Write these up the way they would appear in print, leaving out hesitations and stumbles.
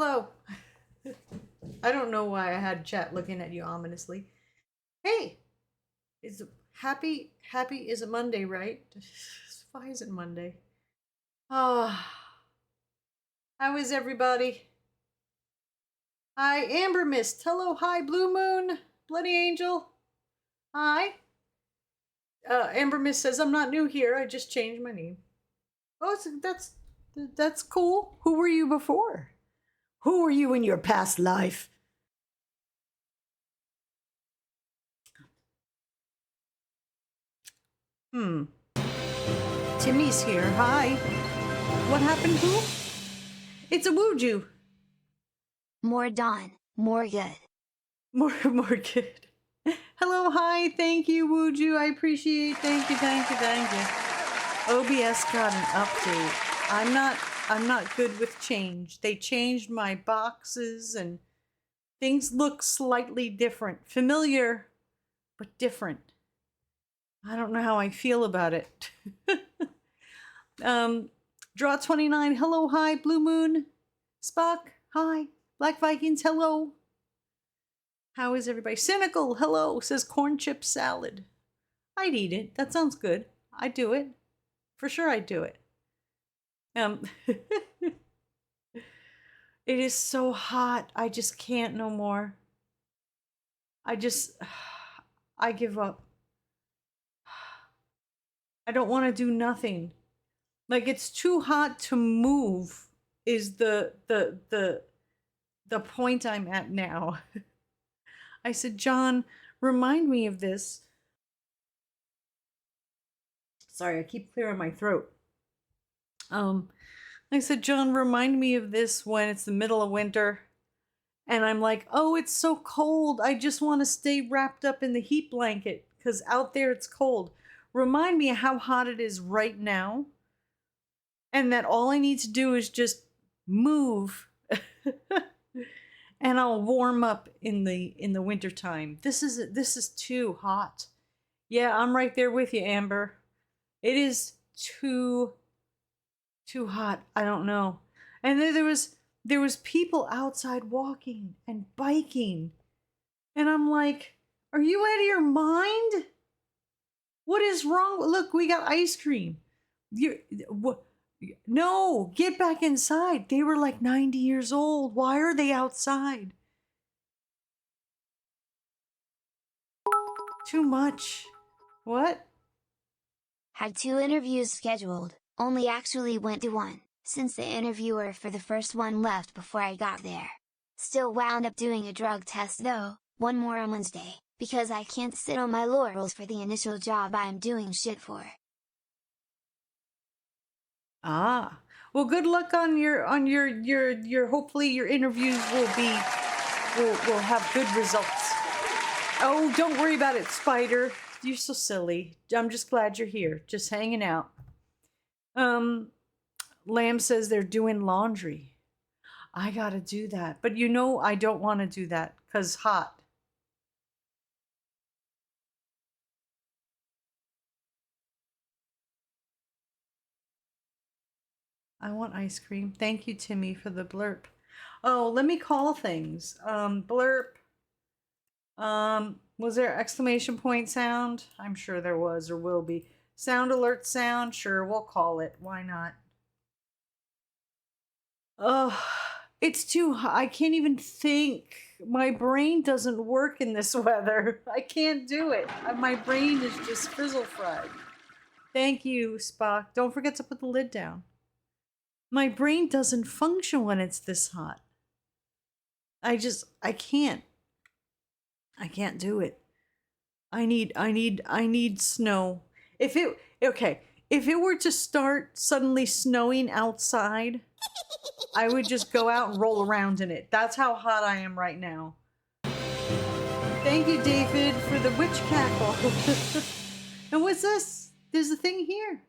Hello. I don't know why I had chat looking at you ominously. Hey, is happy is a Monday, right? Why is it Monday? Ah, how is everybody? Hi, Amber Mist. Hello, hi, Blue Moon, Bloody Angel. Hi. Amber Mist says I'm not new here. I just changed my name. Oh, that's cool. Who were you before? Who were you in your past life? Timmy's here. Hi. What happened, who? It's a Wooju. More done. More good. More good. Hello, hi, thank you, Wooju. I appreciate. Thank you. OBS got an update. I'm not good with change. They changed my boxes and things look slightly different. Familiar, but different. I don't know how I feel about it. Draw 29. Hello, hi, Blue Moon. Spock, hi. Black Vikings, hello. How is everybody? Cynical, hello, says corn chip salad. I'd eat it. That sounds good. I'd do it. For sure I'd do it. It is so hot. I just can't no more. I give up. I don't want to do nothing. Like, it's too hot to move is the point I'm at now. I said, John, remind me of this. Sorry, I keep clearing my throat. I said, John, remind me of this when it's the middle of winter. And I'm like, oh, it's so cold. I just want to stay wrapped up in the heat blanket because out there it's cold. Remind me of how hot it is right now. And that all I need to do is just move. And I'll warm up in the wintertime. This is too hot. Yeah, I'm right there with you, Amber. It is too hot. I don't know. And then there was people outside walking and biking. And I'm like, are you out of your mind? What is wrong? Look, we got ice cream. No, get back inside. They were like 90 years old. Why are they outside? Too much. What? Had 2 interviews scheduled, only actually went to 1, since the interviewer for the first one left before I got there. Still wound up doing a drug test though, one more on Wednesday, because I can't sit on my laurels for the initial job I'm doing shit for. Ah, well, good luck on your hopefully your interviews will have good results. Oh, don't worry about it, Spider. You're so silly. I'm just glad you're here, just hanging out. Lamb says they're doing laundry. I gotta do that, but you know I don't want to do that because hot. I want ice cream. Thank you, Timmy, for the blurb. Oh, let me call things. Blurb. Was there exclamation point sound? I'm sure there was or will be. Sound alert sound? Sure, we'll call it. Why not? Oh, it's too hot. I can't even think. My brain doesn't work in this weather. I can't do it. My brain is just frizzle fried. Thank you, Spock. Don't forget to put the lid down. My brain doesn't function when it's this hot. I can't. I can't do it. I need snow. If it were to start suddenly snowing outside, I would just go out and roll around in it. That's how hot I am right now. Thank you, David, for the witch cackle. And what's this? There's a thing here.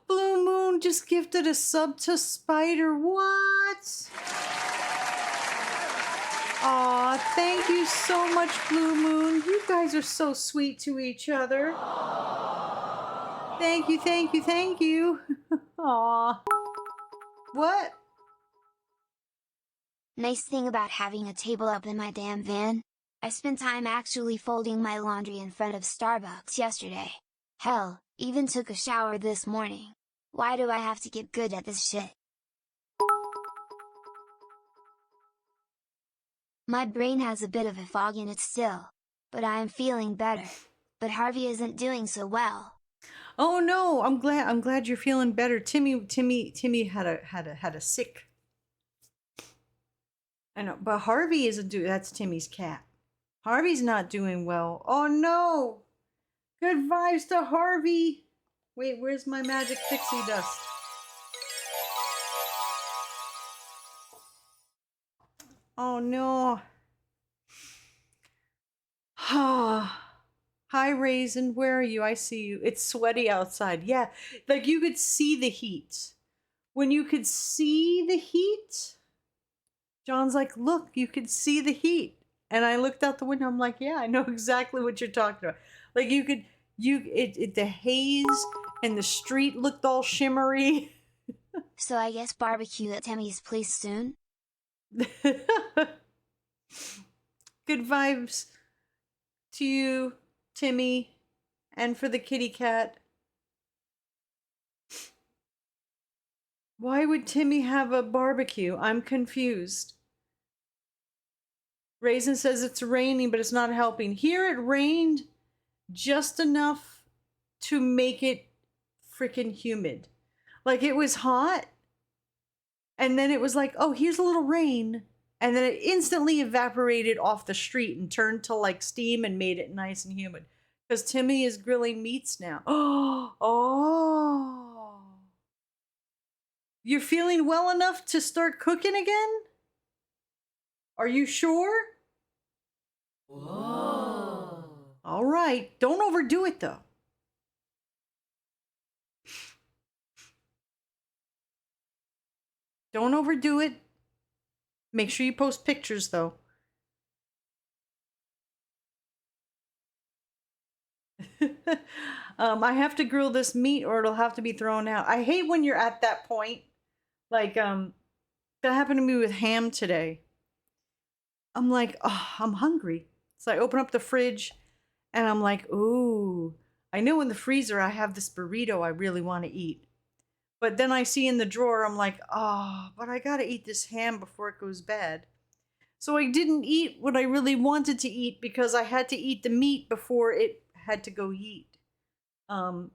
Blue Moon just gifted a sub to Spider. What? Aw, thank you so much, Blue Moon. You guys are so sweet to each other. Thank you. Aw. What? Nice thing about having a table up in my damn van? I spent time actually folding my laundry in front of Starbucks yesterday. Hell, even took a shower this morning. Why do I have to get good at this shit? My brain has a bit of a fog in it still, but I am feeling better. But Harvey isn't doing so well. Oh no, I'm glad you're feeling better. Timmy had a sick. I know, but Harvey isn't doing. That's Timmy's cat. Harvey's not doing well. Oh no! Good vibes to Harvey. Wait, where's my magic pixie dust? Oh no. Hi Raisin, where are you? I see you. It's sweaty outside. Yeah, like you could see the heat. When you could see the heat, John's like, look, you could see the heat. And I looked out the window. I'm like, yeah, I know exactly what you're talking about. Like the haze and the street looked all shimmery. So I guess barbecue at Timmy's place soon? Good vibes to you, Timmy, and for the kitty cat. Why would Timmy have a barbecue? I'm confused. Raisin says it's raining, but it's not helping. Here it rained just enough to make it freaking humid. Like it was hot, and then it was like, oh, here's a little rain. And then it instantly evaporated off the street and turned to like steam and made it nice and humid. Because Timmy is grilling meats now. Oh. You're feeling well enough to start cooking again? Are you sure? Whoa. All right. Don't overdo it though. Don't overdo it. Make sure you post pictures though. I have to grill this meat or it'll have to be thrown out. I hate when you're at that point. Like, that happened to me with ham today. I'm like, oh, I'm hungry. So I open up the fridge and I'm like, ooh, I know in the freezer I have this burrito I really want to eat. But then I see in the drawer, I'm like, oh, but I gotta eat this ham before it goes bad. So I didn't eat what I really wanted to eat because I had to eat the meat before it had to go eat. I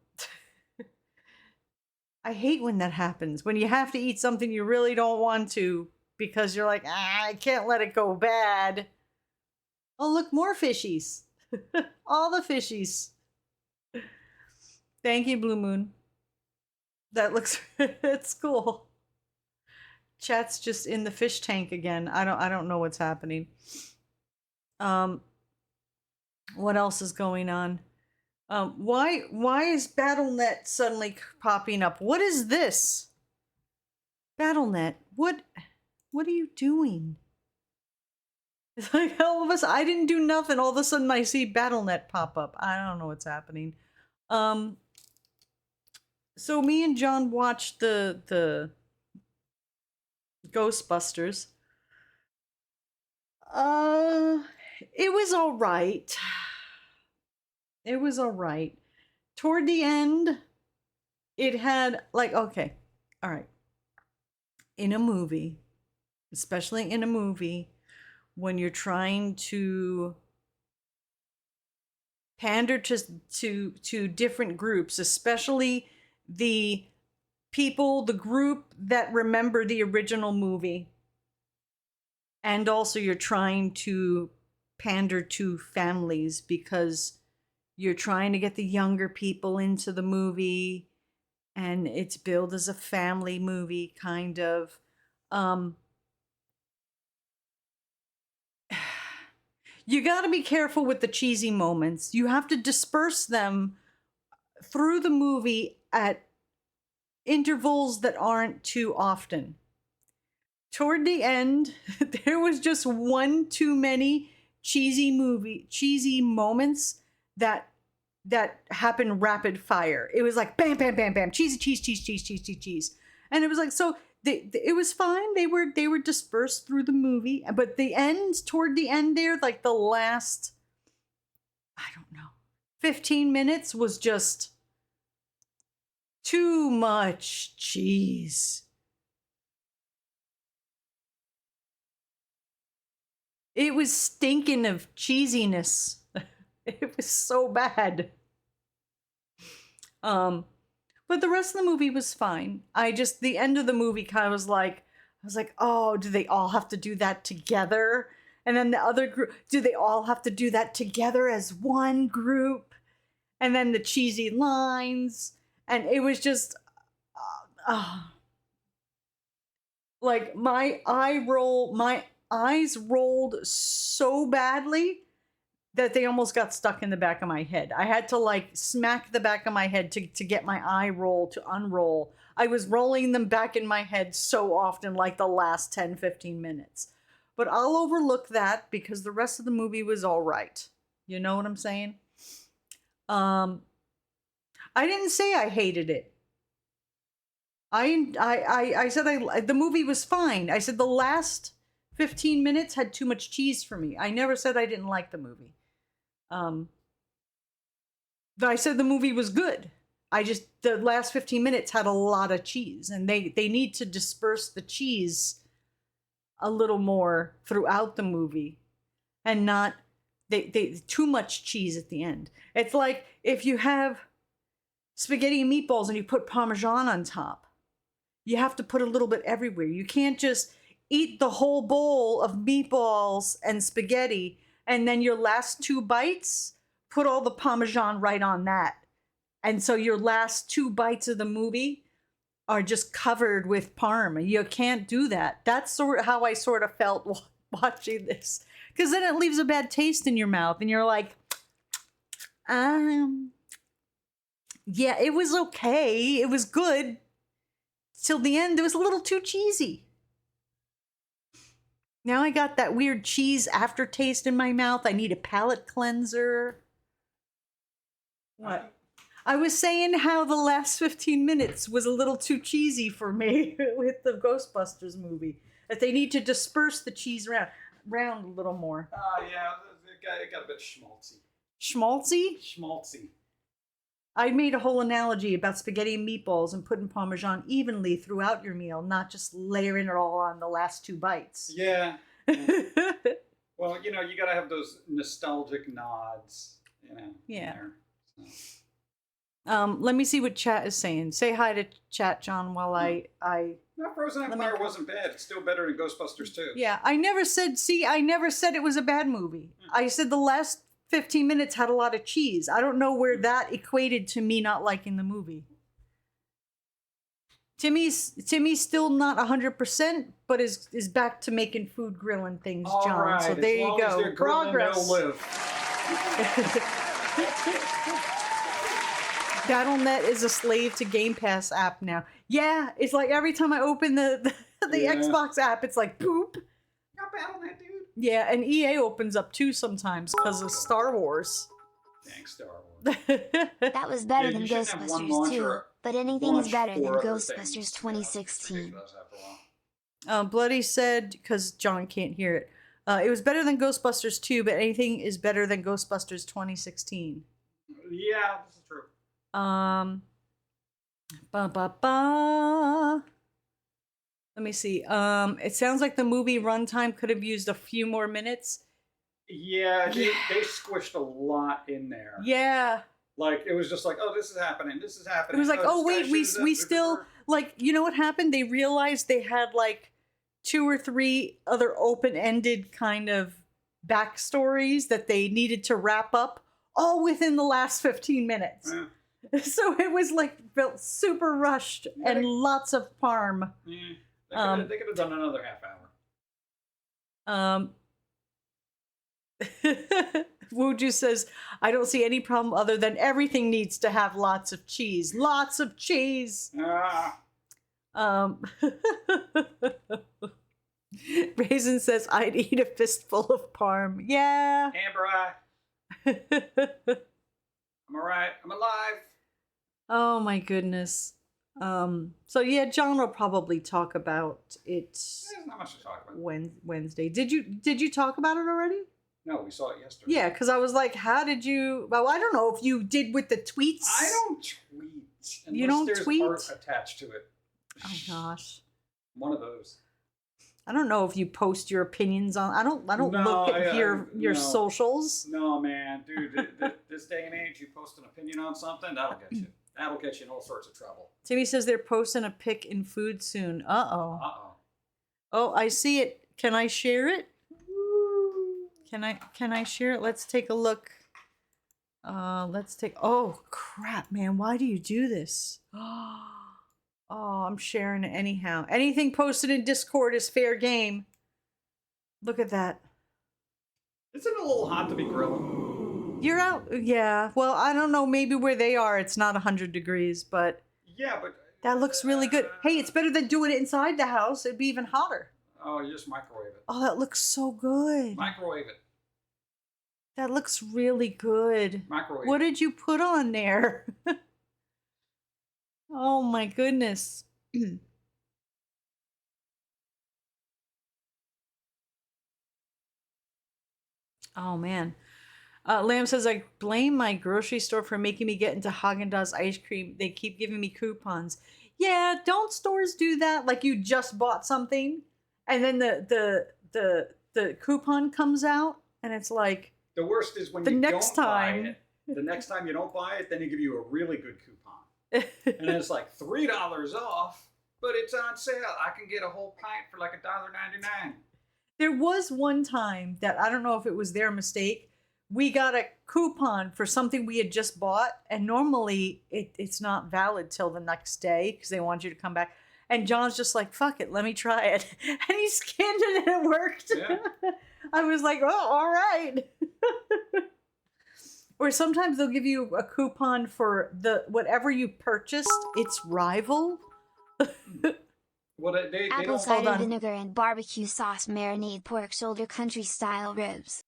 hate when that happens. When you have to eat something you really don't want to because you're like, I can't let it go bad. Oh, look, more fishies. All the fishies. Thank you, Blue Moon. That looks, it's cool. Chat's just in the fish tank again. I don't know what's happening. What else is going on? Why is BattleNet suddenly popping up? What is this? BattleNet, what are you doing? It's like all of us, I didn't do nothing. All of a sudden I see BattleNet pop up. I don't know what's happening. So me and John watched the Ghostbusters. It was all right. It was all right. Toward the end, it had like, okay, all right. In a movie, especially in a movie, when you're trying to pander to different groups, especially the people, the group that remember the original movie, and also you're trying to pander to families because you're trying to get the younger people into the movie and it's billed as a family movie kind of. You got to be careful with the cheesy moments. You have to disperse them through the movie at intervals that aren't too often. Toward the end, there was just one too many cheesy moments that happened rapid fire. It was like bam, bam, bam, bam, cheesy, cheese, cheese, cheese, cheese, cheese, cheese. And it was like, so it was fine. They were dispersed through the movie, but toward the end there, like the last, I don't know, 15 minutes was just too much cheese. It was stinking of cheesiness. It was so bad. But the rest of the movie was fine. The end of the movie kind of was like, I was like, oh, do they all have to do that together? And then the other group, do they all have to do that together as one group? And then the cheesy lines. And it was just, like my eyes rolled so badly that they almost got stuck in the back of my head. I had to like smack the back of my head to get my eye roll to unroll. I was rolling them back in my head so often, like the last 10, 15 minutes. But I'll overlook that because the rest of the movie was all right. You know what I'm saying? I didn't say I hated it. I said the movie was fine. I said the last 15 minutes had too much cheese for me. I never said I didn't like the movie. I said the movie was good. The last 15 minutes had a lot of cheese, and they need to disperse the cheese a little more throughout the movie, and not they too much cheese at the end. It's like if you have spaghetti and meatballs and you put Parmesan on top, you have to put a little bit everywhere. You can't just eat the whole bowl of meatballs and spaghetti, and then your last 2 bites, put all the Parmesan right on that. And so your last 2 bites of the movie are just covered with parm. You can't do that. That's how I sort of felt watching this. Because then it leaves a bad taste in your mouth, and you're like, yeah, it was okay. It was good. Till the end, it was a little too cheesy. Now I got that weird cheese aftertaste in my mouth. I need a palate cleanser. What? I was saying how the last 15 minutes was a little too cheesy for me with the Ghostbusters movie. That they need to disperse the cheese around a little more. Yeah, it got a bit schmaltzy. Schmaltzy? Schmaltzy. I made a whole analogy about spaghetti and meatballs and putting Parmesan evenly throughout your meal, not just layering it all on the last 2 bites. Yeah. Well, you got to have those nostalgic nods, Yeah. there, Let me see what chat is saying. Say hi to chat, John, while I No, Frozen Empire wasn't bad. It's still better than Ghostbusters 2. Yeah, I never said it was a bad movie. I said the last 15 minutes had a lot of cheese. I don't know where that equated to me not liking the movie. Timmy's still not 100%, but is back to making food, grilling things, John. All right, so there you go. Progress. They'll live. Battle.net is a slave to Game Pass app now. Yeah, it's like every time I open the Xbox app, it's like poop. Got Battle.net, dude. Yeah, and EA opens up too sometimes because of Star Wars. Thanks, Star Wars. That was better Yeah, than you shouldn't have one Ghostbusters 2, launcher but anything is launch better than 4 other Ghostbusters things. 2016. Bloody said, because John can't hear it, it was better than Ghostbusters 2, but anything is better than Ghostbusters 2016. Yeah, this is true. Let me see. It sounds like the movie runtime could have used a few more minutes. Yeah, they squished a lot in there. Yeah. Like, it was just like, oh, this is happening. It was like, oh wait, we still, like, you know what happened? They realized they had like 2 or 3 other open-ended kind of backstories that they needed to wrap up all within the last 15 minutes. Yeah. So it was like felt super rushed and lots of parm. Yeah, they could have done another half hour. Wuju says, I don't see any problem other than everything needs to have lots of cheese. Lots of cheese. Raisin says, I'd eat a fistful of parm. Yeah. Amber Eye. I'm alright. I'm alive. Oh my goodness. So yeah, John will probably talk about it There's not much to talk about. Wednesday. Did you talk about it already? No, we saw it yesterday. Yeah, because I was like, how did you? Well, I don't know if you did with the tweets. I don't tweet. You don't there's tweet? art attached to it. Oh gosh. One of those. I don't know if you post your opinions on. I don't No, look at your no. socials. No, man, dude. This day and age, you post an opinion on something, that'll get you. That'll get you in all sorts of trouble. Timmy says they're posting a pic in food soon. Uh-oh. Uh-oh. Oh, I see it. Can I share it? Can I share it? Let's take a look. Oh crap, man. Why do you do this? Oh, I'm sharing it anyhow. Anything posted in Discord is fair game. Look at that. Isn't it a little hot to be grilling? You're out. Yeah. Well, I don't know. Maybe where they are, it's not 100 degrees, but Yeah, but... that looks really good. Hey, it's better than doing it inside the house. It'd be even hotter. Oh, you just microwave it. Oh, that looks so good. Microwave it. That looks really good. Microwave What it. did you put on there? Oh my goodness. Oh man. Lamb says, I blame my grocery store for making me get into Haagen-Dazs ice cream. They keep giving me coupons. Yeah, don't stores do that? Like you just bought something and then the coupon comes out and it's like The worst is when the you next don't time. buy it. The next time you don't buy it, then they give you a really good coupon. And it's like $3 off, but it's on sale. I can get a whole pint for like $1.99. There was one time that I don't know if it was their mistake. We got a coupon for something we had just bought, and normally it's not valid till the next day because they want you to come back. And John's just like, fuck it, let me try it. And he scanned it and it worked. Yeah. I was like, oh, all right. Or sometimes they'll give you a coupon for the whatever you purchased, its rival. Well, they Apple don't... cider vinegar and barbecue sauce marinade pork shoulder country style ribs.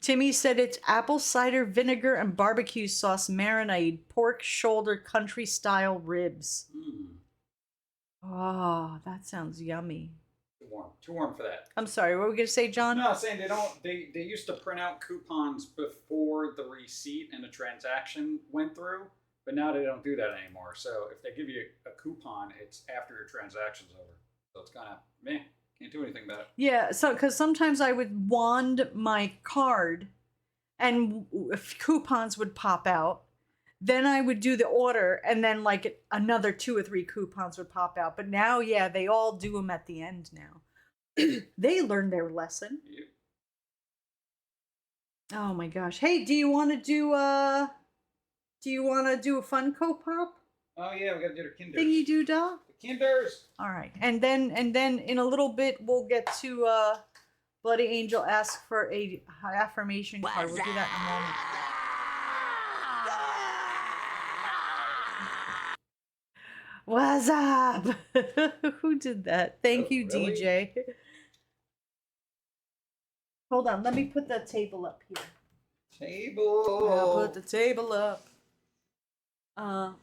Timmy said it's apple cider vinegar and barbecue sauce marinade pork shoulder country style ribs. Oh, that sounds yummy. Too warm for that. I'm sorry, what were we gonna say, John? No, I'm saying they used to print out coupons before the receipt and the transaction went through, but now they don't do that anymore. So if they give you a coupon, it's after your transaction's over. So it's kind of meh. Can't do anything about it. Yeah, so because sometimes I would wand my card and coupons would pop out. Then I would do the order and then like another 2 or 3 coupons would pop out. But now, yeah, they all do them at the end now. They learned their lesson. Yep. Oh my gosh. Hey, do you want to do a Funko Pop Oh yeah, we gotta do the Kinders. thingy doo dah? The Kinders. All right, and then in a little bit we'll get to Bloody Angel ask for a affirmation card. We'll do that in a moment. What's up? Who did that? Thank Oh, you, really? DJ. Hold on, let me put the table up here. Table. I'll put the table up. La,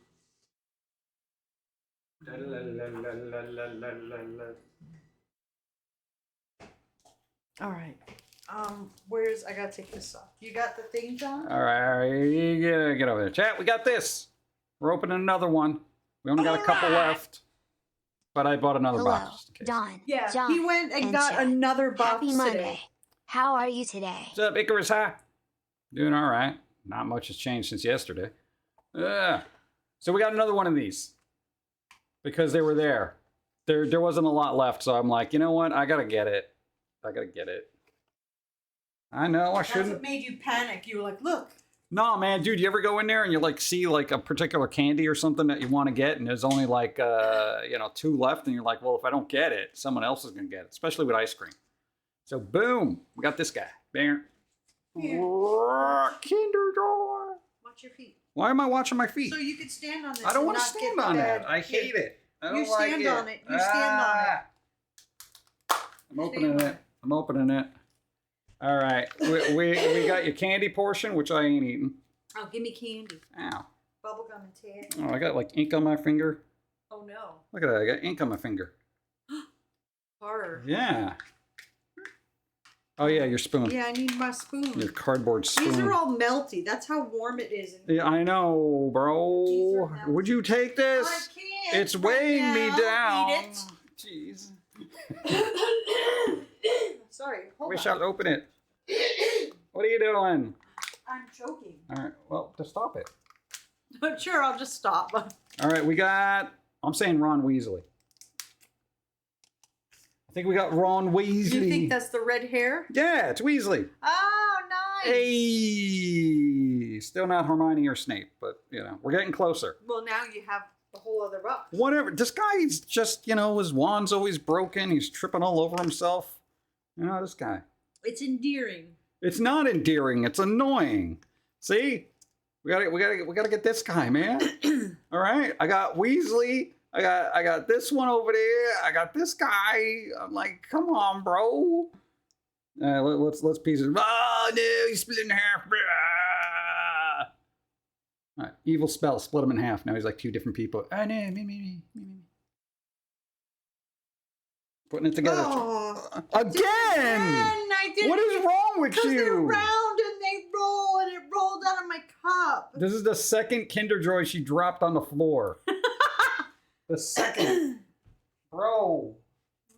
la, la, la, la, la, la, la. All right. Where's I gotta take this off. You got the thing, John? All right, you get over there. Chat, we got this. We're opening another one. We only got a couple left, but I bought another Hello, box. Just in case. Dawn. Yeah, John, he went and got Chad. another box Happy today. Monday. How are you today? What's up, Icarus? Hi. Doing all right. Not much has changed since yesterday. So we got another one of these because they were there. There wasn't a lot left, so I'm like, you know what? I gotta get it. I gotta get it. I know I That's shouldn't. what made you panic. You were like, look. No, man, dude, you ever go in there and you like see like a particular candy or something that you want to get, and there's only like 2 left, and you're like, well, if I don't get it, someone else is gonna get it, especially with ice cream. So boom, we got this guy. Banger. Kinder Joy. Watch your feet. Why am I watching my feet? So you could stand on this. I don't and want to not get stand the on bad that. I kid. hate it. I don't You stand like on it. You stand on it. I'm opening it. I'm opening it. All right. We got your candy portion, which I ain't eating. Oh, give me candy. Ow. Bubblegum and tea. Oh, I got like ink on my finger. Oh no. Look at that. I got ink on my finger. Horror. Yeah. Oh, yeah, your spoon. Yeah, I need my spoon. Your cardboard spoon. These are all melty. That's how warm it is. Yeah, I know, bro. Would you take this? I can't. It's weighing me down. Eat Jeez. it. Sorry. Hold Wish on. I'd open it. What are you doing? I'm choking. All right, well, to stop it. Sure, I'll just stop. All right, we got, I'm saying Ron Weasley. I think we got Ron Weasley. You think that's the red hair? Yeah, it's Weasley. Oh, nice. Hey, still not Hermione or Snape, but, you know, we're getting closer. Well, now you have the whole other box. Whatever. This guy's just, you know, his wand's always broken. He's tripping all over himself. You know, this guy. It's endearing. It's not endearing. It's annoying. See? We gotta get this guy, man. All right. I got Weasley. I got this one over there. I got this guy. I'm like, come on, bro. Let's piece it. Oh no, he's split in half. Ah. All right, evil spell, split him in half. Now he's like two different people. Oh no, me. Putting it together. Oh, Again! I didn't. What is wrong with Because you? they're round and they roll and it rolled out of my cup. This is the second Kinder Joy she dropped on the floor. The second. Bro.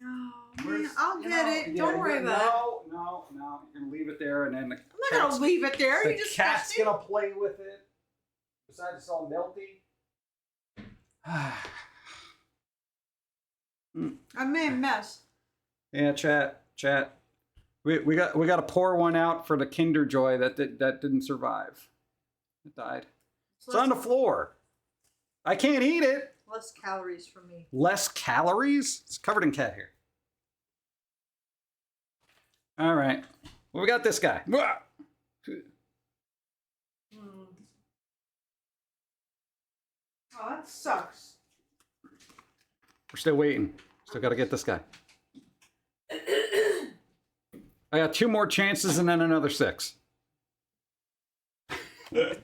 Oh, man, I'll get it. Don't worry about it. No. You're going to leave it there and then the I'm not going to leave it there. the You just cat's touched it. going to play with it. Besides, it's all melty. I made a mess. Yeah, chat. We got to pour one out for the Kinder Joy that didn't survive. It died. It's on the floor. I can't eat it. Less calories for me. Less calories? It's covered in cat hair. All right. Well, we got this guy. Oh, that sucks. We're still waiting. Still got to get this guy. I got 2 more chances and then another 6. Are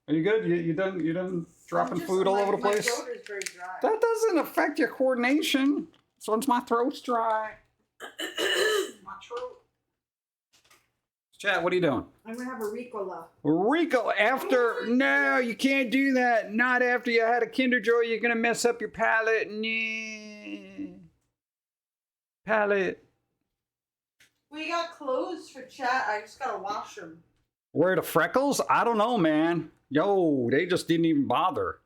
you good? You done dropping food all over the place? My throat is very dry. That doesn't affect your coordination. So once my throat's dry. My throat. Chat, what are you doing? I'm going to have a Ricola. Rico, after... No, you can't do that. Not after you had a Kinder Joy. You're going to mess up your palate. Nah. Palate. We got clothes for chat. I just got to wash them. Where the freckles? I don't know, man. Yo, they just didn't even bother.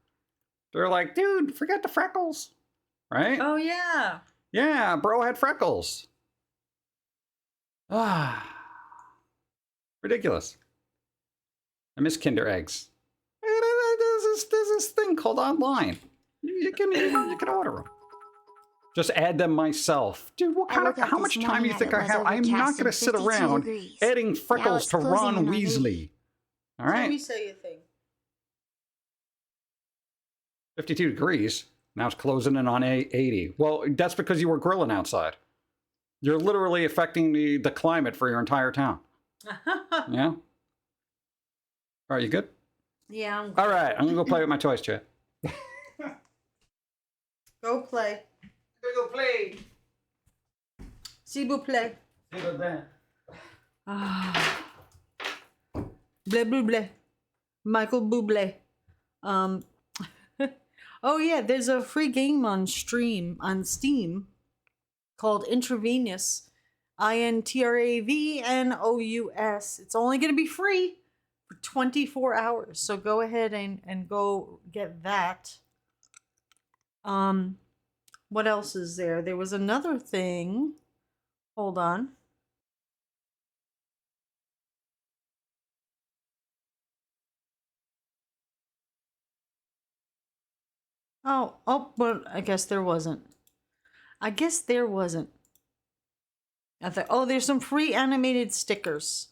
They're like, dude, forget the freckles. Right? Oh, yeah. Yeah, bro had freckles. Ah. Ridiculous. I miss Kinder eggs. There's this thing called online. You can order them. Just add them myself. Dude, what kind of, how much time do you think I have? I'm not going to sit around adding freckles to Ron Weasley. All right? Let me say a thing. 52 degrees. Now it's closing in on 80. Well, that's because you were grilling outside. You're literally affecting the climate for your entire town. Yeah? All right, you good? Yeah, I'm good. All right, I'm going to go play with my toys, chat. Go play. Go play. S'il vous plaît. Ah. Bleh, bleh, bleh. Michael Bublé. Oh yeah, there's a free game on Steam called Intravenous. INTRAVNOUS. It's only going to be free for 24 hours. So go ahead and go get that. What else is there? There was another thing. Hold on. Oh, but I guess there wasn't. I thought, oh, there's some free animated stickers.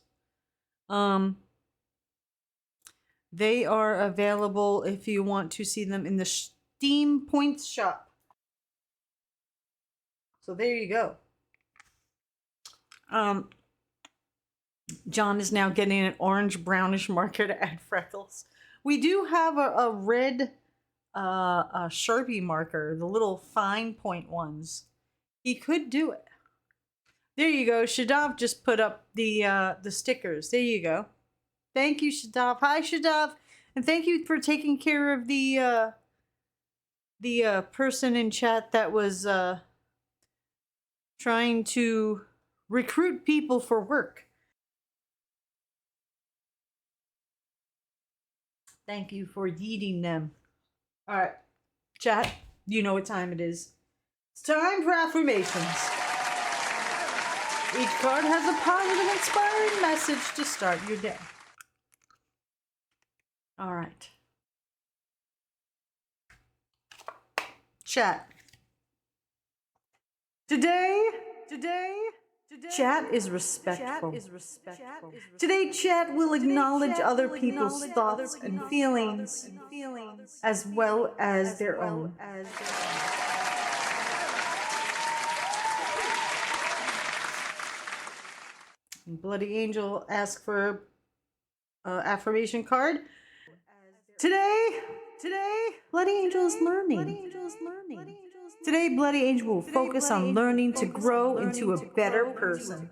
They are available if you want to see them in the Steam Points shop. So there you go. John is now getting an orange brownish marker to add freckles. We do have a red a Sharpie marker, the little fine point ones, he could do it. There you go. Shadav just put up the stickers. There you go. Thank you, Shadav. Hi, Shadav, and thank you for taking care of the person in chat that was trying to recruit people for work. Thank you for yeeting them. All right, chat, you know what time it is. It's time for affirmations. Each card has a positive, inspiring message to start your day. All right. Chat. Today, chat is respectful. Today, chat will acknowledge other people's thoughts and feelings as well as their own. Bloody Angel asks for affirmation card. Today, Bloody Angel is learning. Today, Bloody Angel will focus on learning to grow into a better person.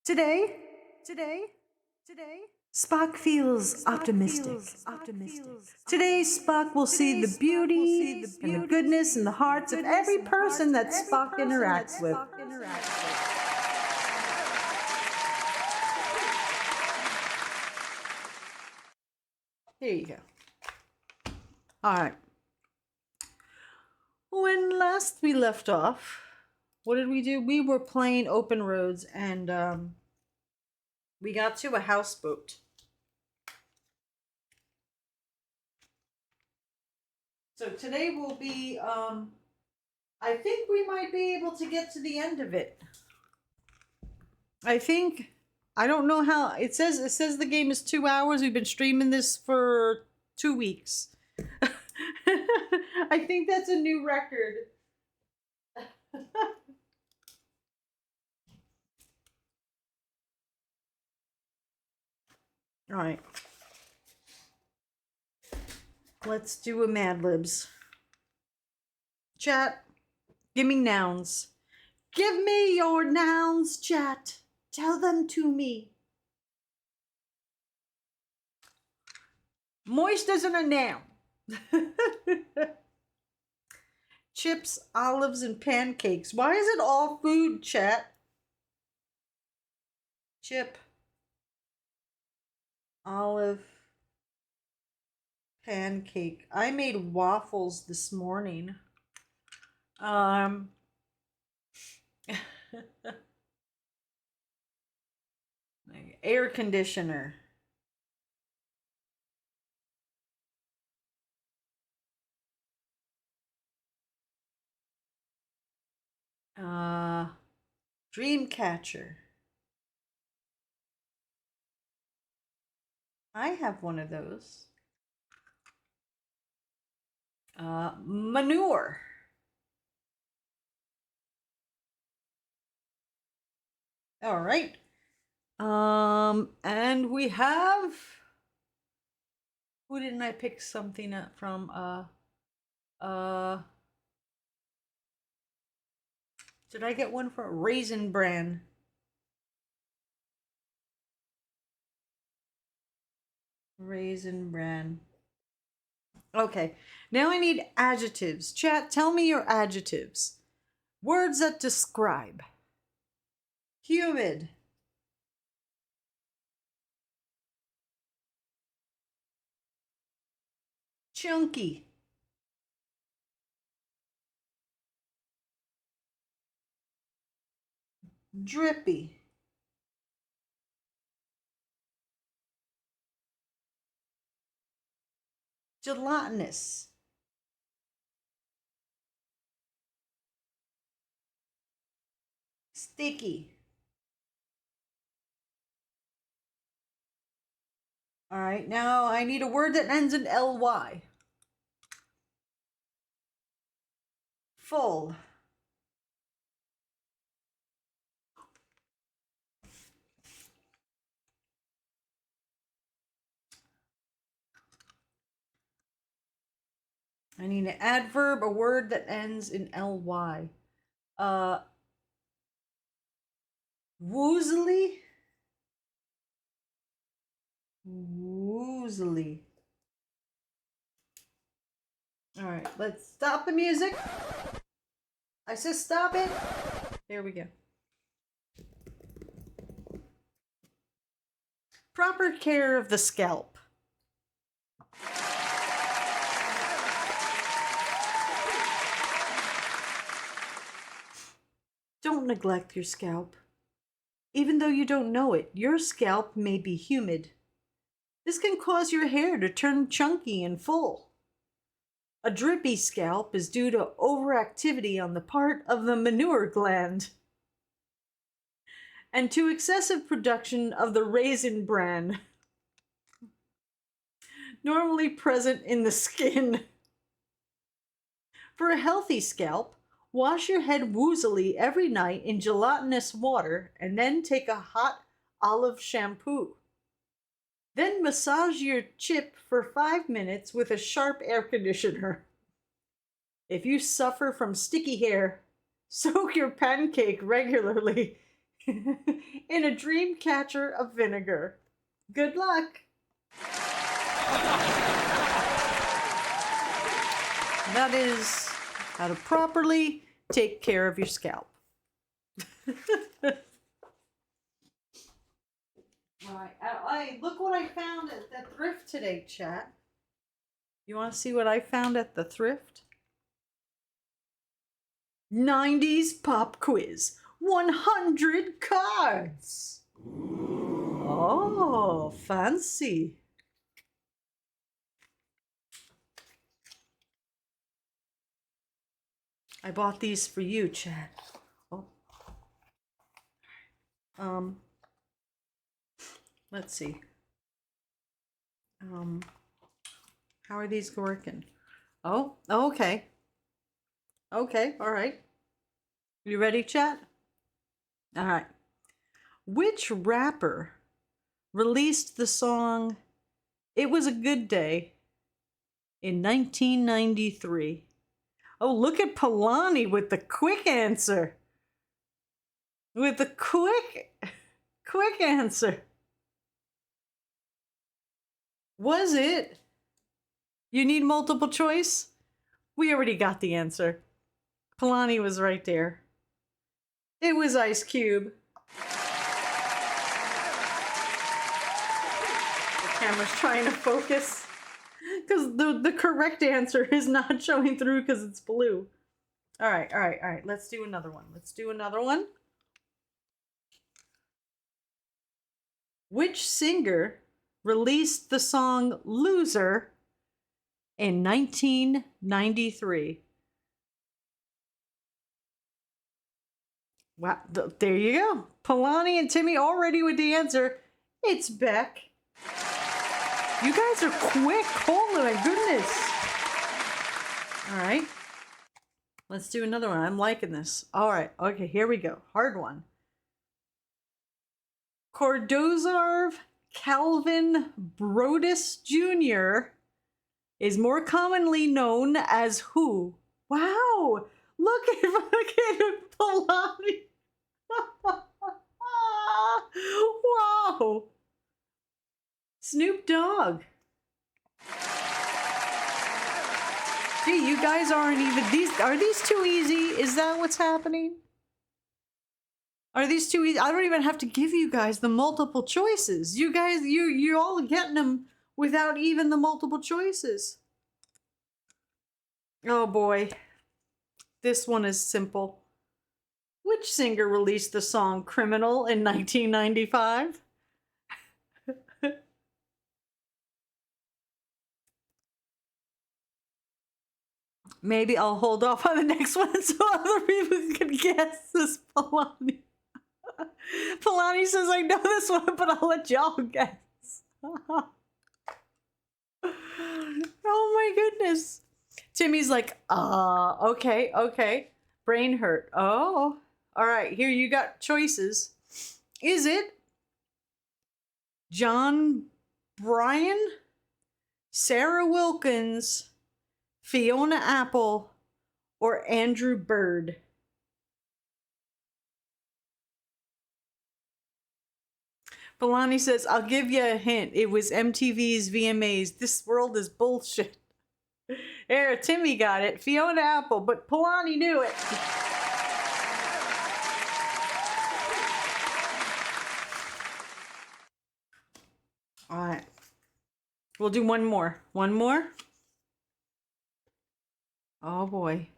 Today, Spock feels optimistic. Today, Spock will see the beauty and the goodness in the hearts of every person that Spock interacts with. There you go. All right. When last we left off, what did we do? We were playing open roads, and we got to a houseboat. So today will be, I think we might be able to get to the end of it. I don't know how, it says the game is 2 hours. We've been streaming this for 2 weeks. I think that's a new record. All right. Let's do a Mad Libs. Chat, give me nouns. Give me your nouns, chat. Tell them to me. Moist isn't a noun. Chips, olives, and pancakes. Why is it all food, chat? Chip, olive, pancake. I made waffles this morning. Air conditioner. Dream catcher. I have one of those. Manure. All right. And we have, who didn't I pick something up from? Did I get one from Raisin Bran? Raisin Bran. Okay, now I need adjectives. Chat, tell me your adjectives. Words that describe. Humid. Chunky. Drippy. Gelatinous. Sticky. All right, now I need a word that ends in ly. Full. I need an adverb, a word that ends in ly. Woozly? Woozly. All right, let's stop the music. I said stop it. There we go. Proper care of the scalp. Don't neglect your scalp. Even though you don't know it, your scalp may be humid. This can cause your hair to turn chunky and full. A drippy scalp is due to overactivity on the part of the manure gland and to excessive production of the raisin bran, normally present in the skin. For a healthy scalp, wash your head woozily every night in gelatinous water and then take a hot olive shampoo. Then massage your chip for 5 minutes with a sharp air conditioner. If you suffer from sticky hair, soak your pancake regularly in a dream catcher of vinegar. Good luck. That is how to properly take care of your scalp. Alright, look what I found at the thrift today, chat. You want to see what I found at the thrift? 90s pop quiz. 100 cards. Oh, fancy. I bought these for you, chat. Oh. Let's see. How are these working? Oh, okay. Okay, all right. You ready, chat? All right. Which rapper released the song It Was a Good Day in 1993? Oh, look at Polani with the quick answer. With the quick answer. Was it? You need multiple choice? We already got the answer. Polani was right there. It was Ice Cube. The camera's trying to focus because the correct answer is not showing through because it's blue. All right. Let's do another one. Which singer released the song Loser in 1993? Wow, there you go. Polani and Timmy already with the answer. It's Beck. You guys are quick. Holy my goodness. All right. Let's do another one. I'm liking this. All right. Okay, here we go. Hard one. Cordozarv Calvin Brodus Jr. is more commonly known as who? Wow. Look at Polani. Wow. Snoop Dogg. Gee, you guys aren't even are these too easy? Is that what's happening? Are these too easy? I don't even have to give you guys the multiple choices. You guys, you're all getting them without even the multiple choices. Oh boy. This one is simple. Which singer released the song Criminal in 1995? Maybe I'll hold off on the next one so other people can guess this. Polani. Polani says, I know this one, but I'll let y'all guess. Oh my goodness. Timmy's like, okay. Brain hurt. Oh, all right. Here, you got choices. Is it John Bryan, Sarah Wilkins, Fiona Apple, or Andrew Bird? Polani says, I'll give you a hint. It was MTV's VMAs. This world is bullshit. There, Timmy got it. Fiona Apple, but Polani knew it. All right. We'll do one more. One more? Oh boy.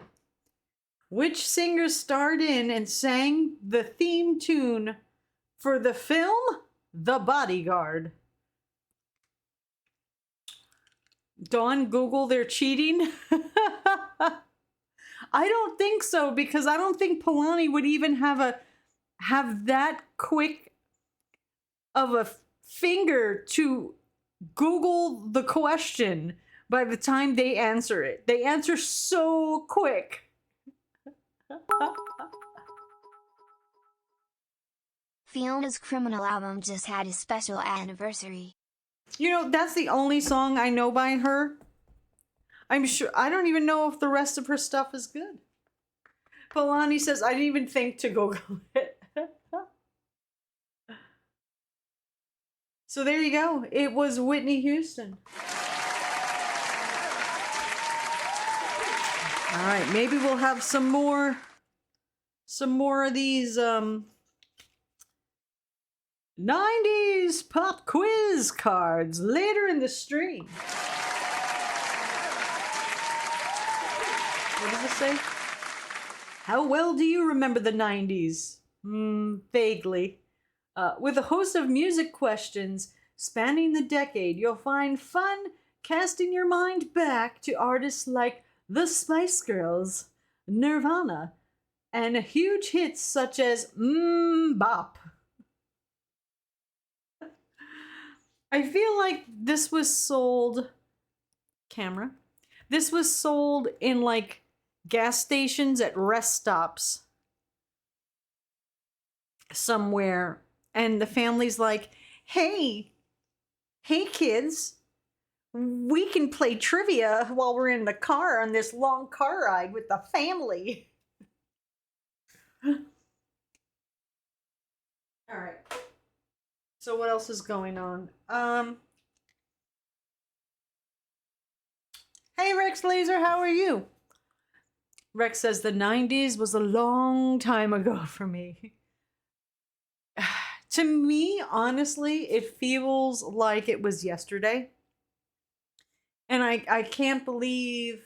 Which singer starred in and sang the theme tune for the film The Bodyguard? Dawn, Google, they're cheating? I don't think so, because I don't think Polani would even have that quick of a finger to Google the question by the time they answer it. They answer so quick. Fiona's Criminal album just had a special anniversary. You know, that's the only song I know by her. I'm sure, I don't even know if the rest of her stuff is good. Polani says, I didn't even think to Google it. So there you go. It was Whitney Houston. All right, maybe we'll have some more of these 90s pop quiz cards later in the stream. What does it say? How well do you remember the 90s? Vaguely. With a host of music questions spanning the decade, you'll find fun casting your mind back to artists like the Spice Girls, Nirvana, and huge hits such as Bop. I feel like this was sold... Camera. This was sold in like gas stations at rest stops somewhere. And the family's like, hey kids, we can play trivia while we're in the car on this long car ride with the family. All right. So what else is going on? Hey Rex Laser, how are you? Rex says the 90s was a long time ago for me. To me, honestly, it feels like it was yesterday. And I can't believe...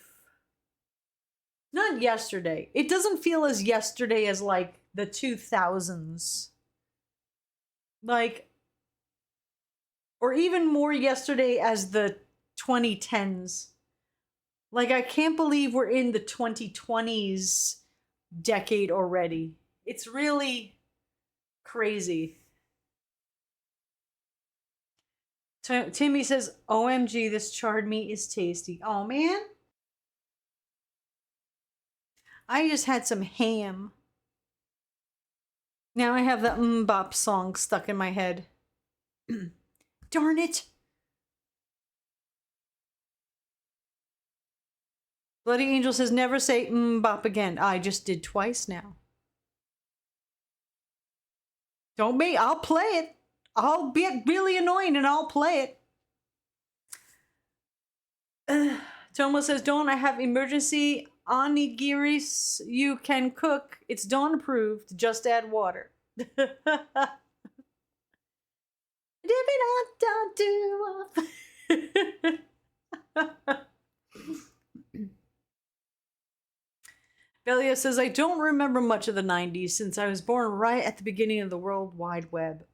Not yesterday. It doesn't feel as yesterday as like the 2000s. Like... Or even more yesterday as the 2010s. Like, I can't believe we're in the 2020s decade already. It's really crazy. Timmy says, OMG, this charred meat is tasty. Oh, man. I just had some ham. Now I have the Bop song stuck in my head. Darn it. Bloody Angel says, never say Bop again. I just did twice now. Don't be. I'll play it. I'll be really annoying and I'll play it. Tomo says, Dawn, I have emergency onigiris you can cook. It's Dawn approved. Just add water. Belia says, I don't remember much of the 90s since I was born right at the beginning of the World Wide Web.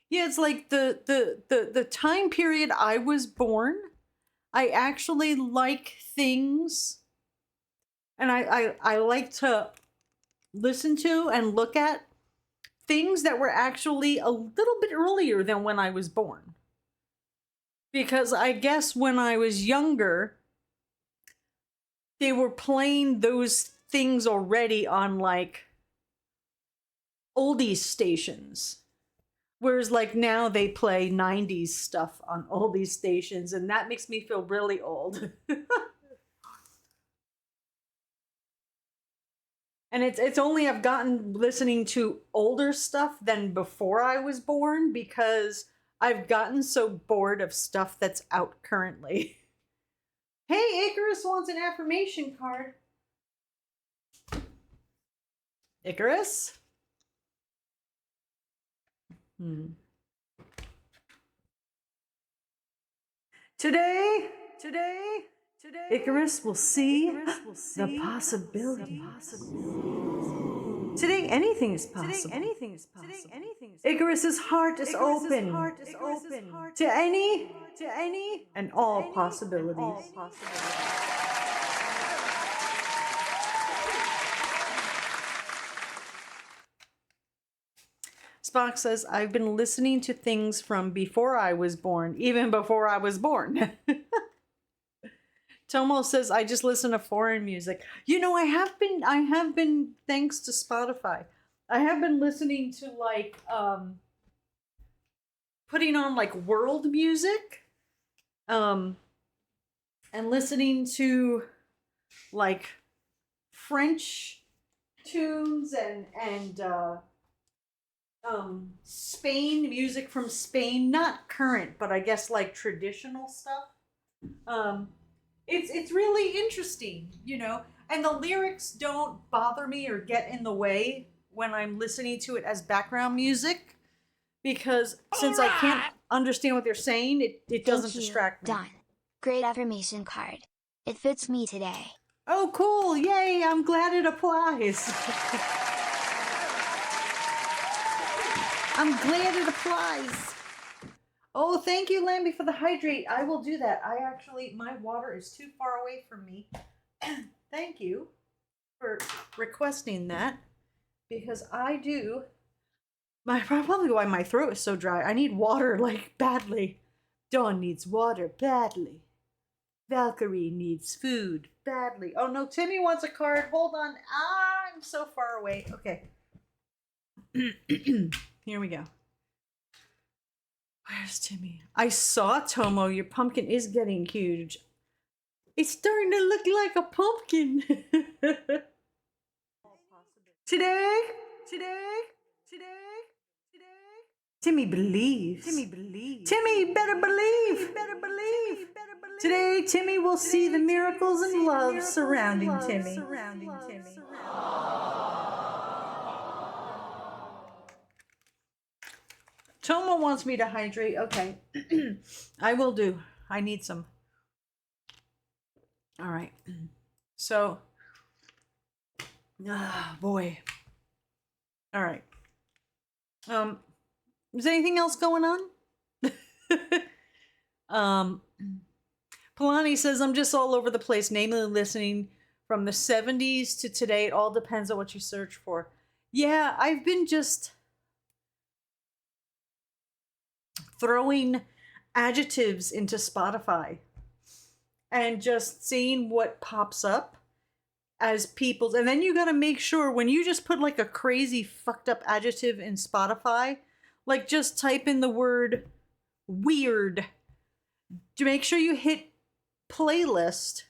Yeah, it's like the time period I was born, I actually like things, and I like to listen to and look at things that were actually a little bit earlier than when I was born. Because I guess when I was younger, they were playing those things already on like oldies stations. Whereas like now they play 90s stuff on oldies stations, and that makes me feel really old. And it's only I've gotten listening to older stuff than before I was born because I've gotten so bored of stuff that's out currently. Hey, Icarus wants an affirmation card. Icarus? Today, Icarus will see the possibility. Today, anything is possible. Icarus's heart is open to any and all possibilities. Spock says, I've been listening to things from before I was born, even before I was born. Tomo says, I just listen to foreign music. You know, I have been, thanks to Spotify, I have been listening to like, putting on like world music, and listening to like French tunes and Spain, music from Spain, not current, but I guess like traditional stuff. It's really interesting, you know, and the lyrics don't bother me or get in the way when I'm listening to it as background music, because since I can't understand what they're saying, it doesn't distract me. Done. Great affirmation card. It fits me today. Oh, cool. Yay. I'm glad it applies. I'm glad it applies. Oh, thank you, Lambie, for the hydrate. I will do that. My water is too far away from me. Thank you for requesting that, because probably why my throat is so dry. I need water, like, badly. Dawn needs water badly. Valkyrie needs food badly. Oh no, Timmy wants a card. Hold on. I'm so far away. Okay. Here we go. Where's Timmy? I saw Tomo. Your pumpkin is getting huge. It's starting to look like a pumpkin. Today. Timmy believes. Timmy better believe. Today, Timmy will see the miracles and love surrounding Timmy. Tomo wants me to hydrate. Okay. I will do. I need some. All right. So, boy. All right. Is anything else going on? Polani says, I'm just all over the place, namely listening from the 70s to today. It all depends on what you search for. Yeah, I've been just throwing adjectives into Spotify and just seeing what pops up as people's. And then you got to make sure when you just put like a crazy fucked up adjective in Spotify, like just type in the word weird to make sure you hit playlist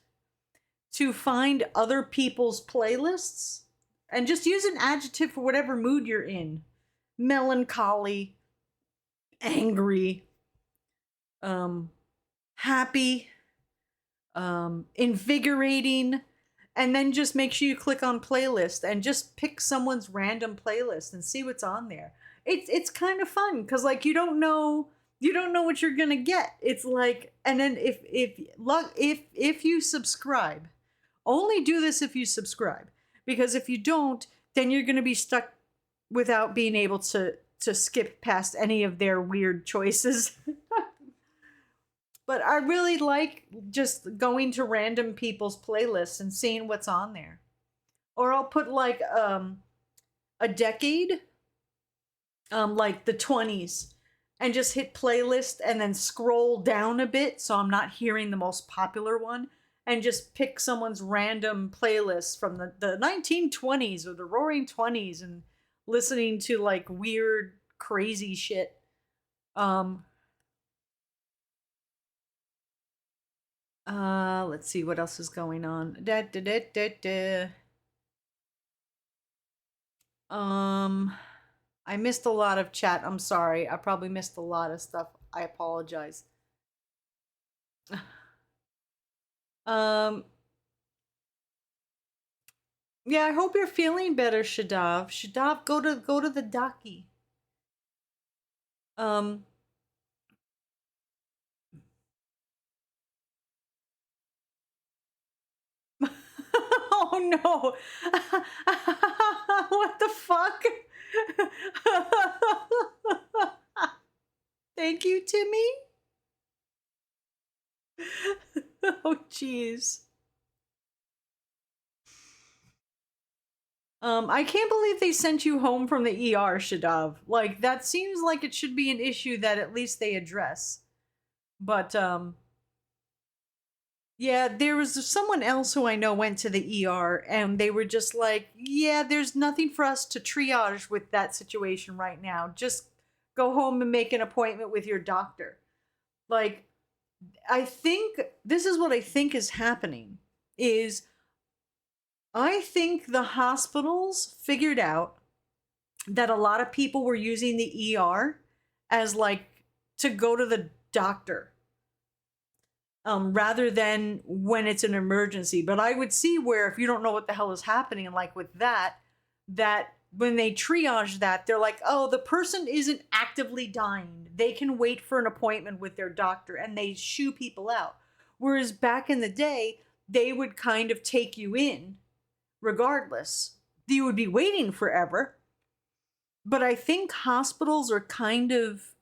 to find other people's playlists, and just use an adjective for whatever mood you're in. Melancholy, angry, happy, invigorating, and then just make sure you click on playlist and just pick someone's random playlist and see what's on there. It's kind of fun because like you don't know what you're gonna get. It's like, and then if you subscribe, only do this if you subscribe, because if you don't, then you're gonna be stuck without being able to skip past any of their weird choices. But I really like just going to random people's playlists and seeing what's on there. Or I'll put like a decade, like the 20s, and just hit playlist and then scroll down a bit so I'm not hearing the most popular one, and just pick someone's random playlist from the 1920s or the Roaring 20s and listening to like weird, crazy shit. Let's see what else is going on. I missed a lot of chat. I'm sorry. I probably missed a lot of stuff. I apologize. Um, yeah, I hope you're feeling better, Shadav. Shadav, go to the docky. Um, oh no. What the fuck? Thank you, Timmy. Oh jeez. I can't believe they sent you home from the ER, Shadav. Like, that seems like it should be an issue that at least they address. But, yeah, there was someone else who I know went to the ER, and they were just like, yeah, there's nothing for us to triage with that situation right now. Just go home and make an appointment with your doctor. Like, I think, this is what I think is happening, is I think the hospitals figured out that a lot of people were using the ER as like to go to the doctor, rather than when it's an emergency. But I would see where if you don't know what the hell is happening, like with that when they triage that, they're like, oh, the person isn't actively dying. They can wait for an appointment with their doctor, and they shoo people out. Whereas back in the day, they would kind of take you in regardless. You would be waiting forever. But I think hospitals are kind of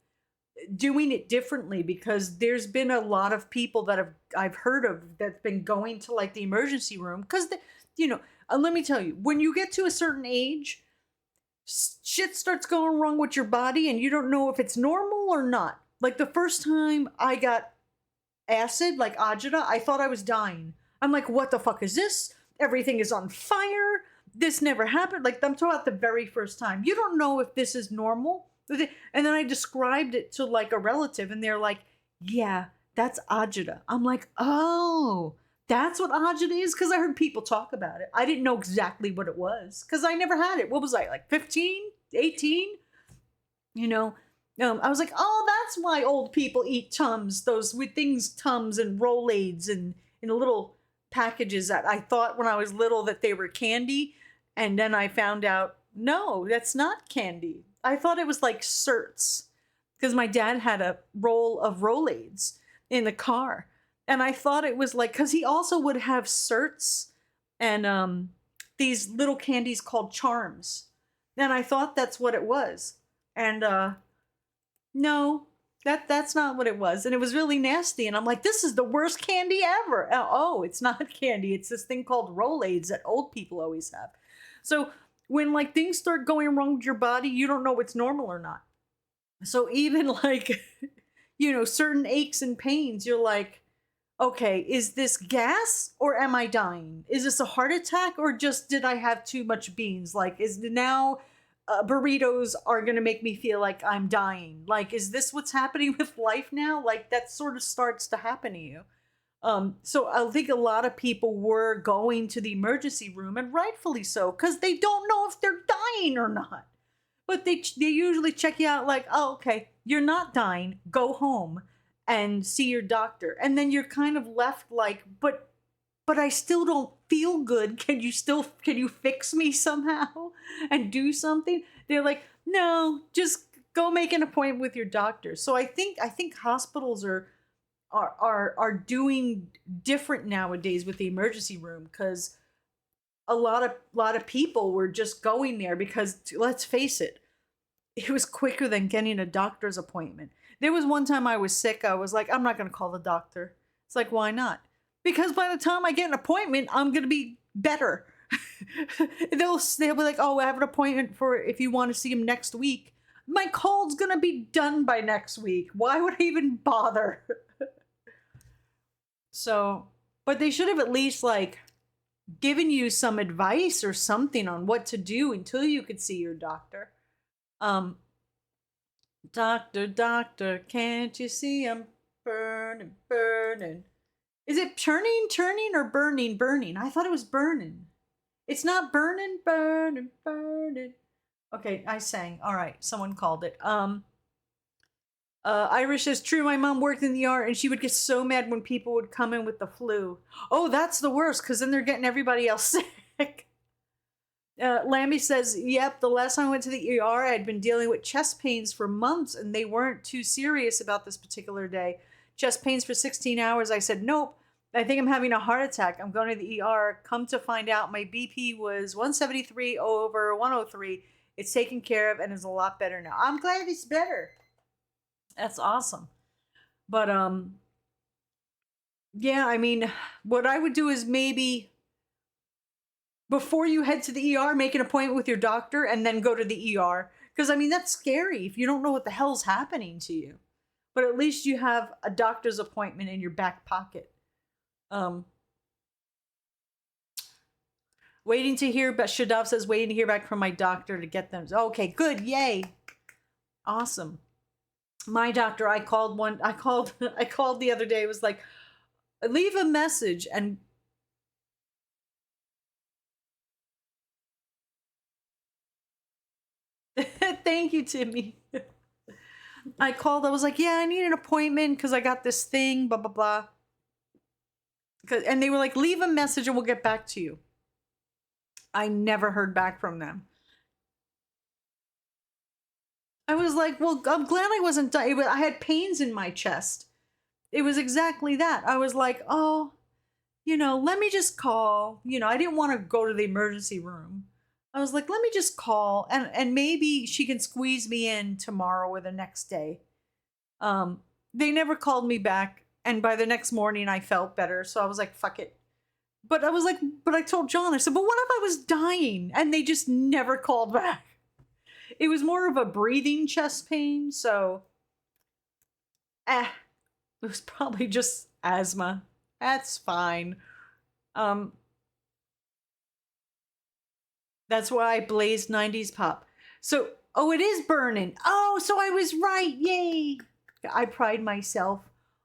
doing it differently, because there's been a lot of people that I've heard of that's been going to like the emergency room because let me tell you, when you get to a certain age, shit starts going wrong with your body and you don't know if it's normal or not. Like the first time I got acid, like agita, I thought I was dying. I'm like, what the fuck is this? Everything is on fire. This never happened. Like, I'm talking about the very first time. You don't know if this is normal. And then I described it to like a relative, and they're like, yeah, that's agita. I'm like, oh, that's what agita is? Because I heard people talk about it. I didn't know exactly what it was because I never had it. What was I, like 15, 18? I was like, oh, that's why old people eat Tums, those with things, Tums and Rolaids and in little packages that I thought when I was little that they were candy. And then I found out, no, that's not candy. I thought it was like certs because my dad had a roll of Rolaids in the car. And I thought it was like, because he also would have certs and these little candies called charms. And I thought that's what it was. And no, that's not what it was. And it was really nasty. And I'm like, this is the worst candy ever. Oh, it's not candy. It's this thing called Rolaids that old people always have. So when like things start going wrong with your body, you don't know what's normal or not. So even like, certain aches and pains, you're like, okay, is this gas or am I dying? Is this a heart attack or just did I have too much beans? Like, is now burritos are going to make me feel like I'm dying? Like, is this what's happening with life now? Like, that sort of starts to happen to you. So I think a lot of people were going to the emergency room, and rightfully so, because they don't know if they're dying or not. But they usually check you out like, oh, okay, you're not dying. Go home and see your doctor. And then you're kind of left like, but I still don't feel good. Can you fix me somehow and do something? They're like, no, just go make an appointment with your doctor. So I think hospitals are doing different nowadays with the emergency room, because a lot of people were just going there because, let's face it, it was quicker than getting a doctor's appointment. There was one time I was sick. I was like, I'm not going to call the doctor. It's like, why not? Because by the time I get an appointment, I'm going to be better. they'll be like, oh, I have an appointment for if you want to see him next week. My cold's going to be done by next week. Why would I even bother? So, but they should have at least like given you some advice or something on what to do until you could see your doctor. Doctor, can't you see I'm burning, burning? Is it turning, or burning? I thought it was burning. It's not burning, burning, burning. Okay, I sang. All right, someone called it. Irish says, true, my mom worked in the ER and she would get so mad when people would come in with the flu. Oh, that's the worst, because then they're getting everybody else sick. Lammy says, yep, the last time I went to the ER, I had been dealing with chest pains for months and they weren't too serious about this particular day. Chest pains for 16 hours. I said, nope, I think I'm having a heart attack. I'm going to the ER. Come to find out, my BP was 173 over 103. It's taken care of and is a lot better now. I'm glad it's better. That's awesome. But, yeah, I mean, what I would do is maybe before you head to the ER, make an appointment with your doctor and then go to the ER. Because, I mean, that's scary if you don't know what the hell's happening to you. But at least you have a doctor's appointment in your back pocket. Waiting to hear, but Shadav says, waiting to hear back from my doctor to get them. Okay, good. Yay. Awesome. My doctor, I called the other day. It was like, leave a message and thank you, Timmy. I called. I was like, yeah, I need an appointment because I got this thing, blah, blah, blah. And they were like, leave a message and we'll get back to you. I never heard back from them. I was like, well, I'm glad I wasn't dying. I had pains in my chest. It was exactly that. I was like, oh, let me just call. I didn't want to go to the emergency room. I was like, let me just call and maybe she can squeeze me in tomorrow or the next day. They never called me back. And by the next morning I felt better. So I was like, fuck it. But I told John, I said, but what if I was dying? And they just never called back. It was more of a breathing chest pain. So, it was probably just asthma. That's fine. That's why I blazed 90s pop. So, oh, it is burning. Oh, so I was right. Yay. I pride myself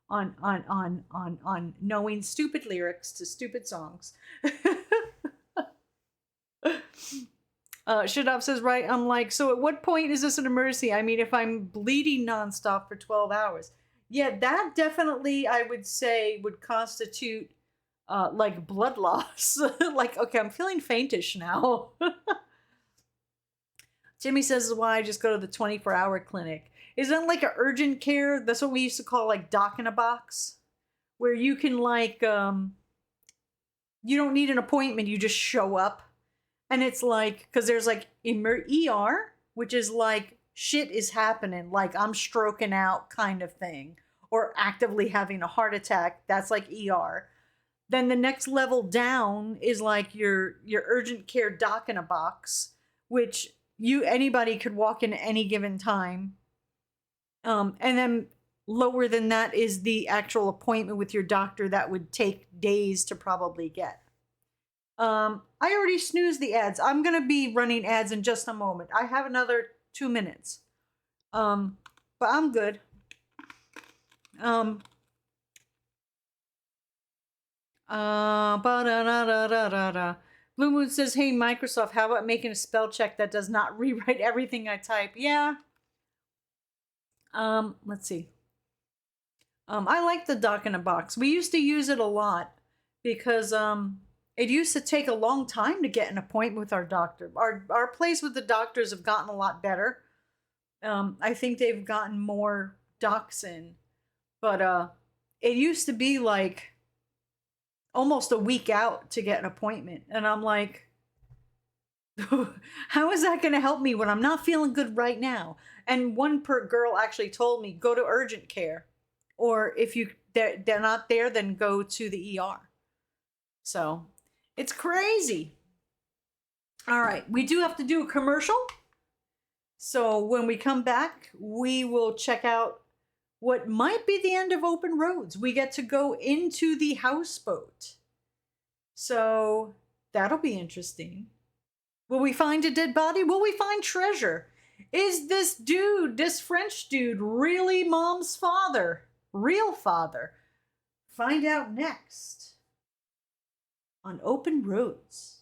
on knowing stupid lyrics to stupid songs. Shadab says, right. I'm like, so at what point is this an emergency? I mean, if I'm bleeding nonstop for 12 hours. Yeah, that definitely, I would say, would constitute like blood loss. Like, okay, I'm feeling faintish now. Jimmy says, why I just go to the 24-hour clinic. Is that like an urgent care? That's what we used to call like doc in a box, where you can like, you don't need an appointment. You just show up. And it's like, because there's like ER, which is like shit is happening, like I'm stroking out kind of thing, or actively having a heart attack. That's like ER. Then the next level down is like your urgent care doc in a box, which anybody could walk in at any given time. And then lower than that is the actual appointment with your doctor that would take days to probably get. I already snoozed the ads. I'm going to be running ads in just a moment. I have another 2 minutes. But I'm good. Blue Moon says, hey, Microsoft, how about making a spell check that does not rewrite everything I type? Yeah. Let's see. I like the doc in a box. We used to use it a lot because, it used to take a long time to get an appointment with our doctor. Our plays with the doctors have gotten a lot better. I think they've gotten more docs in. But it used to be like almost a week out to get an appointment. And I'm like, how is that going to help me when I'm not feeling good right now? And one girl actually told me, go to urgent care. Or if they're not there, then go to the ER. So it's crazy. All right, we do have to do a commercial. So when we come back, we will check out what might be the end of Open Roads. We get to go into the houseboat. So that'll be interesting. Will we find a dead body? Will we find treasure? Is this French dude, really Mom's father? Real father? Find out next on Open Roads.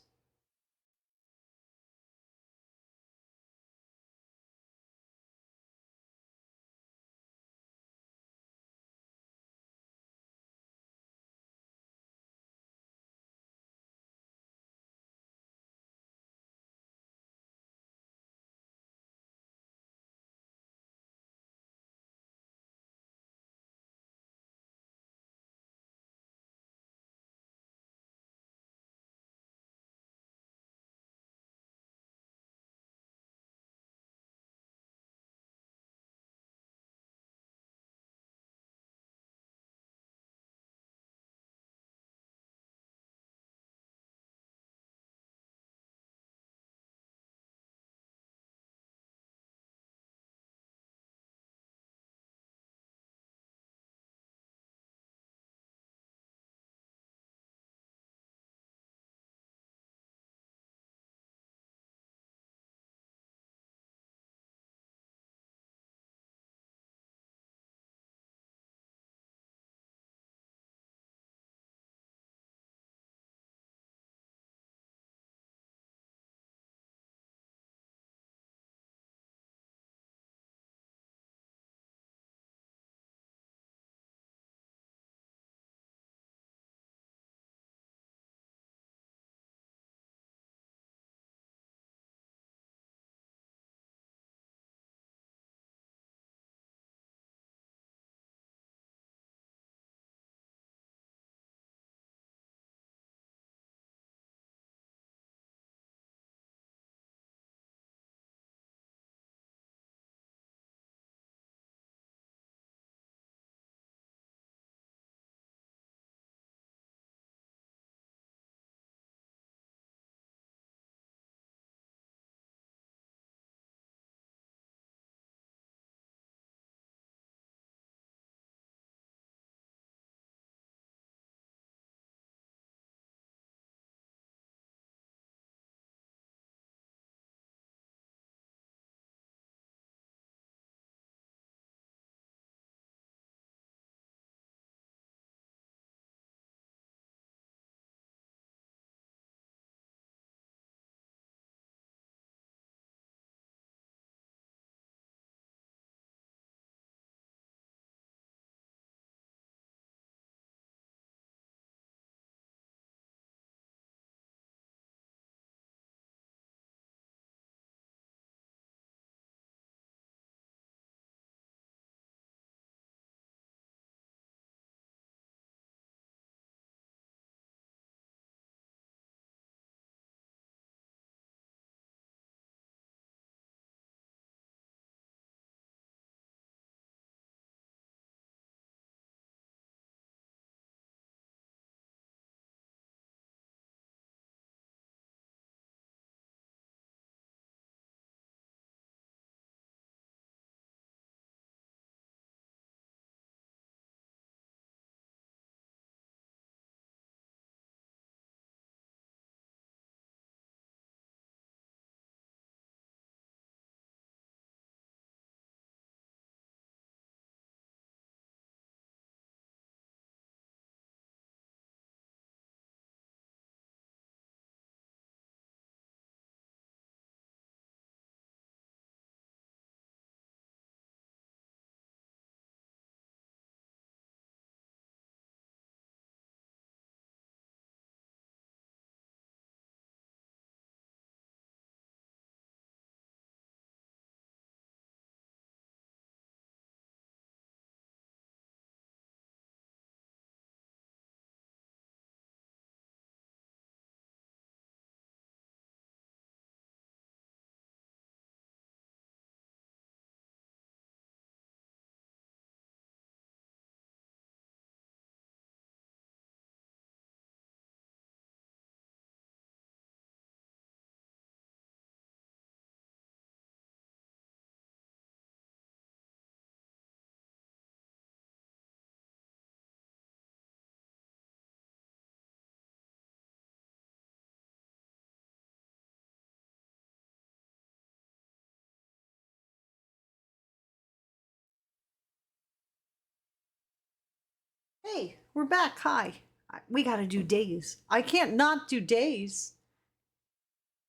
we're back. Hi. We got to do days. I can't not do days.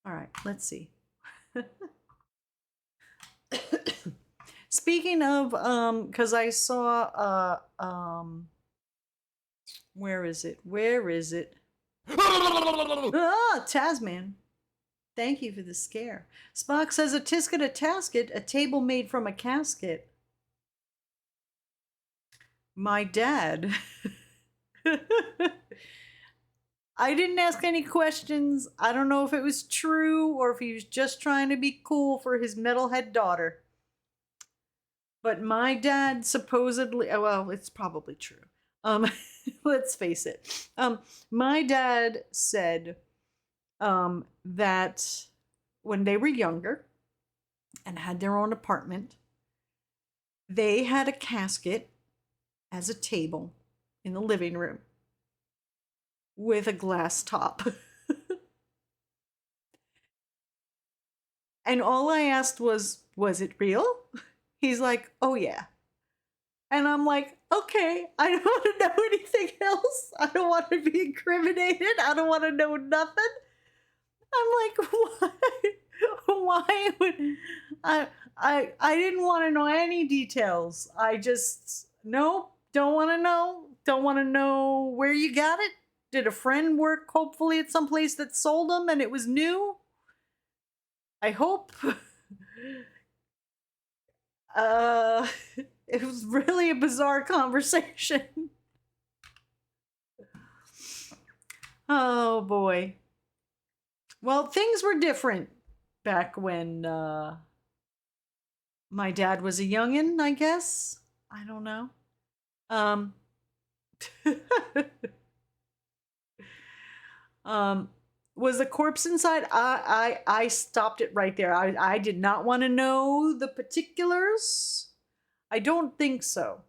All right, let's see. Speaking of, because I saw, where is it? Where is it? Ah, Tasman. Thank you for the scare. Spock says a tisket, a tasket, a table made from a casket. My dad. I didn't ask any questions. I don't know if it was true or if he was just trying to be cool for his metalhead daughter. But my dad supposedly, well, it's probably true. Let's face it. My dad said that when they were younger and had their own apartment, they had a casket as a table in the living room with a glass top. And all I asked was it real? He's like, oh yeah. And I'm like, okay, I don't want to know anything else. I don't want to be incriminated. I don't want to know nothing. I'm like, why? Why would I didn't want to know any details. I just, nope, don't want to know. Don't want to know where you got it. Did a friend work hopefully at some place that sold them and it was new? I hope. It was really a bizarre conversation. Oh boy. Well, things were different back when my dad was a youngin', I guess. I don't know. Was the corpse inside? I stopped it right there. I did not want to know the particulars. I don't think so.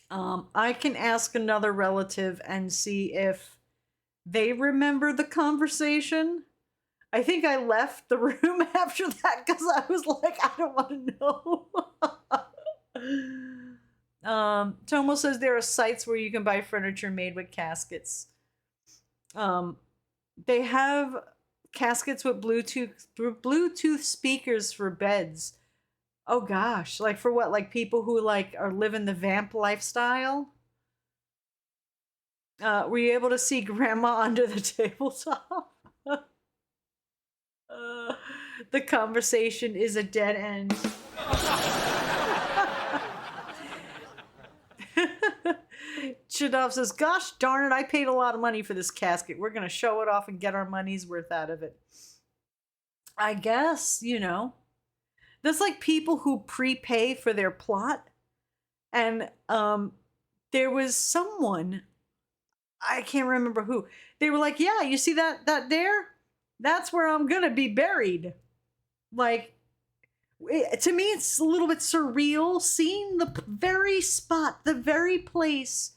I can ask another relative and see if they remember the conversation. I think I left the room after that because I was like, I don't want to know. Tomo says there are sites where you can buy furniture made with caskets. They have caskets with Bluetooth speakers for beds. Oh gosh, like for what? Like people who like are living the vamp lifestyle? Were you able to see grandma under the tabletop? The conversation is a dead end. Shadov says, gosh darn it, I paid a lot of money for this casket. We're going to show it off and get our money's worth out of it. I guess, you know. That's like people who prepay for their plot. And there was someone, I can't remember who. They were like, yeah, you see that there? That's where I'm going to be buried. Like, to me, it's a little bit surreal seeing the very spot, the very place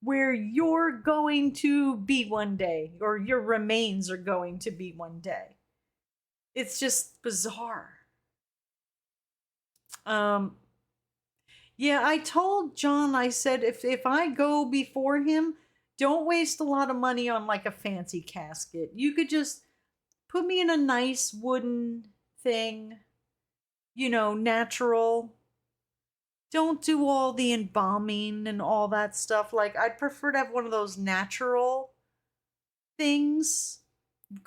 where you're going to be one day, or your remains are going to be one day. It's just bizarre. Yeah, I told John, I said, if I go before him, don't waste a lot of money on like a fancy casket. You could just put me in a nice wooden thing, you know, natural. Don't do all the embalming and all that stuff. Like, I'd prefer to have one of those natural things.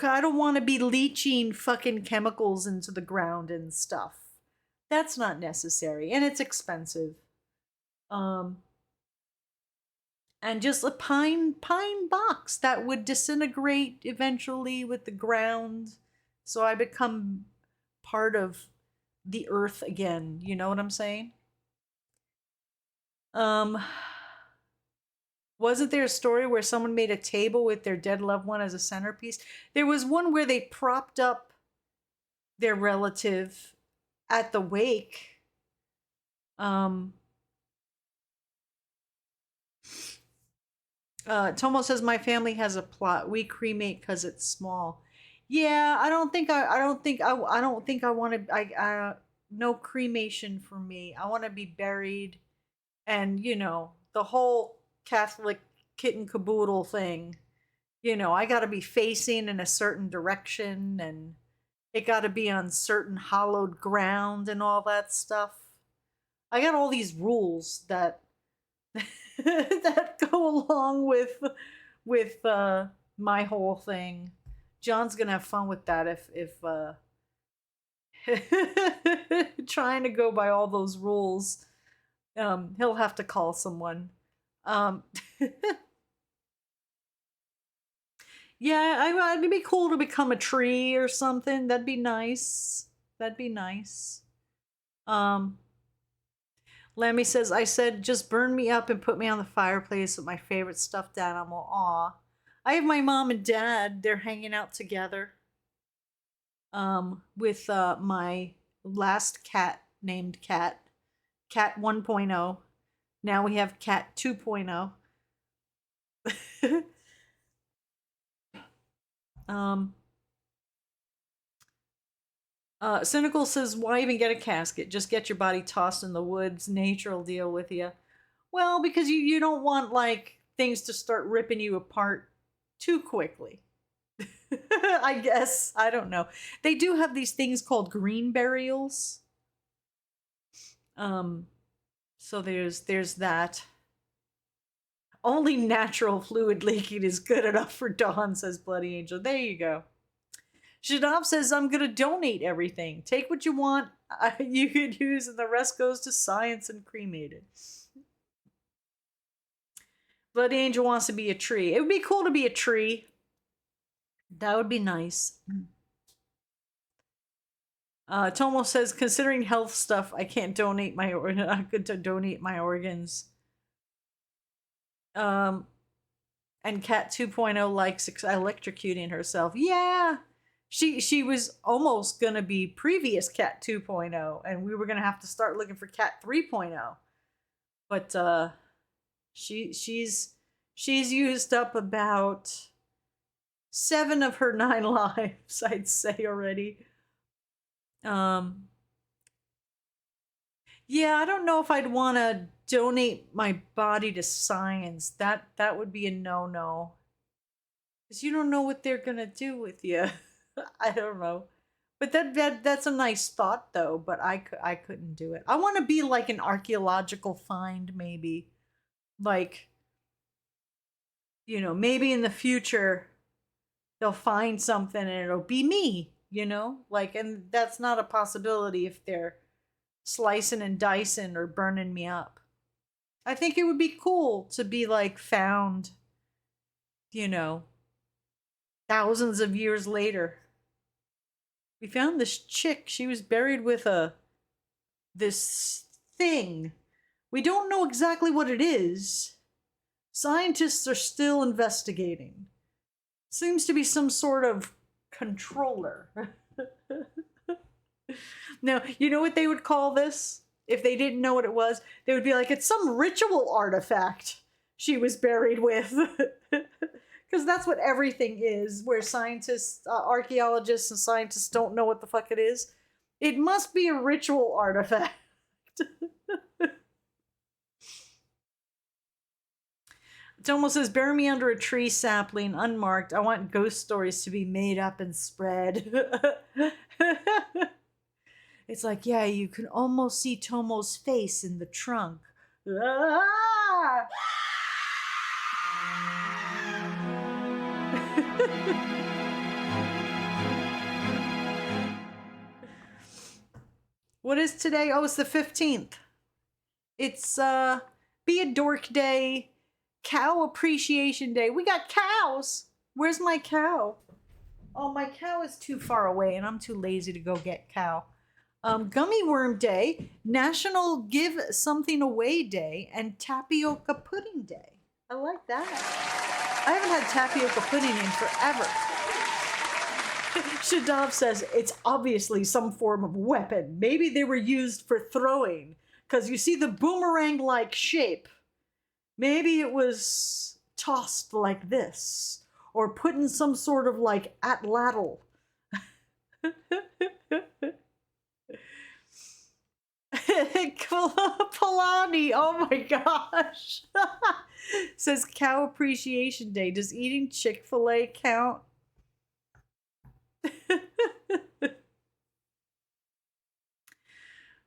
I don't want to be leaching fucking chemicals into the ground and stuff. That's not necessary, and it's expensive. And just a pine box that would disintegrate eventually with the ground, so I become part of the earth again. You know what I'm saying? Wasn't there a story where someone made a table with their dead loved one as a centerpiece? There was one where they propped up their relative at the wake. Tomo says my family has a plot. We cremate because it's small. Yeah, I don't think I want to. No cremation for me. I want to be buried, and you know the whole Catholic kitten caboodle thing. You know, I got to be facing in a certain direction, and it got to be on certain hallowed ground and all that stuff. I got all these rules that that go along with my whole thing. John's gonna have fun with that if trying to go by all those rules. He'll have to call someone. Yeah, it'd be cool to become a tree or something. That'd be nice. That'd be nice. Lemmy says, I said, just burn me up and put me on the fireplace with my favorite stuffed animal. Aw. I have my mom and dad. They're hanging out together. With my last cat named Cat 1.0. Now we have Cat 2.0. Cynical says, why even get a casket? Just get your body tossed in the woods. Nature will deal with you. Well, because you don't want, like, things to start ripping you apart too quickly. I guess. I don't know. They do have these things called green burials. So there's that. Only natural fluid leaking is good enough for Dawn, says Bloody Angel. There you go. Shadab says, I'm going to donate everything. Take what you want, you could use, and the rest goes to science and cremated. Bloody Angel wants to be a tree. It would be cool to be a tree. That would be nice. Tomo says, considering health stuff, I can't donate my donate my organs. And Cat 2.0 likes electrocuting herself. Yeah. She was almost gonna be previous Cat 2.0, and we were gonna have to start looking for Cat 3.0. But she's used up about 7 of her 9 lives, I'd say already. Yeah, I don't know if I'd want to donate my body to science. That would be a no-no. Because you don't know what they're gonna do with you. I don't know. But that's a nice thought, though. But I couldn't do it. I want to be like an archaeological find, maybe. Like, you know, maybe in the future they'll find something and it'll be me, you know? Like, and that's not a possibility if they're slicing and dicing or burning me up. I think it would be cool to be, like, found, you know, thousands of years later. We found this chick. She was buried with this thing. We don't know exactly what it is. Scientists are still investigating. Seems to be some sort of controller. Now, you know what they would call this? If they didn't know what it was, they would be like, it's some ritual artifact she was buried with. Because that's what everything is, where scientists, archaeologists and scientists don't know what the fuck it is. It must be a ritual artifact. Tomo says, bury me under a tree sapling, unmarked. I want ghost stories to be made up and spread. It's like, yeah, you can almost see Tomo's face in the trunk. Ah! What is today? Oh, it's the 15th. It's Be a Dork Day, Cow Appreciation Day. We got cows. Where's my cow? Oh, my cow is too far away and I'm too lazy to go get cow. Gummy Worm Day, National Give Something Away Day, and Tapioca Pudding Day. I like that. I haven't had tapioca pudding in forever. Shadab says it's obviously some form of weapon. Maybe they were used for throwing. Because you see the boomerang-like shape. Maybe it was tossed like this. Or put in some sort of like atlatl. Polani, oh my gosh. Says Cow Appreciation Day. Does eating Chick-fil-A count?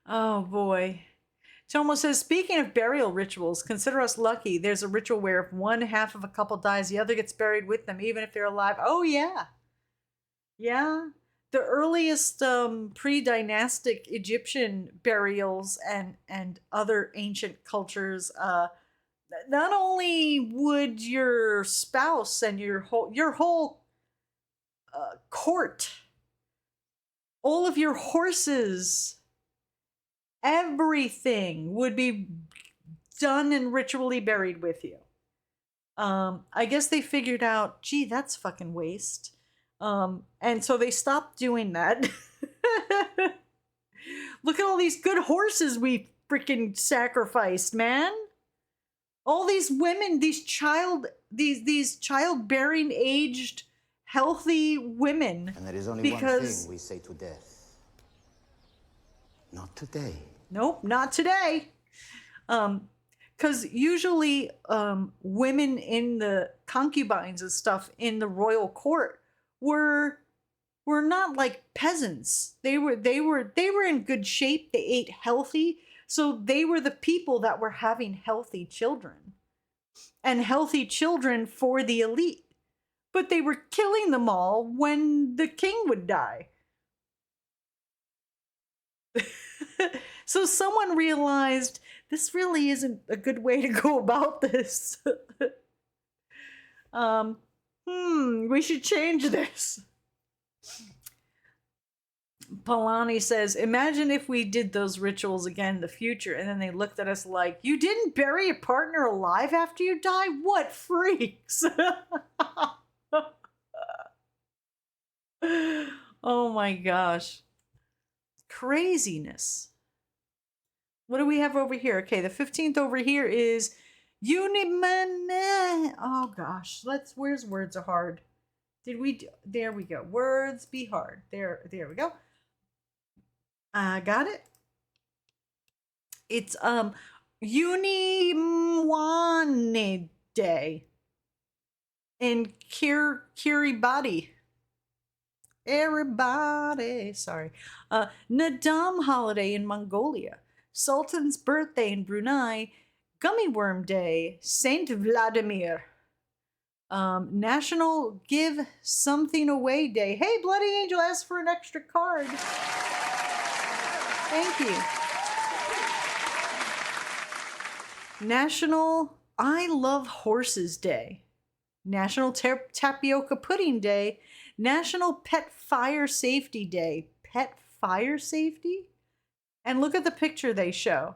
Oh boy. Tomo says, speaking of burial rituals, consider us lucky. There's a ritual where if one half of a couple dies, the other gets buried with them, even if they're alive. Oh yeah. Yeah. The earliest pre-dynastic Egyptian burials and other ancient cultures, not only would your spouse and your whole court, all of your horses, everything would be done and ritually buried with you. I guess they figured out, gee, that's fucking waste. And so they stopped doing that. Look at all these good horses we freaking sacrificed, man. All these women, these childbearing aged, healthy women. And there is only one thing we say to death. Not today. Nope, not today. Because usually women in the concubines and stuff in the royal court were not like peasants. They were in good shape. They ate healthy. So they were the people that were having healthy children. And healthy children for the elite. But they were killing them all when the king would die. So someone realized this really isn't a good way to go about this. We should change this. Palani says, imagine if we did those rituals again in the future and then they looked at us like, you didn't bury your partner alive after you die? What freaks? Oh my gosh. Craziness. What do we have over here? Okay, the 15th over here is Uniman. Oh gosh, where's words are hard? There we go. Words be hard. There we go. I got it. It's Unimwane Day in Kiribati. Everybody, sorry. Nadam holiday in Mongolia. Sultan's birthday in Brunei. Gummy Worm Day. Saint Vladimir. National Give Something Away Day. Hey, Bloody Angel asked for an extra card. Thank you. National I Love Horses Day. National Tapioca Pudding Day. National Pet Fire Safety Day. Pet Fire Safety? And look at the picture they show.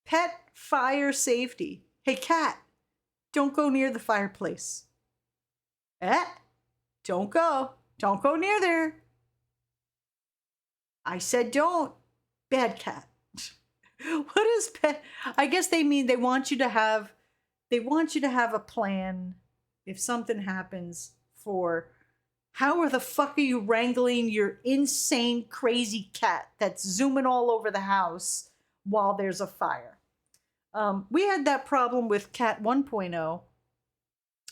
Pet Fire Safety. Hey, cat, don't go near the fireplace. Don't go. Don't go near there. I said don't. Bad cat. What is pet? I guess they mean they want you to have a plan if something happens for how the fuck are you wrangling your insane crazy cat that's zooming all over the house while there's a fire. We had that problem with Cat 1.0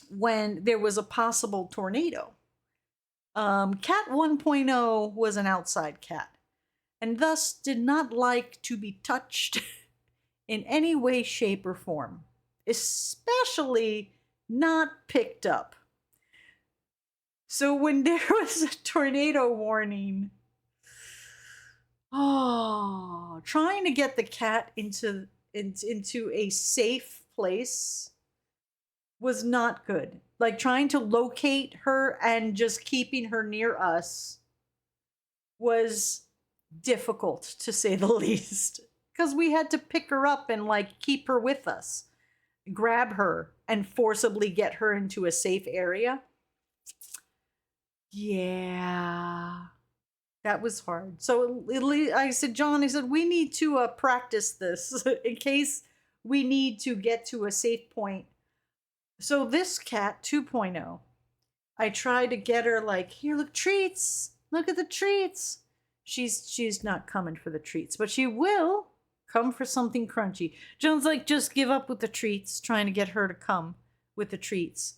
when there was a possible tornado. Cat 1.0 was an outside cat and thus did not like to be touched in any way, shape, or form, especially not picked up. So when there was a tornado warning, trying to get the cat into a safe place was not good. Like trying to locate her and just keeping her near us was difficult, to say the least, because we had to pick her up and like keep her with us, grab her and forcibly get her into a safe area. Yeah, that was hard. So I said, John, I said, we need to practice this in case we need to get to a safe point. So this cat 2.0, I tried to get her like, here, look, treats. Look at the treats. She's not coming for the treats, but she will Come for something crunchy. Joan's like, just give up with the treats, trying to get her to come with the treats.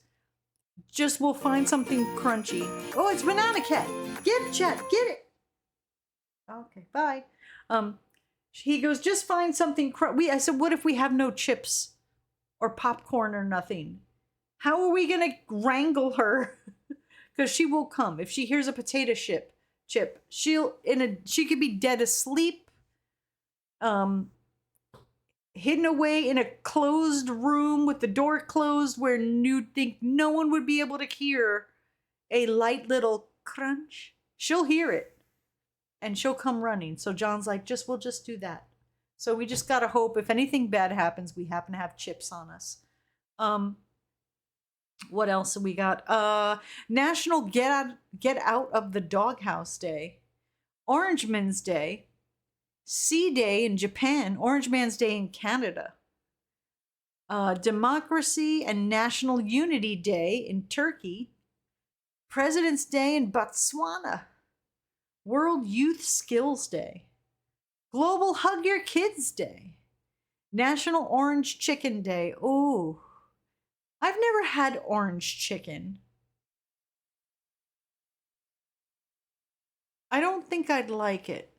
Just we'll find something crunchy. Oh, it's Banana Cat. Get it, chat. Get it. Okay, bye. He goes, just find something I said, what if we have no chips or popcorn or nothing? How are we gonna wrangle her? Because she will come. If she hears a potato chip, she could be dead asleep, hidden away in a closed room with the door closed where you'd think no one would be able to hear a light little crunch. She'll hear it and she'll come running. So John's like, we'll just do that. So we just gotta hope if anything bad happens, we happen to have chips on us. What else have we got? National Get Out of the Doghouse Day, Orange Man's Day, Sea Day in Japan, Orange Man's Day in Canada, Democracy and National Unity Day in Turkey, President's Day in Botswana, World Youth Skills Day, Global Hug Your Kids Day, National Orange Chicken Day. Ooh. I've never had orange chicken. I don't think I'd like it.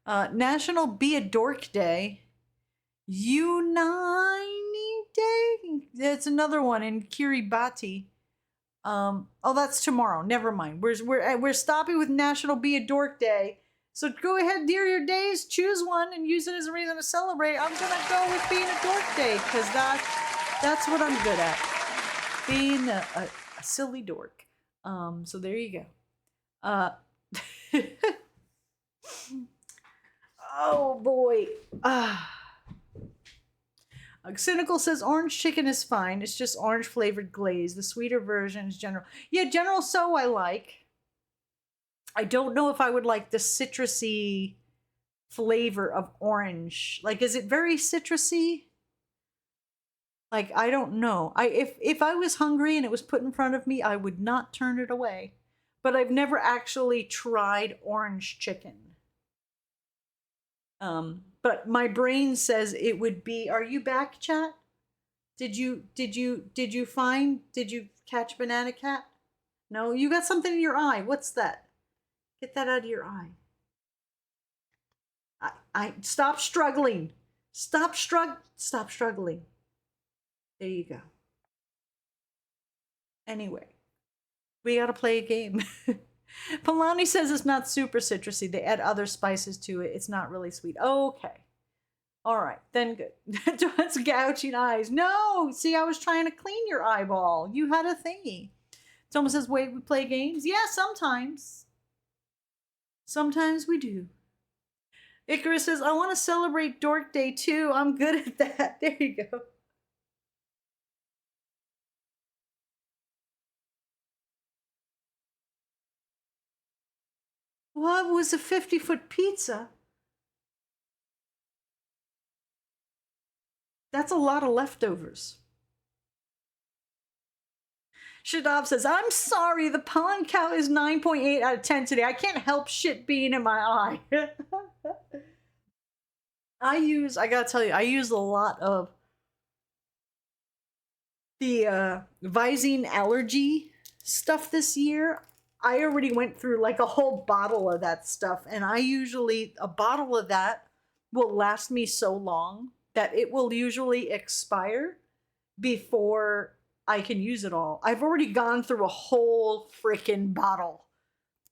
National Be a Dork Day. Unani Day? That's another one in Kiribati. Oh, that's tomorrow. Never mind. We're stopping with National Be a Dork Day. So go ahead, dear your days, choose one and use it as a reason to celebrate. I'm gonna go with being a dork day because that's what I'm good at. Being a silly dork. So there you go. Oh boy. Cynical says orange chicken is fine. It's just orange flavored glaze. The sweeter version is General. Yeah, General So I like. I don't know if I would like the citrusy flavor of orange. Like, is it very citrusy? Like, I don't know. If I was hungry and it was put in front of me, I would not turn it away. But I've never actually tried orange chicken. But my brain says it would be. Are you back, chat? Did you catch Banana Cat? No, you got something in your eye. What's that? Get that out of your eye. I stop struggling. Stop struggling. There you go. Anyway, we gotta play a game. Polani says it's not super citrusy. They add other spices to it. It's not really sweet. Okay. All right, then good. That's gouging eyes. No, see, I was trying to clean your eyeball. You had a thingy. Someone says, wait, we play games? Yeah, sometimes. Sometimes we do. Icarus says, I want to celebrate Dork Day too. I'm good at that. There you go. What was a 50-foot pizza? That's a lot of leftovers. Shadab says, I'm sorry, the pollen count is 9.8 out of 10 today. I can't help shit being in my eye. I gotta tell you, I use a lot of the Visine allergy stuff this year. I already went through like a whole bottle of that stuff, and a bottle of that will last me so long that it will usually expire before I can use it all. I've already gone through a whole freaking bottle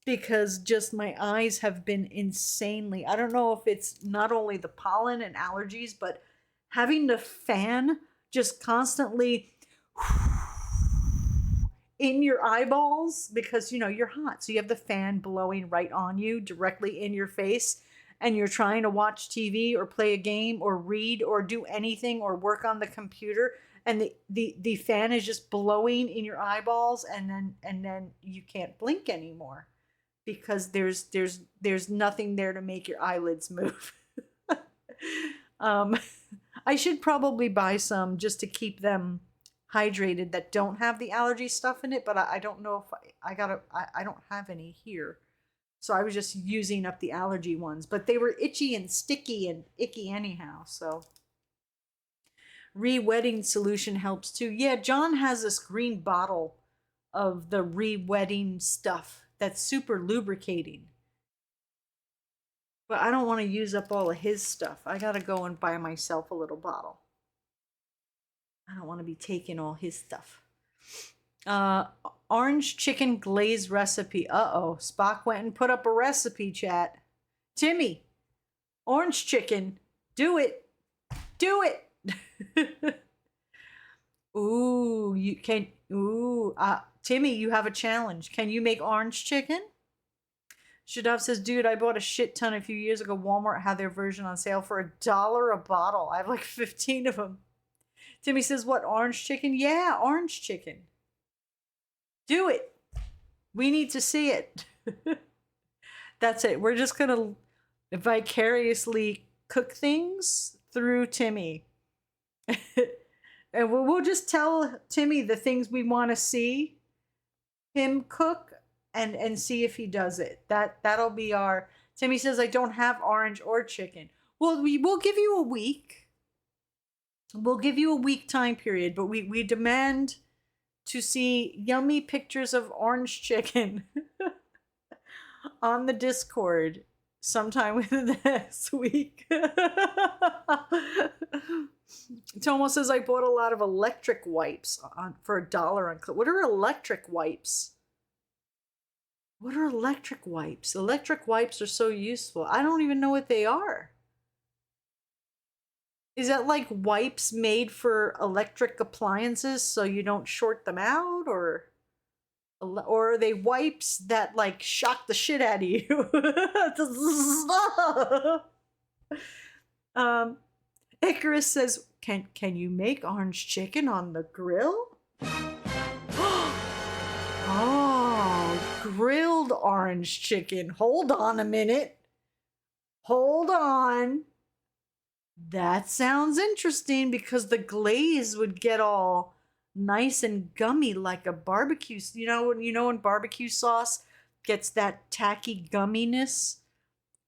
because just my eyes have been insanely. I don't know if it's not only the pollen and allergies, but having the fan just constantly in your eyeballs because, you know, you're hot. So you have the fan blowing right on you directly in your face, and you're trying to watch TV or play a game or read or do anything or work on the computer, and the fan is just blowing in your eyeballs, and then you can't blink anymore because there's nothing there to make your eyelids move. I should probably buy some just to keep them hydrated that don't have the allergy stuff in it, but I don't know if I don't have any here. So I was just using up the allergy ones, but they were itchy and sticky and icky anyhow. So re-wetting solution helps too. Yeah, John has this green bottle of the re-wetting stuff that's super lubricating. But I don't want to use up all of his stuff. I got to go and buy myself a little bottle. I don't want to be taking all his stuff. Orange chicken glaze recipe. Uh-oh. Spock went and put up a recipe, chat. Timmy, orange chicken. Do it. Do it. Ooh, you can. Ooh, Timmy, you have a challenge. Can you make orange chicken? Shadav says, dude, I bought a shit ton a few years ago. Walmart had their version on sale for $1 a bottle. I have like 15 of them. Timmy says, what, orange chicken? Yeah, orange chicken. Do it. We need to see it. That's it. We're just going to vicariously cook things through Timmy. And we'll just tell Timmy the things we want to see him cook and see if he does it. That'll be our... Timmy says, I don't have orange or chicken. Well, we'll give you a week. We'll give you a week time period, but we demand to see yummy pictures of orange chicken on the Discord sometime within the next week. Tomo says, I bought a lot of electric wipes for $1 on Clip. What are electric wipes? What are electric wipes? Electric wipes are so useful. I don't even know what they are. Is that like wipes made for electric appliances so you don't short them out? Or are they wipes that like shock the shit out of you? Icarus says, can you make orange chicken on the grill? Oh, grilled orange chicken. Hold on a minute. Hold on. That sounds interesting because the glaze would get all nice and gummy like a barbecue. You know when barbecue sauce gets that tacky gumminess?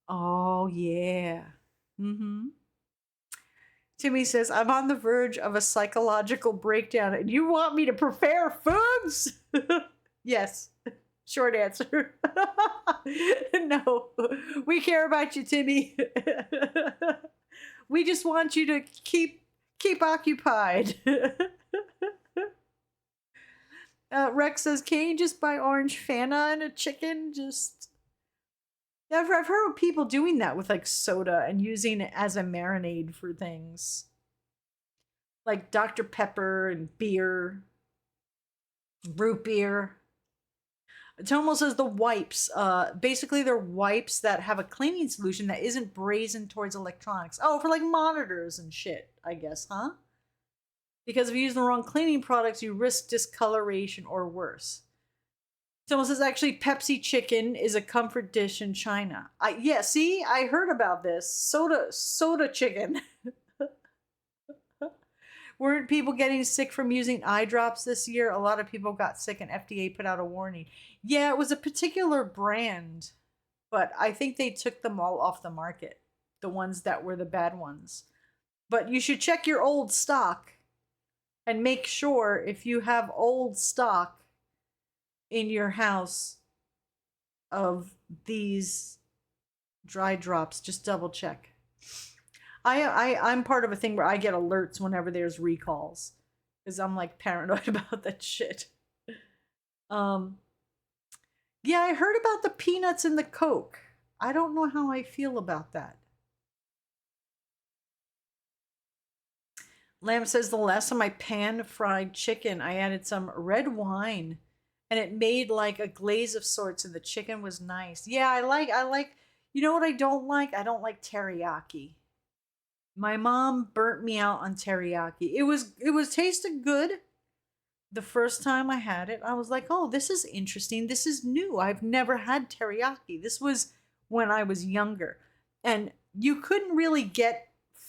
Oh, yeah. Timmy says, I'm on the verge of a psychological breakdown and you want me to prepare foods? Yes. Short answer. No. We care about you, Timmy. We just want you to keep occupied. Rex says, can you just buy orange Fanta and a chicken? I've heard of people doing that with like soda and using it as a marinade for things. Like Dr. Pepper and beer. Root beer. Tomo says the wipes, basically they're wipes that have a cleaning solution that isn't brazen towards electronics. Oh, for like monitors and shit, I guess, huh? Because if you use the wrong cleaning products, you risk discoloration or worse. Tomo says actually Pepsi chicken is a comfort dish in China. Yeah, see, I heard about this. Soda chicken. Weren't people getting sick from using eye drops this year? A lot of people got sick and FDA put out a warning. Yeah, it was a particular brand, but I think they took them all off the market, the ones that were the bad ones. But you should check your old stock and make sure if you have old stock in your house of these dry drops, just double check. I'm part of a thing where I get alerts whenever there's recalls because I'm like paranoid about that shit. Yeah, I heard about the peanuts and the Coke. I don't know how I feel about that. Lamb says the last time I pan-fried chicken, I added some red wine and it made like a glaze of sorts and the chicken was nice. Yeah, I like, you know what I don't like? I don't like teriyaki. My mom burnt me out on teriyaki. It was tasted good. The first time I had it, I was like, oh, this is interesting. This is new. I've never had teriyaki. This was when I was younger. And you couldn't really get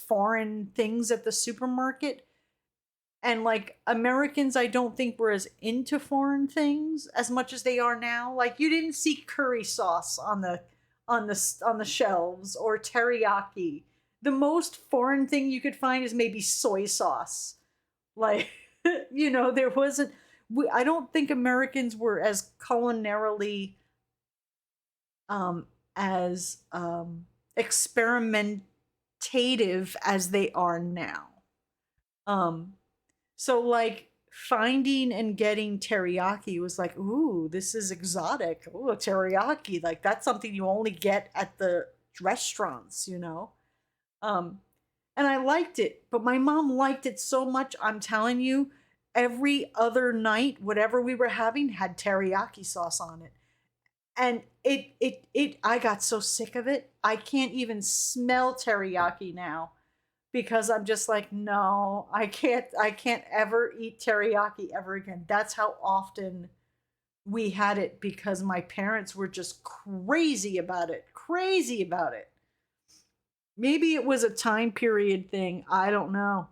foreign things at the supermarket. And like Americans, I don't think were as into foreign things as much as they are now. Like you didn't see curry sauce on the shelves or teriyaki. The most foreign thing you could find is maybe soy sauce. Like there wasn't. I don't think Americans were as culinarily as experimentative as they are now. So like finding and getting teriyaki was like, ooh, this is exotic. Ooh, teriyaki, like that's something you only get at the restaurants, And I liked it, but my mom liked it so much. I'm telling you, every other night, whatever we were having had teriyaki sauce on it. And I got so sick of it. I can't even smell teriyaki now because I'm just like, no, I can't ever eat teriyaki ever again. That's how often we had it because my parents were just crazy about it. Maybe it was a time period thing. I don't know.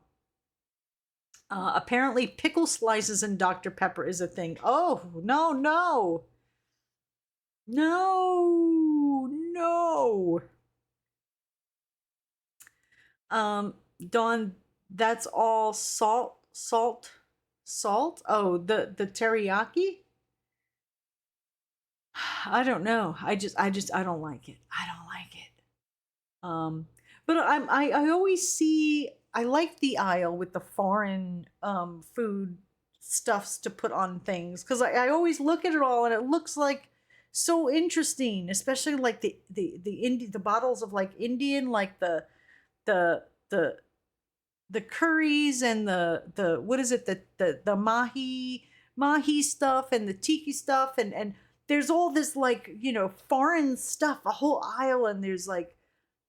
Apparently pickle slices in Dr. Pepper is a thing. Oh, no. Dawn, that's all salt. Oh, the teriyaki. I don't know. I don't like it. But I always see. I like the aisle with the foreign food stuffs to put on things because I always look at it all and it looks like so interesting, especially like the bottles of like Indian, like the curries and the what is it, the mahi stuff and the tiki stuff and there's all this like foreign stuff, a whole aisle, and there's like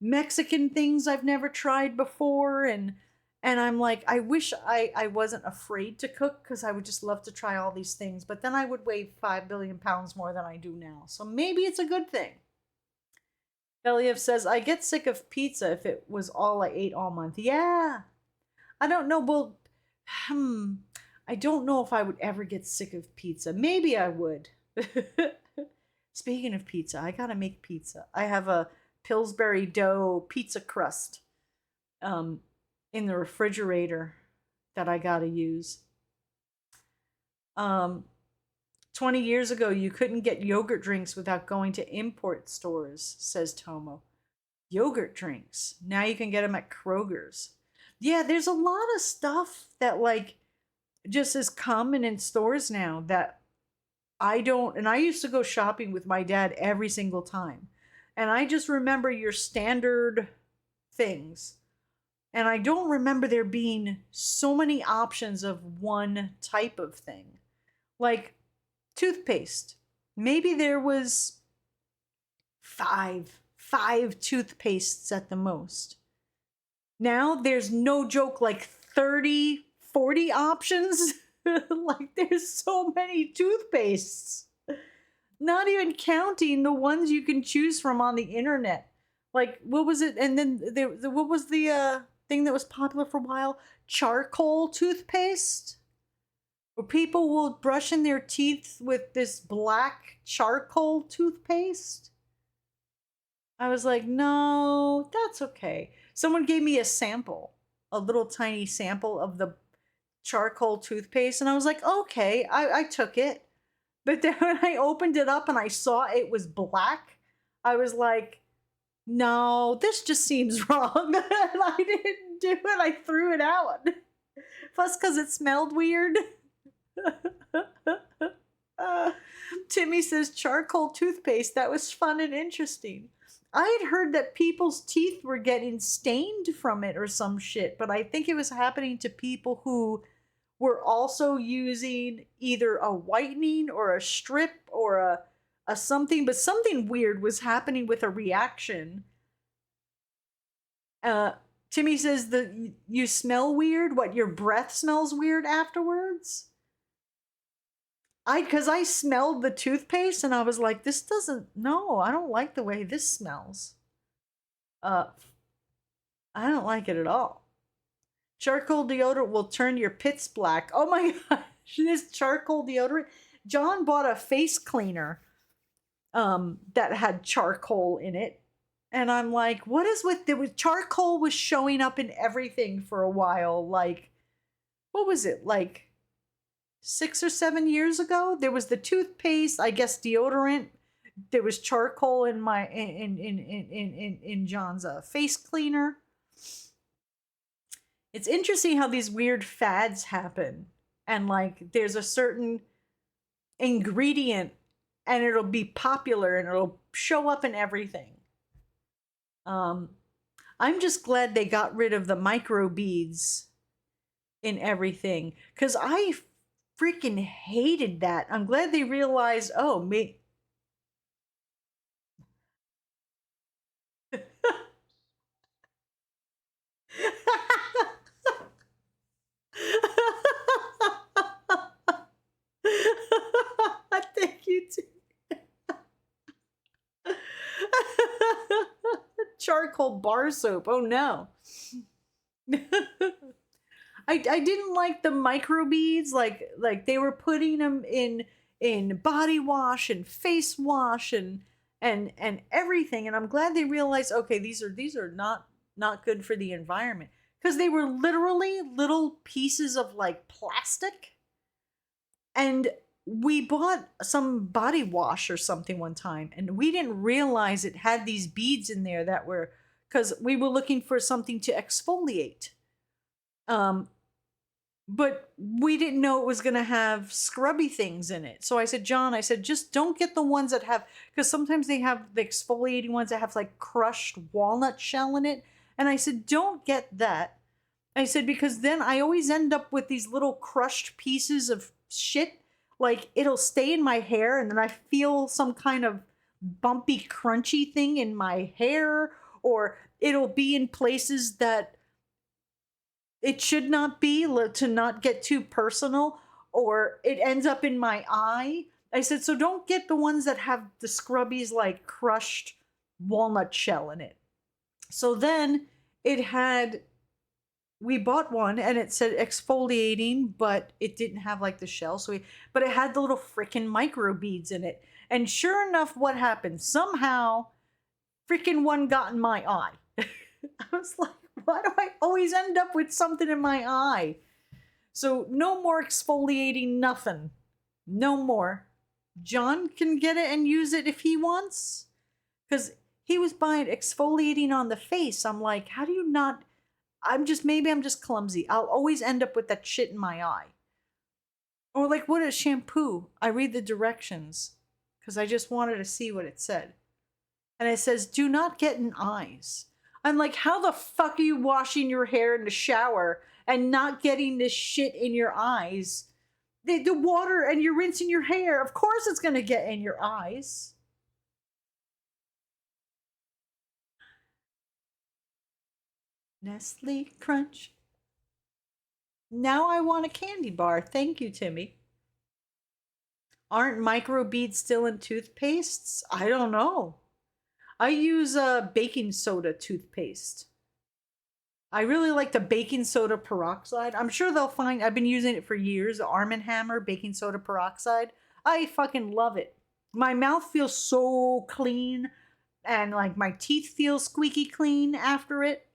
Mexican things I've never tried before, and I'm like, I wish I wasn't afraid to cook because I would just love to try all these things, but then I would weigh 5 billion pounds more than I do now, so maybe it's a good thing. Believ says, I get sick of pizza if it was all I ate all month. Yeah, I don't know. Well, I don't know if I would ever get sick of pizza. Maybe I would. Speaking of pizza, I gotta make pizza. I have a Pillsbury dough pizza crust in the refrigerator that I gotta use. 20 years ago, you couldn't get yogurt drinks without going to import stores, says Tomo. Yogurt drinks. Now you can get them at Kroger's. Yeah, there's a lot of stuff that like just is common in stores now that I don't, and I used to go shopping with my dad every single time. And I just remember your standard things. And I don't remember there being so many options of one type of thing. Like toothpaste. Maybe there was five toothpastes at the most. Now there's no joke like 30, 40 options. Like there's so many toothpastes. Not even counting the ones you can choose from on the internet. Like, what was it? And then what was the thing that was popular for a while? Charcoal toothpaste? Where people will brushing their teeth with this black charcoal toothpaste? I was like, no, that's okay. Someone gave me a sample, a little tiny sample of the charcoal toothpaste, and I was like, okay, I took it. But then when I opened it up and I saw it was black, I was like, no, this just seems wrong. And I didn't do it. I threw it out. Plus, because it smelled weird. Timmy says charcoal toothpaste. That was fun and interesting. I had heard that people's teeth were getting stained from it or some shit, but I think it was happening to people who were also using either a whitening or a strip or a something, but something weird was happening with a reaction. Timmy says that you smell weird? What, your breath smells weird afterwards? Because I smelled the toothpaste and I was like, this doesn't, no, I don't like the way this smells. I don't like it at all. Charcoal deodorant will turn your pits black. Oh my gosh, this charcoal deodorant. John bought a face cleaner that had charcoal in it. And I'm like, what is with there was charcoal was showing up in everything for a while. Like, what was it? Like 6 or 7 years ago? There was the toothpaste, I guess deodorant. There was charcoal in my in John's face cleaner. It's interesting how these weird fads happen. And like there's a certain ingredient and it'll be popular and it'll show up in everything. I'm just glad they got rid of the micro beads in everything because I freaking hated that. I'm glad they realized, oh, me. Thank you too. Charcoal bar soap. Oh no. I didn't like the microbeads. Like they were putting them in body wash and face wash and everything. And I'm glad they realized, okay, these are not good for the environment because they were literally little pieces of like plastic. And we bought some body wash or something one time and we didn't realize it had these beads in there that were because we were looking for something to exfoliate. But we didn't know it was going to have scrubby things in it. So I said, John, just don't get the ones that have, because sometimes they have the exfoliating ones that have like crushed walnut shell in it. And I said, don't get that. I said, because then I always end up with these little crushed pieces of shit. Like it'll stay in my hair and then I feel some kind of bumpy, crunchy thing in my hair, or it'll be in places that it should not be to not get too personal, or it ends up in my eye. I said, so don't get the ones that have the scrubbies like crushed walnut shell in it. So then we bought one and it said exfoliating, but it didn't have like the shell. But it had the little freaking micro beads in it. And sure enough, what happened? Somehow, freaking one got in my eye. I was like, why do I always end up with something in my eye? So no more exfoliating, nothing. No more. John can get it and use it if he wants. Because he was buying exfoliating on the face. I'm like, how do you not... maybe I'm just clumsy. I'll always end up with that shit in my eye. Or like, what is shampoo? I read the directions because I just wanted to see what it said. And it says, do not get in eyes. I'm like, how the fuck are you washing your hair in the shower and not getting this shit in your eyes? The water and you're rinsing your hair. Of course it's going to get in your eyes. Nestle Crunch. Now I want a candy bar. Thank you, Timmy. Aren't microbeads still in toothpastes? I don't know. I use baking soda toothpaste. I really like the baking soda peroxide. I'm sure they'll find, I've been using it for years, the Arm & Hammer baking soda peroxide. I fucking love it. My mouth feels so clean and like my teeth feel squeaky clean after it.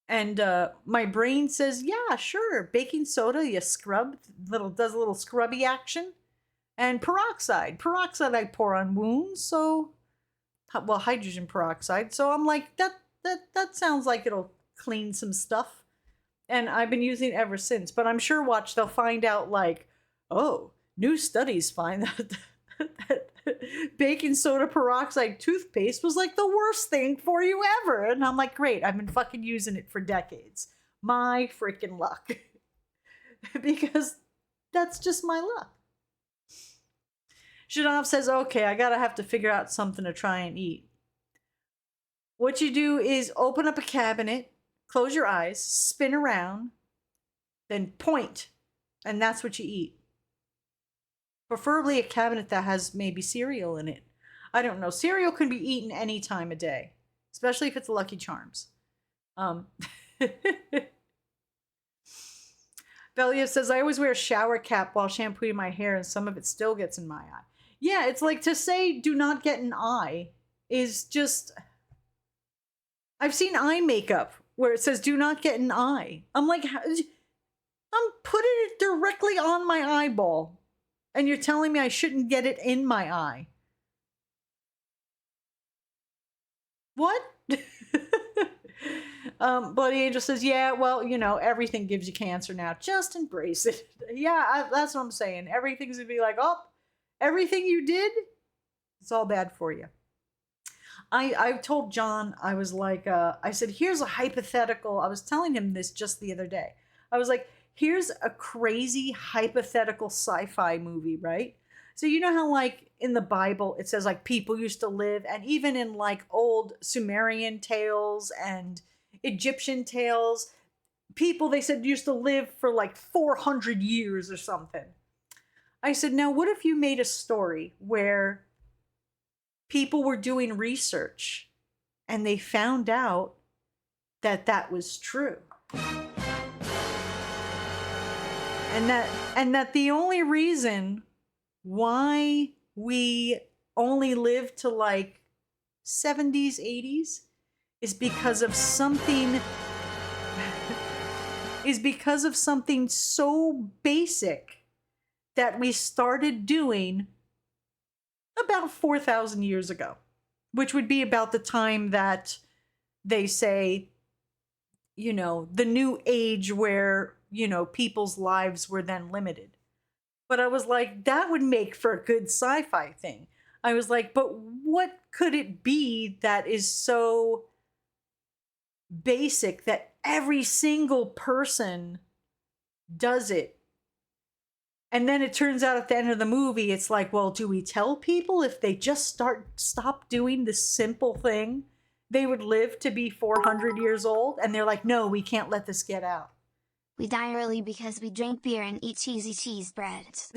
And my brain says, yeah, sure, baking soda, you scrub, does a little scrubby action. And peroxide I pour on wounds, so, well, hydrogen peroxide. So I'm like, that sounds like it'll clean some stuff. And I've been using it ever since. But I'm sure, watch, they'll find out like, oh, new studies find that baking soda peroxide toothpaste was like the worst thing for you ever. And I'm like, great, I've been fucking using it for decades. My freaking luck. Because that's just my luck. Shadov says, okay, I gotta have to figure out something to try and eat. What you do is open up a cabinet, close your eyes, spin around, then point, and that's what you eat. Preferably a cabinet that has maybe cereal in it. I don't know. Cereal can be eaten any time of day, especially if it's Lucky Charms. Velia says, I always wear a shower cap while shampooing my hair and some of it still gets in my eye. Yeah, it's like to say do not get an eye is just... I've seen eye makeup where it says do not get an eye. I'm like, I'm putting it directly on my eyeball. And you're telling me I shouldn't get it in my eye. What? Bloody Angel says, yeah, well, you know, everything gives you cancer now. Just embrace it. Yeah, that's what I'm saying. Everything's gonna be like, oh, everything you did, it's all bad for you. I told John, I was like, I said, here's a hypothetical. I was telling him this just the other day. I was like, here's a crazy hypothetical sci-fi movie, right? So you know how like in the Bible, it says like people used to live, and even in like old Sumerian tales and Egyptian tales, people, they said, used to live for like 400 years or something. I said, now what if you made a story where people were doing research and they found out that that was true? And that the only reason why we only live to like 70s, 80s is because of something so basic that we started doing about 4,000 years ago, which would be about the time that they say, you know, the new age where, you know, people's lives were then limited. But I was like, that would make for a good sci-fi thing. I was like, but what could it be that is so basic that every single person does it? And then it turns out at the end of the movie, it's like, well, do we tell people if they just stop doing this simple thing, they would live to be 400 years old? And they're like, no, we can't let this get out. We die early because we drink beer and eat cheesy cheese breads.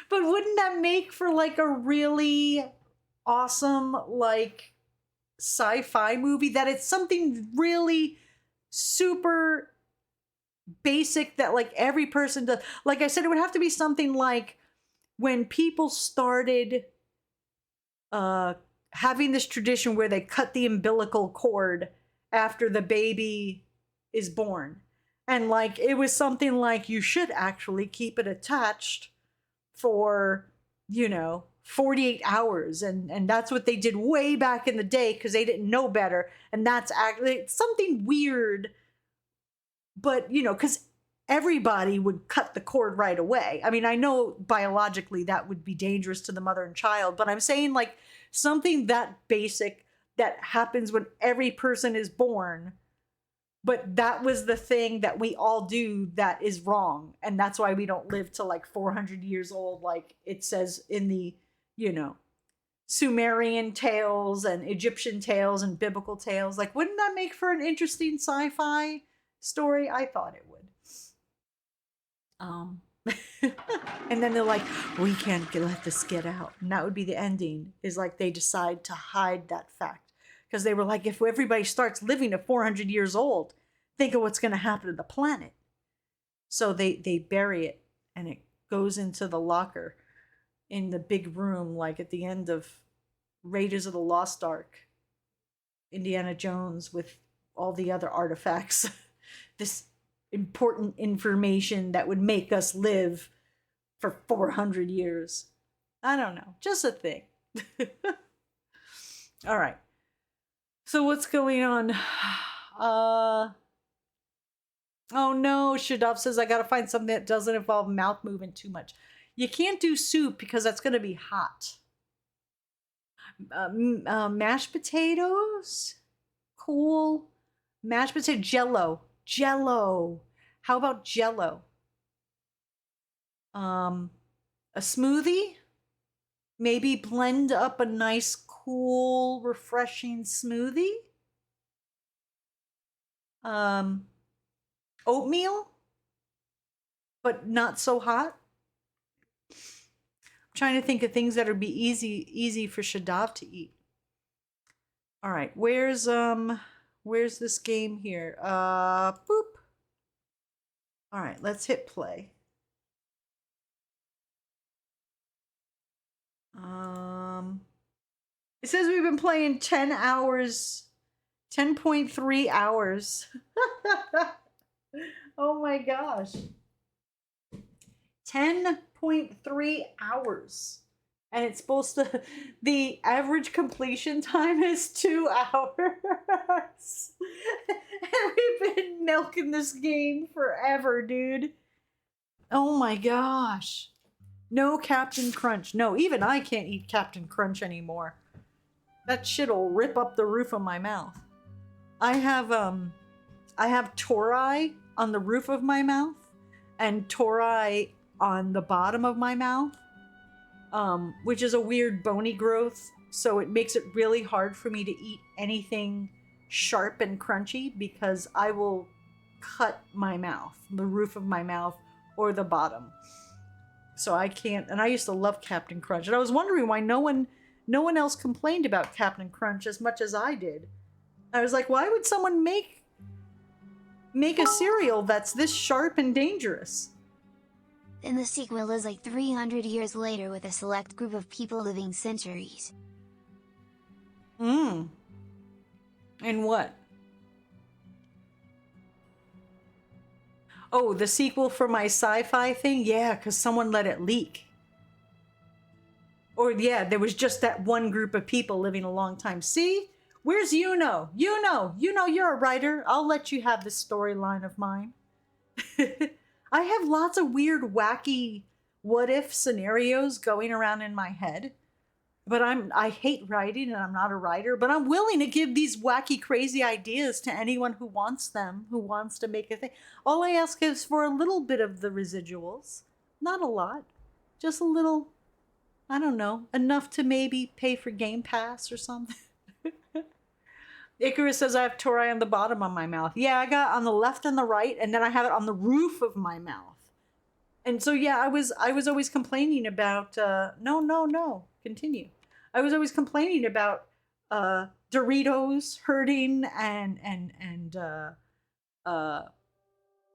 But wouldn't that make for like a really awesome like sci-fi movie, that it's something really super basic that like every person does? Like I said, it would have to be something like when people started having this tradition where they cut the umbilical cord after the baby is born. And like it was something like you should actually keep it attached for, you know, 48 hours. And that's what they did way back in the day because they didn't know better. And that's actually something weird. But, you know, because everybody would cut the cord right away. I mean, I know biologically that would be dangerous to the mother and child, but I'm saying like something that basic that happens when every person is born. But that was the thing that we all do that is wrong. And that's why we don't live to like 400 years old, like it says in the, you know, Sumerian tales and Egyptian tales and biblical tales. Like, wouldn't that make for an interesting sci-fi story? I thought it would. And then they're like, we can't let this get out. And that would be the ending, is like they decide to hide that fact. Because they were like, if everybody starts living to 400 years old, think of what's going to happen to the planet. So they bury it, and it goes into the locker in the big room, like at the end of Raiders of the Lost Ark, Indiana Jones with all the other artifacts. This important information that would make us live for 400 years. I don't know. Just a thing. All right. So what's going on? Oh no, Shadov says I gotta find something that doesn't involve mouth moving too much. You can't do soup because that's gonna be hot. Mashed potatoes? Cool. Mashed potato Jello. Jello. How about Jello? A smoothie? Maybe blend up a nice, cool, refreshing smoothie? Oatmeal? But not so hot? I'm trying to think of things that would be easy for Shadav to eat. All right, where's Where's this game here? Boop. All right, let's hit play. It says we've been playing 10 hours, 10.3 hours. Oh my gosh. 10.3 hours. And it's supposed to, the average completion time is 2 hours. And we've been milking this game forever, dude. Oh my gosh. No Captain Crunch. No, even I can't eat Captain Crunch anymore. That shit'll rip up the roof of my mouth. I have tori on the roof of my mouth and tori on the bottom of my mouth, which is a weird bony growth, so it makes it really hard for me to eat anything sharp and crunchy because I will cut my mouth, the roof of my mouth or the bottom. So I can't, and I used to love Captain Crunch, and I was wondering why no one else complained about Captain Crunch as much as I did. I was like, why would someone make a cereal that's this sharp and dangerous? Then the sequel is like 300 years later with a select group of people living centuries. And what? Oh, the sequel for my sci-fi thing? Yeah, because someone let it leak. Or yeah, there was just that one group of people living a long time. See? Where's Yuno? Yuno, you're a writer. I'll let you have this storyline of mine. I have lots of weird, wacky, what-if scenarios going around in my head. But I hate writing, and I'm not a writer. But I'm willing to give these wacky, crazy ideas to anyone who wants them, who wants to make a thing. All I ask is for a little bit of the residuals. Not a lot. Just a little, I don't know, enough to maybe pay for Game Pass or something. Icarus says I have tori on the bottom of my mouth. Yeah, I got on the left and the right, and then I have it on the roof of my mouth. And so yeah, I was always complaining about no. Continue. I was always complaining about Doritos hurting and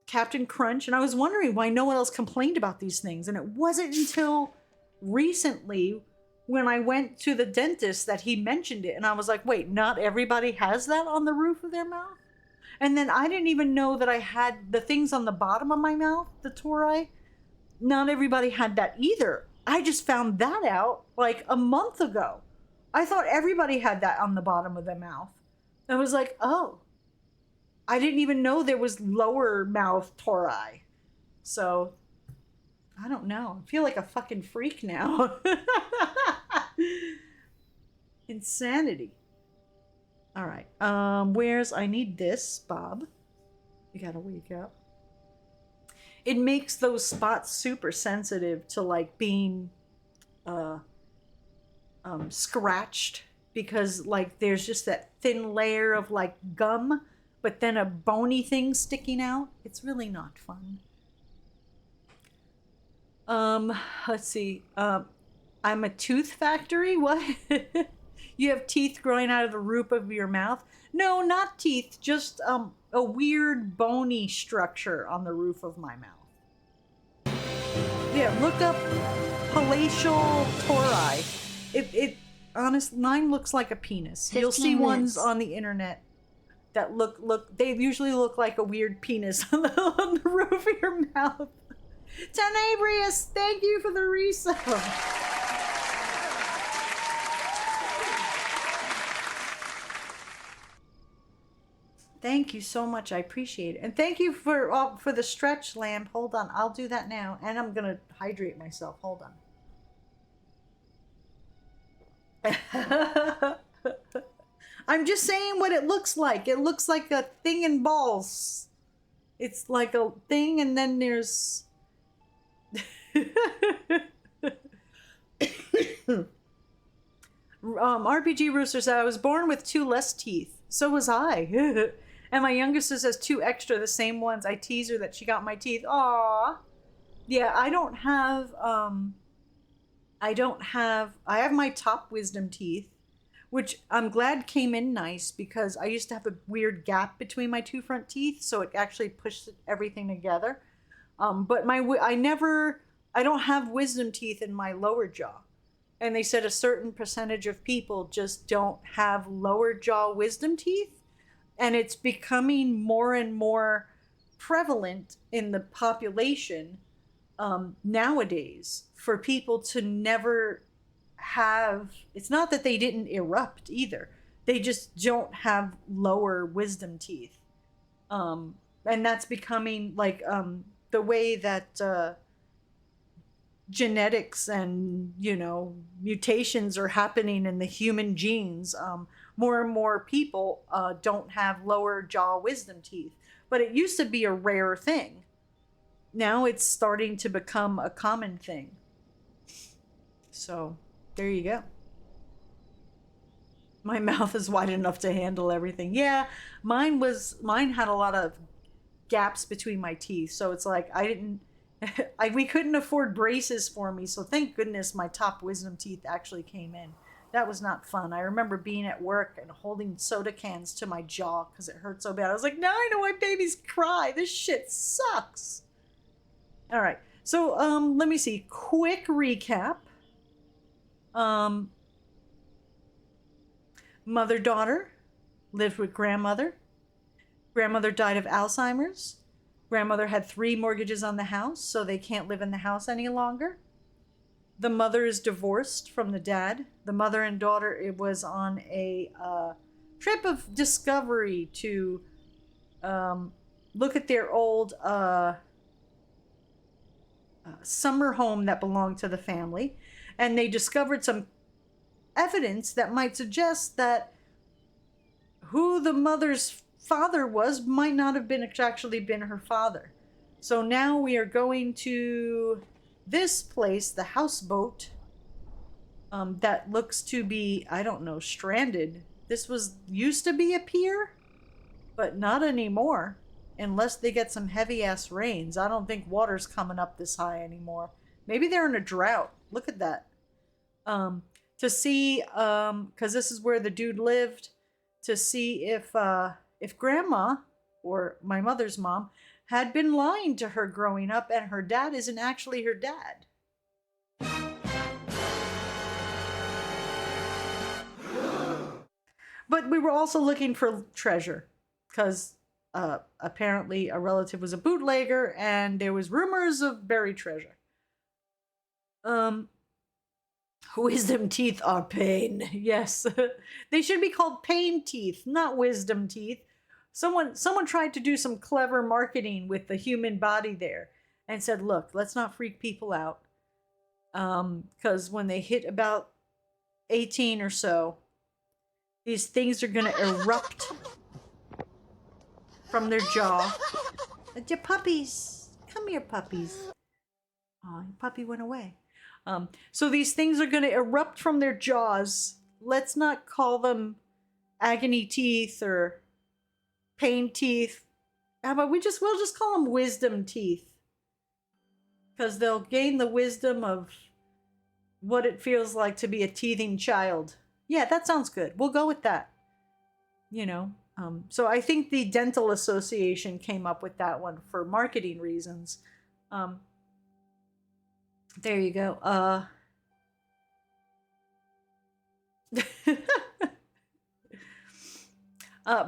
Captain Crunch, and I was wondering why no one else complained about these things. And it wasn't until recently when I went to the dentist that he mentioned it, and I was like, wait, not everybody has that on the roof of their mouth? And then I didn't even know that I had the things on the bottom of my mouth, the tori. Not everybody had that either. I just found that out like a month ago. I thought everybody had that on the bottom of their mouth. I was like, oh, I didn't even know there was lower mouth tori. So, I don't know. I feel like a fucking freak now. Insanity. All right. I need this, Bob. You gotta wake up. It makes those spots super sensitive to like being scratched, because like there's just that thin layer of like gum, but then a bony thing sticking out. It's really not fun. Let's see. I'm a tooth factory? What? You have teeth growing out of the roof of your mouth? No, not teeth, just a weird bony structure on the roof of my mouth. Yeah, look up palatial tori. It honestly, mine looks like a penis. You'll see ones on the internet that look. They usually look like a weird penis on the roof of your mouth. Tenebrius, thank you for the resub. Thank you so much. I appreciate it. And thank you for the stretch lamp. Hold on. I'll do that now. And I'm going to hydrate myself. Hold on. I'm just saying what it looks like. It looks like a thing in balls. It's like a thing, and then there's... RPG Rooster said, I was born with 2 less teeth. So was I. And my youngest has 2 extra, the same ones. I tease her that she got my teeth. Aww. Yeah, I have my top wisdom teeth, which I'm glad came in nice because I used to have a weird gap between my two front teeth, so it actually pushed everything together. But I don't have wisdom teeth in my lower jaw. And they said a certain percentage of people just don't have lower jaw wisdom teeth. And it's becoming more and more prevalent in the population nowadays for people to never have. It's not that they didn't erupt either. They just don't have lower wisdom teeth. And that's becoming like the way that genetics and, you know, mutations are happening in the human genes. More and more people don't have lower jaw wisdom teeth, but it used to be a rare thing. Now it's starting to become a common thing. So there you go. My mouth is wide enough to handle everything. Yeah, mine had a lot of gaps between my teeth, so it's like we couldn't afford braces for me, so thank goodness my top wisdom teeth actually came in. That was not fun. I remember being at work and holding soda cans to my jaw because it hurt so bad. I was like, now I know why babies cry. This shit sucks. All right, so let me see. Quick recap. Mother-daughter lived with grandmother. Grandmother died of Alzheimer's. Grandmother had 3 mortgages on the house, so they can't live in the house any longer. The mother is divorced from the dad. The mother and daughter, it was on a trip of discovery to look at their old summer home that belonged to the family. And they discovered some evidence that might suggest that who the mother's father was might not have actually been her father. So now we are going to this place, the houseboat, that looks to be, I don't know, stranded. This used to be a pier, but not anymore, unless they get some heavy ass rains. I don't think water's coming up this high anymore. Maybe they're in a drought. Look at that. To see, because this is where the dude lived, to see if grandma, or my mother's mom, had been lying to her growing up and her dad isn't actually her dad. But we were also looking for treasure because apparently a relative was a bootlegger and there was rumors of buried treasure. Wisdom teeth are pain. Yes. They should be called pain teeth, not wisdom teeth. Someone tried to do some clever marketing with the human body there and said, look, let's not freak people out. Because when they hit about 18 or so, these things are going to erupt from their jaw. Your puppies. Come here, puppies. Oh, your puppy went away. So these things are going to erupt from their jaws. Let's not call them agony teeth or pain teeth. How about we'll just call them wisdom teeth. Because they'll gain the wisdom of what it feels like to be a teething child. Yeah, that sounds good. We'll go with that. You know, so I think the Dental Association came up with that one for marketing reasons. There you go.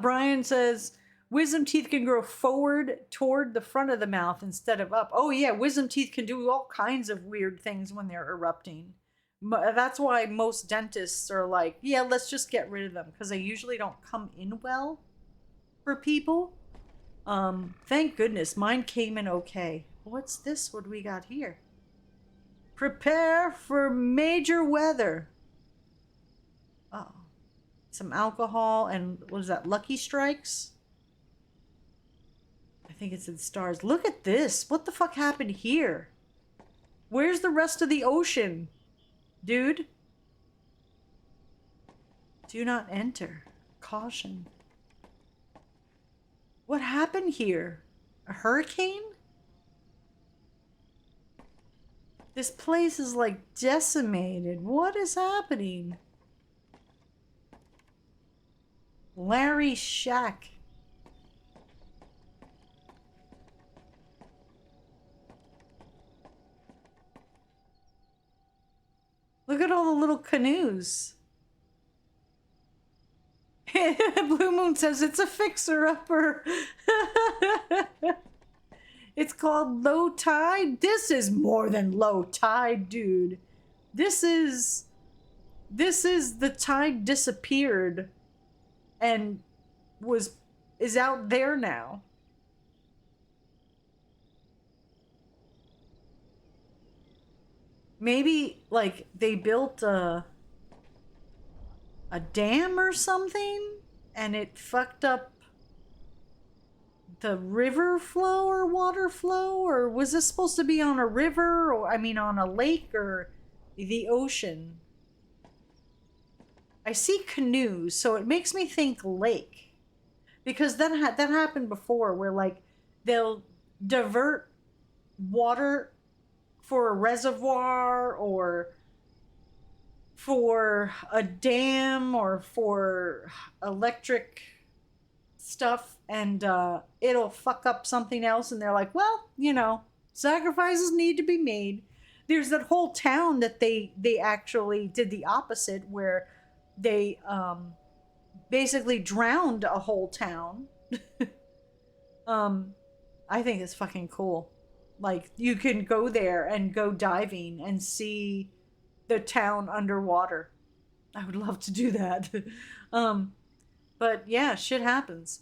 Brian says, wisdom teeth can grow forward toward the front of the mouth instead of up. Oh yeah, wisdom teeth can do all kinds of weird things when they're erupting. That's why most dentists are like, yeah, let's just get rid of them, because they usually don't come in well for people. Thank goodness mine came in okay. What's this? What do we got here? Prepare for major weather. Oh, some alcohol and what is that? Lucky Strikes? I think it's in stars. Look at this. What the fuck happened here? Where's the rest of the ocean? Dude? Do not enter. Caution. What happened here? A hurricane? This place is like decimated. What is happening? Larry Shack. Look at all the little canoes. Blue Moon says it's a fixer-upper. It's called low tide. This is more than low tide, dude. This is the tide disappeared and is out there now. Maybe like they built a dam or something and it fucked up the river flow or water flow, or was this supposed to be on a river, or I mean on a lake or the ocean? I see canoes, so it makes me think lake, because that happened before, where like they'll divert water for a reservoir or for a dam or for electric stuff, and it'll fuck up something else, and they're like, well, you know, sacrifices need to be made. There's that whole town that they actually did the opposite, where they basically drowned a whole town. I think it's fucking cool. Like, you can go there and go diving and see the town underwater. I would love to do that. But yeah, shit happens.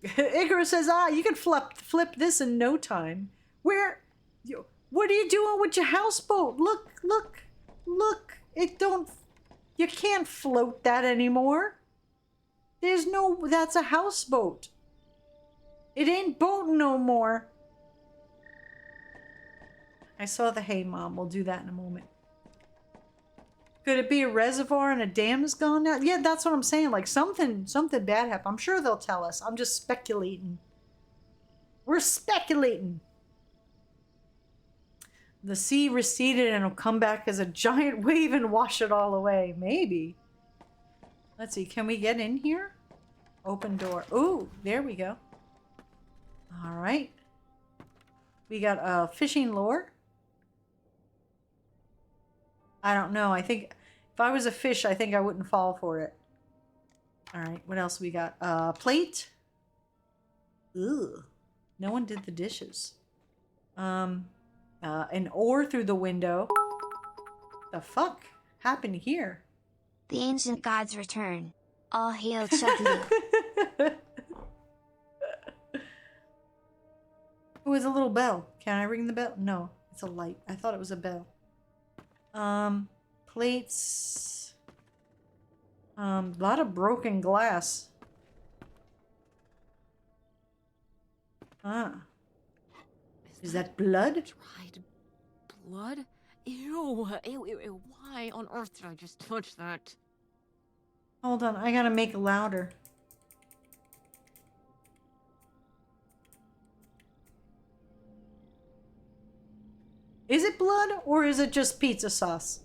Icarus says, you can flip this in no time. What are you doing with your houseboat? Look. You can't float that anymore. That's a houseboat. It ain't boating no more. I saw the hay, Mom. We'll do that in a moment. Could it be a reservoir and a dam is gone now? Yeah, that's what I'm saying. Like something bad happened. I'm sure they'll tell us. I'm just speculating. We're speculating. The sea receded and it'll come back as a giant wave and wash it all away. Maybe. Let's see. Can we get in here? Open door. Ooh, there we go. All right. We got a fishing lure. I don't know. I think if I was a fish, I think I wouldn't fall for it. All right. What else we got? Plate. Ugh. No one did the dishes. An oar through the window. The fuck happened here? The ancient gods return. All hail Chucky. It was a little bell. Can I ring the bell? No, it's a light. I thought it was a bell. Plates. A lot of broken glass. Is that blood? Dried blood? Ew. Why on earth did I just touch that? Hold on, I gotta make it louder. Is it blood or is it just pizza sauce?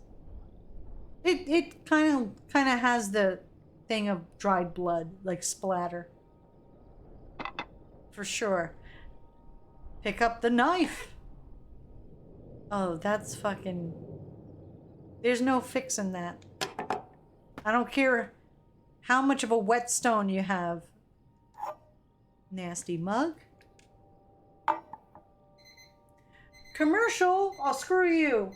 It kind of has the thing of dried blood, like splatter. For sure. Pick up the knife. Oh, that's fucking... There's no fixing that. I don't care how much of a whetstone you have. Nasty mug. Commercial? I'll screw you.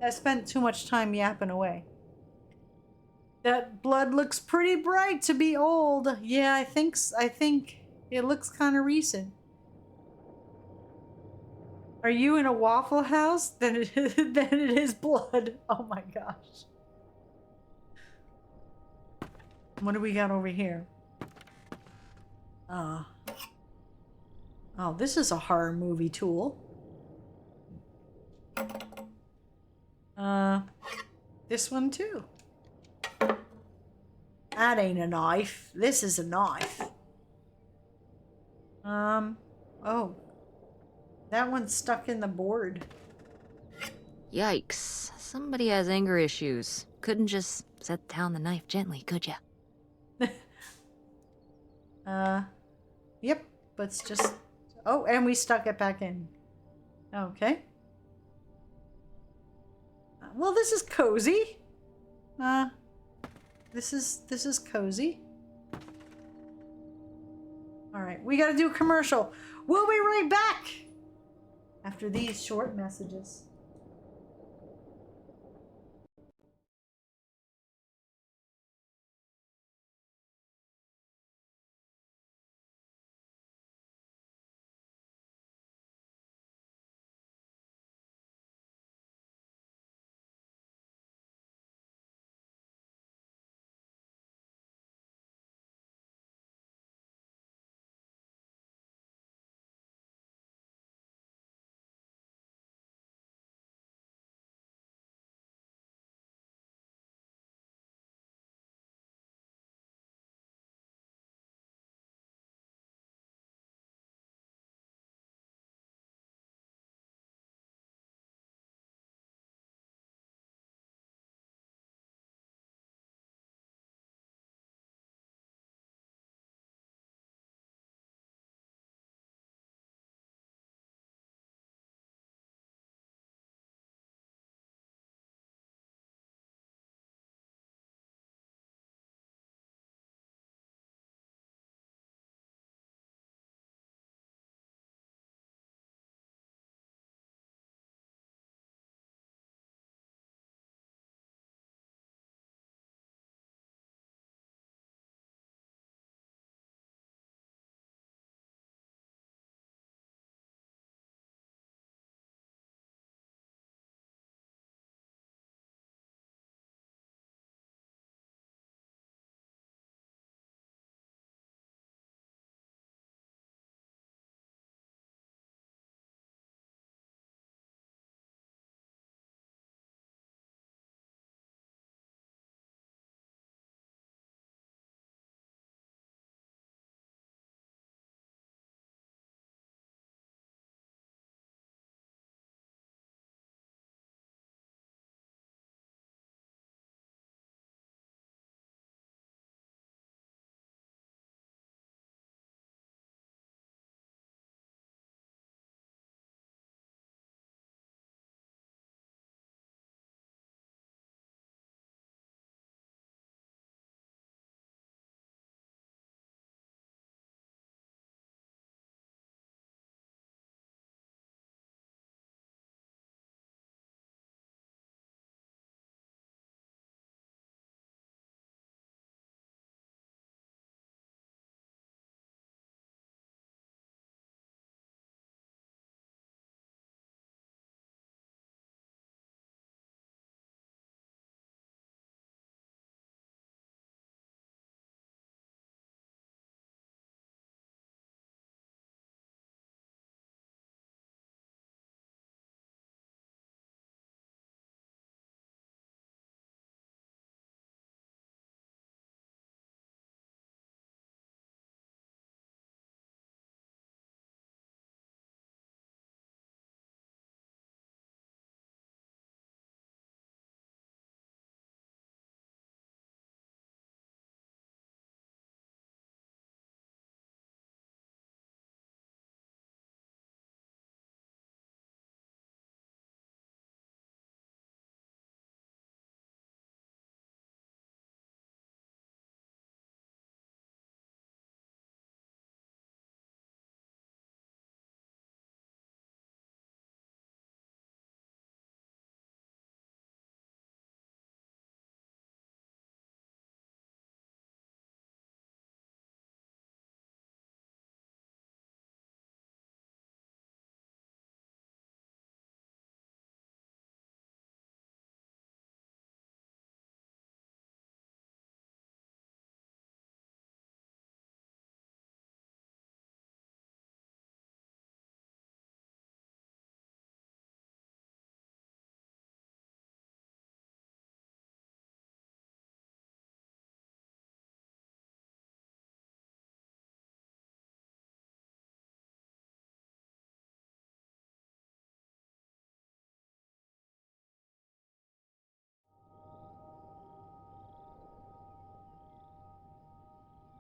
I spent too much time yapping away. That blood looks pretty bright to be old. Yeah, I think it looks kind of recent. Are you in a Waffle House? Then it is blood. Oh my gosh. What do we got over here? Oh, this is a horror movie tool. This one too. That ain't a knife. This is a knife. Oh. That one's stuck in the board. Yikes. Somebody has anger issues. Couldn't just set down the knife gently, could ya? Yep, let's just... Oh, and we stuck it back in. Okay. Well, this is cozy. This is cozy. All right, we gotta do a commercial. We'll be right back after these short messages.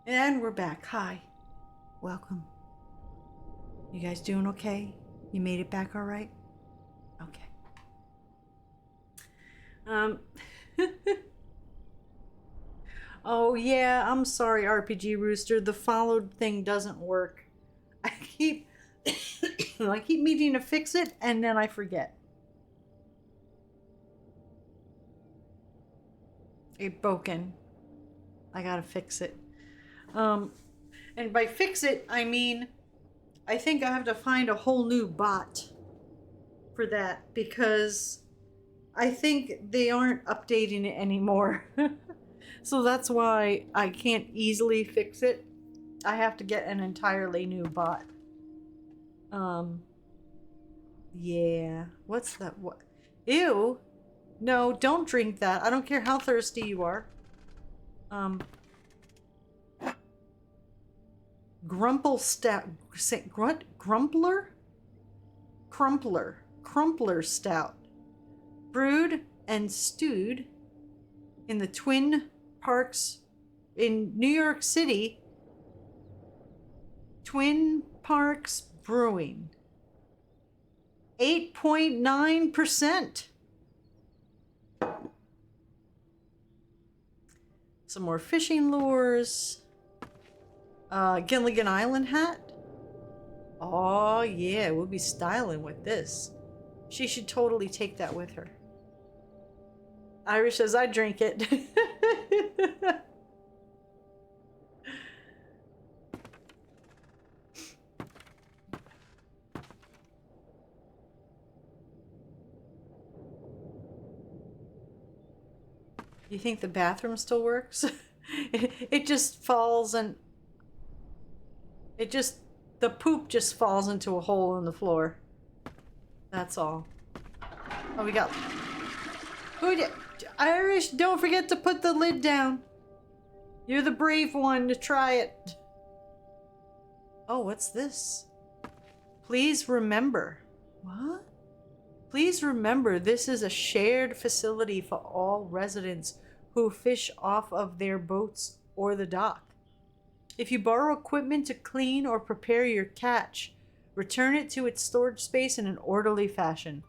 And we're back. Hi. Welcome. You guys doing okay? You made it back all right? Okay. Oh yeah, I'm sorry, RPG Rooster. The followed thing doesn't work. I keep meaning to fix it and then I forget. It broken. I gotta fix it. And by fix it, I mean, I think I have to find a whole new bot for that because I think they aren't updating it anymore. So that's why I can't easily fix it. I have to get an entirely new bot. Yeah. What's that? What? Ew. No, don't drink that. I don't care how thirsty you are. Grumple stout. Crumpler stout. Brewed and stewed in the Twin Parks in New York City. Twin Parks Brewing. 8.9%. Some more fishing lures. Gilligan Island hat. Oh yeah, we'll be styling with this. She should totally take that with her. Irish says, I drink it. You think the bathroom still works? It just falls and the poop just falls into a hole in the floor. That's all. Oh, we got... Irish, don't forget to put the lid down. You're the brave one to try it. Oh, what's this? Please remember. What? Please remember, this is a shared facility for all residents who fish off of their boats or the dock. If you borrow equipment to clean or prepare your catch, return it to its storage space in an orderly fashion.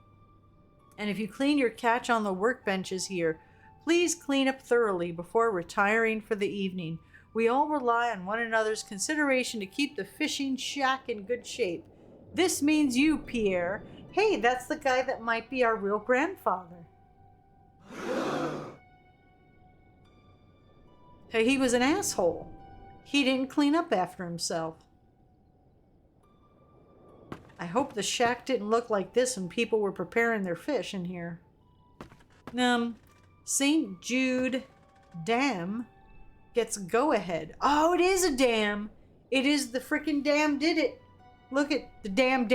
And if you clean your catch on the workbenches here, please clean up thoroughly before retiring for the evening. We all rely on one another's consideration to keep the fishing shack in good shape. This means you, Pierre. Hey, that's the guy that might be our real grandfather. Hey, he was an asshole. He didn't clean up after himself. I hope the shack didn't look like this when people were preparing their fish in here. St. Jude Dam gets go-ahead. Oh, it is a dam. It is the frickin' dam did it. Look at the dam.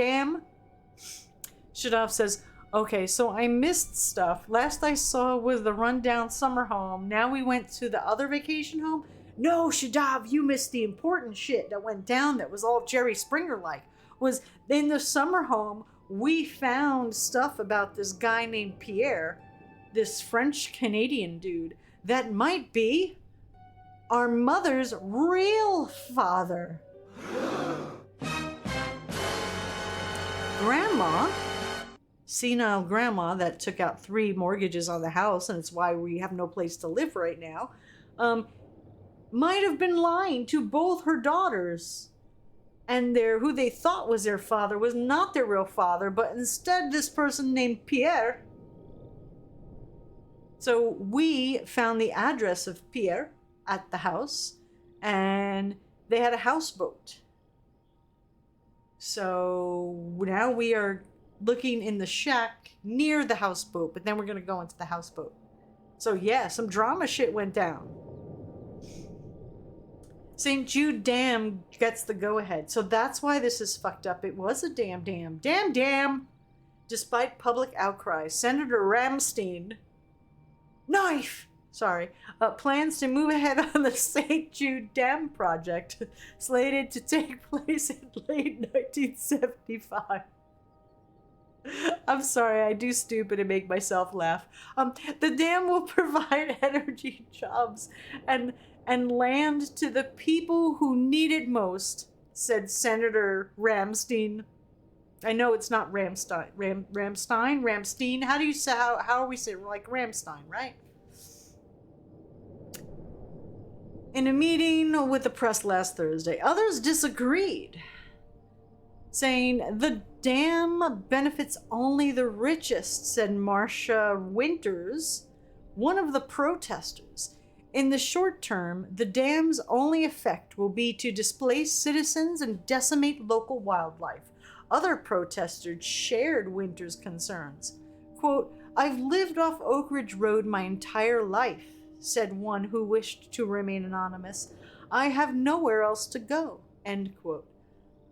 Shadov says, okay, so I missed stuff. Last I saw was the rundown summer home. Now we went to the other vacation home. No, Shadov, you missed the important shit that went down that was all Jerry Springer-like. Was in the summer home, we found stuff about this guy named Pierre, this French-Canadian dude, that might be our mother's real father. Grandma, senile grandma that took out 3 mortgages on the house, and it's why we have no place to live right now, might have been lying to both her daughters. And who they thought was their father was not their real father, but instead this person named Pierre. So we found the address of Pierre at the house, and they had a houseboat. So now we are looking in the shack near the houseboat, but then we're going to go into the houseboat. So yeah, some drama shit went down. St. Jude Dam gets the go-ahead. So that's why this is fucked up. It was a dam. Despite public outcry, Senator Ramstein plans to move ahead on the St. Jude Dam project, slated to take place in late 1975. I'm sorry, I do stupid and make myself laugh. The dam will provide energy, jobs, and and land to the people who need it most, said Senator Ramstein. I know it's not Ramstein. Ramstein? How do you say, how are we saying, like Ramstein, right? In a meeting with the press last Thursday, others disagreed, saying the dam benefits only the richest, said Marcia Winters, one of the protesters. In the short term, the dam's only effect will be to displace citizens and decimate local wildlife. Other protesters shared Winters' concerns. Quote, I've lived off Oak Ridge Road my entire life, said one who wished to remain anonymous. I have nowhere else to go, end quote.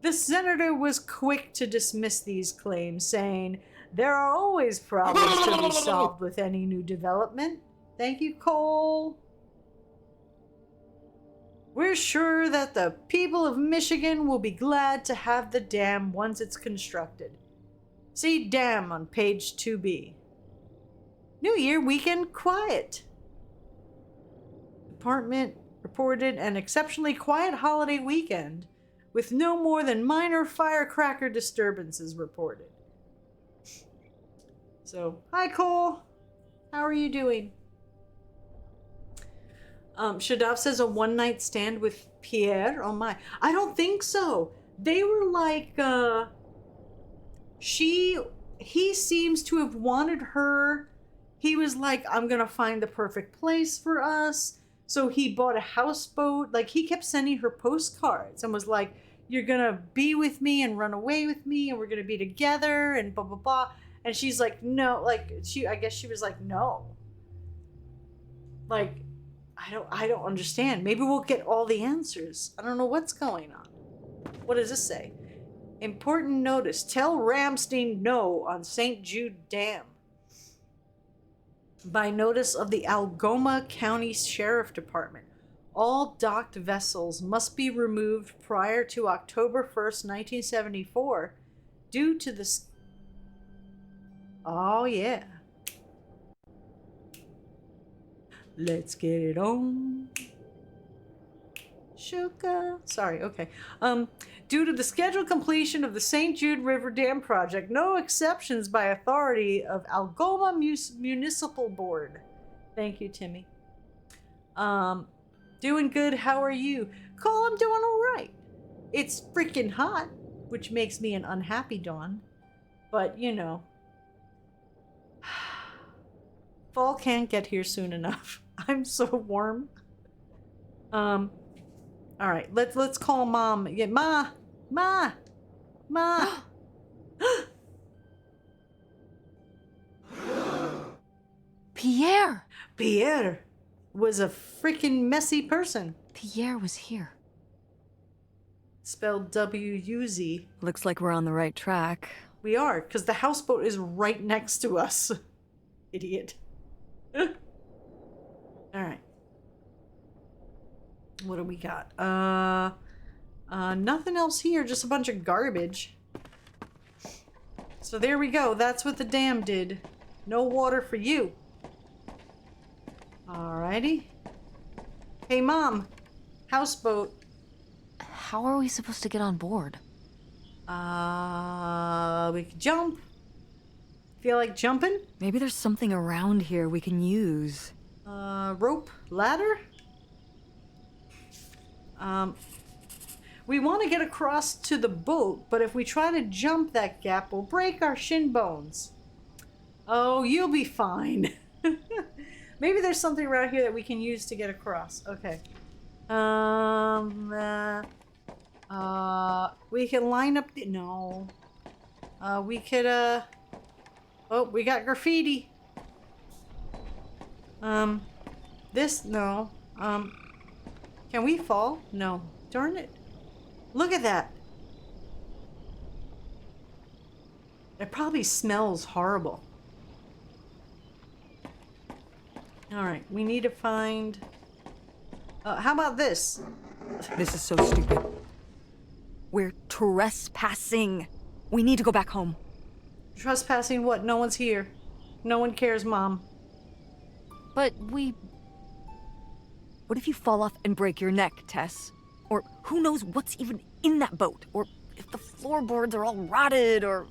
The senator was quick to dismiss these claims, saying, there are always problems to be solved with any new development. Thank you, Cole. We're sure that the people of Michigan will be glad to have the dam once it's constructed. See dam on page 2B. New Year weekend quiet. Department reported an exceptionally quiet holiday weekend with no more than minor firecracker disturbances reported. So, hi Cole. How are you doing? Shadaf says a one-night stand with Pierre. Oh my. I don't think so. They were like, he seems to have wanted her. He was like, I'm gonna find the perfect place for us. So he bought a houseboat. Like, he kept sending her postcards and was like, you're gonna be with me and run away with me and we're gonna be together and blah, blah, blah. And she's like, no, like, I guess she was like, no. Like, I don't understand. Maybe we'll get all the answers. I don't know what's going on. What does this say? Important notice. Tell Ramstein no on St. Jude Dam. By notice of the Algoma County Sheriff Department, all docked vessels must be removed prior to October 1st, 1974, due to the... Oh, yeah. Let's get it on. Shuka. Sorry, okay. Due to the scheduled completion of the St. Jude River Dam project, no exceptions by authority of Algoma Municipal Board. Thank you, Timmy. Doing good. How are you? Cole, I'm doing all right. It's freaking hot, which makes me an unhappy Dawn. But, you know. Fall can't get here soon enough. I'm so warm. All right, let's call Mom. Yeah, Ma. Pierre! Pierre was a freaking messy person. Pierre was here. Spelled W-U-Z. Looks like we're on the right track. We are, because the houseboat is right next to us. Idiot. All right. What do we got? Nothing else here, just a bunch of garbage. So there we go. That's what the dam did. No water for you. Alrighty. Hey, Mom. Houseboat. How are we supposed to get on board? We can jump. Feel like jumping? Maybe there's something around here we can use. Rope? Ladder? We want to get across to the boat, but if we try to jump that gap, we'll break our shin bones. Oh, you'll be fine. Maybe there's something around here that we can use to get across. Okay. We can line up the... No. We could, Oh, we got graffiti. This... No. Can we fall? No. Darn it. Look at that. It probably smells horrible. Alright, we need to find... how about this? This is so stupid. We're trespassing. We need to go back home. Trespassing what? No one's here. No one cares, Mom. But we... What if you fall off and break your neck, Tess? Or who knows what's even in that boat? Or if the floorboards are all rotted, or...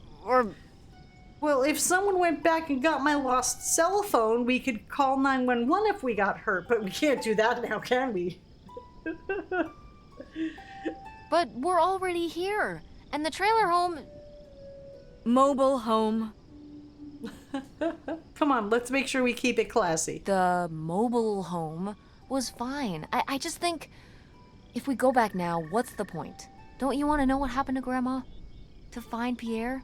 Well, if someone went back and got my lost cell phone, we could call 911 if we got hurt, but we can't do that now, can we? But we're already here, and the trailer home... Mobile home. Come on, let's make sure we keep it classy. The mobile home was fine. I just think if we go back now, what's the point? Don't you want to know what happened to Grandma? To find Pierre?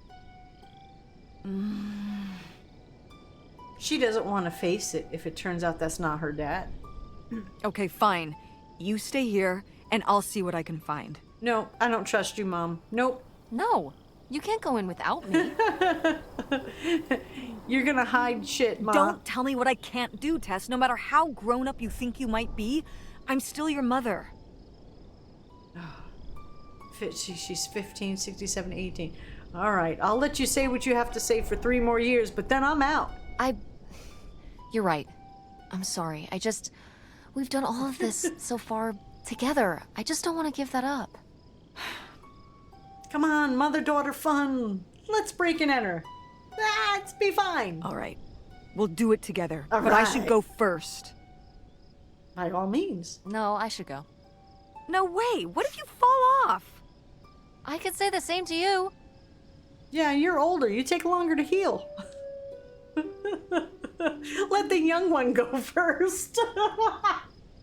She doesn't want to face it if it turns out that's not her dad. Okay, fine. You stay here, and I'll see what I can find. No, I don't trust you, Mom. Nope. No, you can't go in without me. You're gonna hide shit, Mom. Don't tell me what I can't do, Tess. No matter how grown up you think you might be, I'm still your mother. She's 15, 67, 18. All right, I'll let you say what you have to say for 3 more years, but then I'm out. You're right. I'm sorry. We've done all of this so far together. I just don't want to give that up. Come on, mother-daughter fun. Let's break and enter. Let's be fine. All right. We'll do it together. All but I should right. go first. By all means. No, I should go. No way! What if you fall off? I could say the same to you. Yeah, you're older. You take longer to heal. Let the young one go first.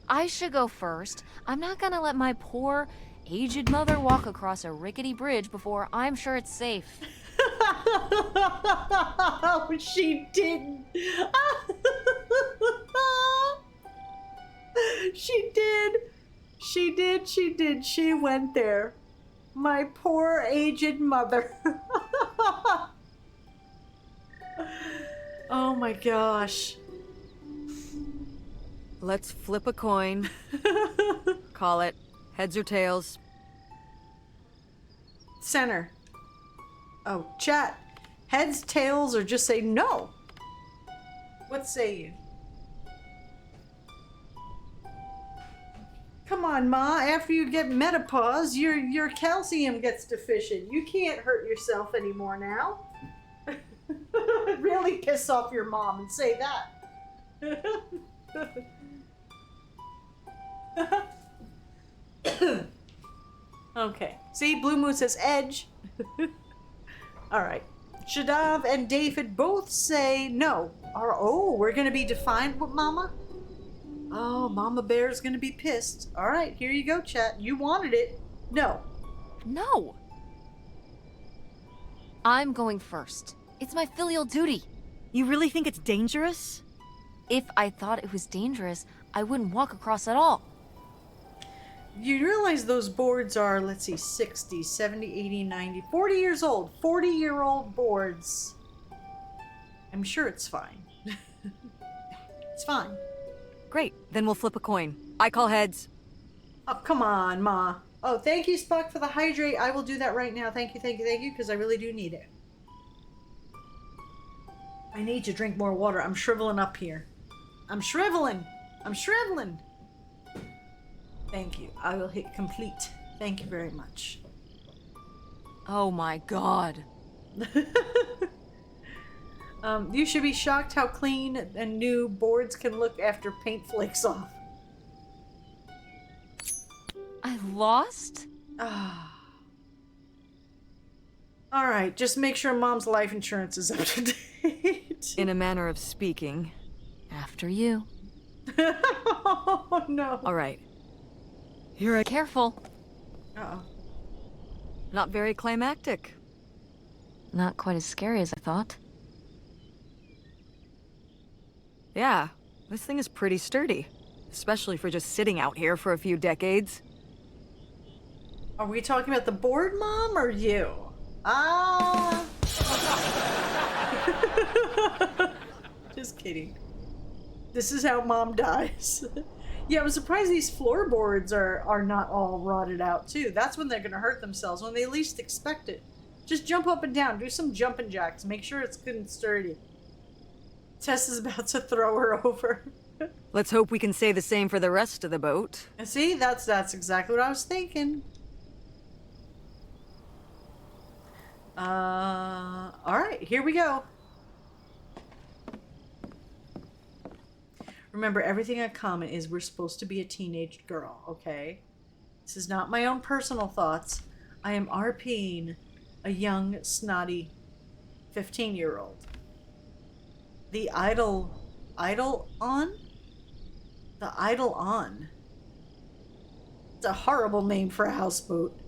I should go first. I'm not gonna let my poor, aged mother walk across a rickety bridge before I'm sure it's safe. She didn't. She did. She did. She did. She went there. My poor aged mother. Oh my gosh. Let's flip a coin. Call it heads or tails. Center. Oh, chat. Heads, tails, or just say no. What say you? Come on, Ma. After you get menopause, your calcium gets deficient. You can't hurt yourself anymore now. Really piss off your mom and say that. Okay. See, Blue Moon says edge. All right. Shadav and David both say no. We're going to be defined with Mama? Oh, Mama Bear's going to be pissed. All right, here you go, chat. You wanted it. No. No. I'm going first. It's my filial duty. You really think it's dangerous? If I thought it was dangerous, I wouldn't walk across at all. You realize those boards are, let's see, 60, 70, 80, 90, 40 years old. 40-year-old boards. I'm sure it's fine. It's fine. Great, then we'll flip a coin. I call heads. Oh, come on, Ma. Oh, thank you, Spock, for the hydrate. I will do that right now. Thank you, because I really do need it. I need to drink more water. I'm shriveling up here. I'm shriveling. Thank you. I will hit complete. Thank you very much. Oh my god. You should be shocked how clean and new boards can look after paint flakes off. I lost? Ah. All right, just make sure Mom's life insurance is up to date. In a manner of speaking. After you. Oh, no. All right. Here I... Careful. Uh-oh. Not very climactic. Not quite as scary as I thought. Yeah, this thing is pretty sturdy. Especially for just sitting out here for a few decades. Are we talking about the board, Mom, or you? Ah. Just kidding. This is how Mom dies. Yeah, I'm surprised these floorboards are not all rotted out, too. That's when they're going to hurt themselves, when they least expect it. Just jump up and down. Do some jumping jacks. Make sure it's good and sturdy. Tess is about to throw her over. Let's hope we can say the same for the rest of the boat. See, that's exactly what I was thinking. All right, here we go. Remember, everything I comment is we're supposed to be a teenage girl, okay? This is not my own personal thoughts. I am RPing a young, snotty 15-year-old. The idle on? The idle on. It's a horrible name for a houseboat.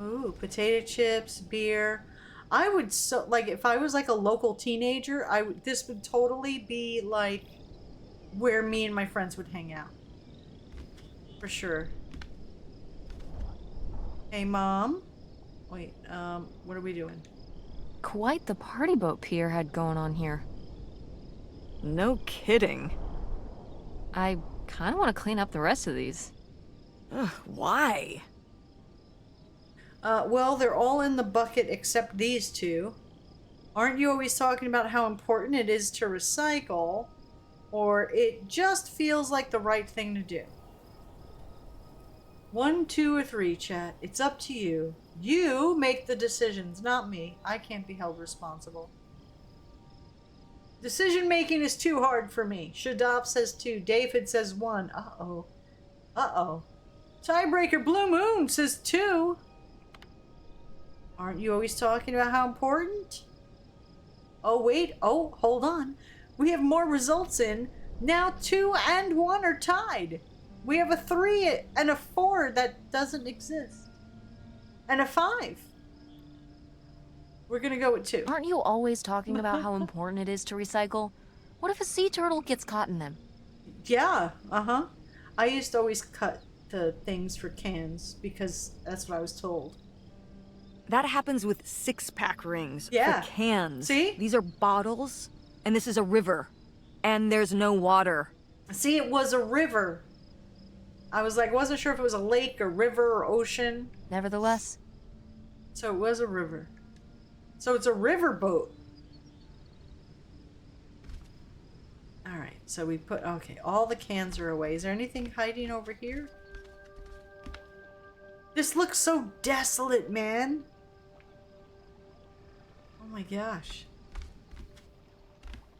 Ooh, potato chips, beer. I would like if I was like a local teenager, this would totally be like where me and my friends would hang out. For sure. Hey, Mom. Wait, what are we doing? Quite the party boat Pierre had going on here. No kidding. I kind of want to clean up the rest of these. Ugh, why? Well, they're all in the bucket except these two. Aren't you always talking about how important it is to recycle? Or it just feels like the right thing to do? 1, 2, or 3, chat. It's up to you. You make the decisions, not me. I can't be held responsible. Decision making is too hard for me. Shadaf says 2. David says 1. Uh-oh. Uh-oh. Tiebreaker Blue Moon says 2. Aren't you always talking about how important? Oh, wait. Oh, hold on. We have more results in. Now 2 and 1 are tied. We have a 3 and a 4 that doesn't exist. And a 5. We're gonna go with 2. Aren't you always talking about how important it is to recycle? What if a sea turtle gets caught in them? Yeah, uh-huh. I used to always cut the things for cans because that's what I was told. That happens with 6-pack rings Yeah. for cans. See? These are bottles, and this is a river. And there's no water. See, it was a river. I was like, wasn't sure if it was a lake or river or ocean. Nevertheless, So it was a river. So it's a river boat. All right, so we put, okay, all the cans are away. Is there anything hiding over here? This looks so desolate, man. Oh my gosh.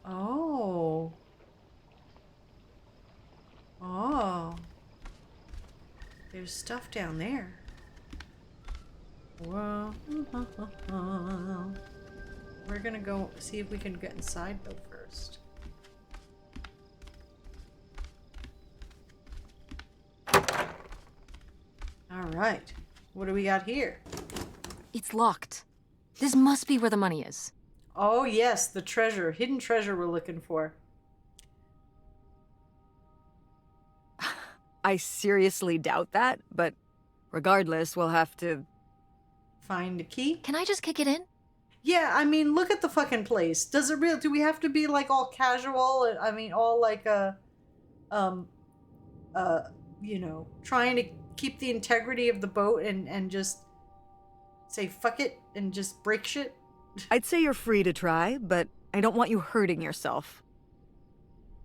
Oh. Oh. There's stuff down there. Whoa. We're gonna go see if we can get inside though first. Alright. What do we got here? it's locked. This must be where the money is. Oh yes, the treasure. Hidden treasure we're looking for. I seriously doubt that, but regardless, we'll have to... Find a key? Can I just kick it in? Yeah, I mean, look at the fucking place. Does it do we have to be like all casual? I mean, all like you know, trying to keep the integrity of the boat and just say fuck it and just break shit? I'd say you're free to try, but I don't want you hurting yourself.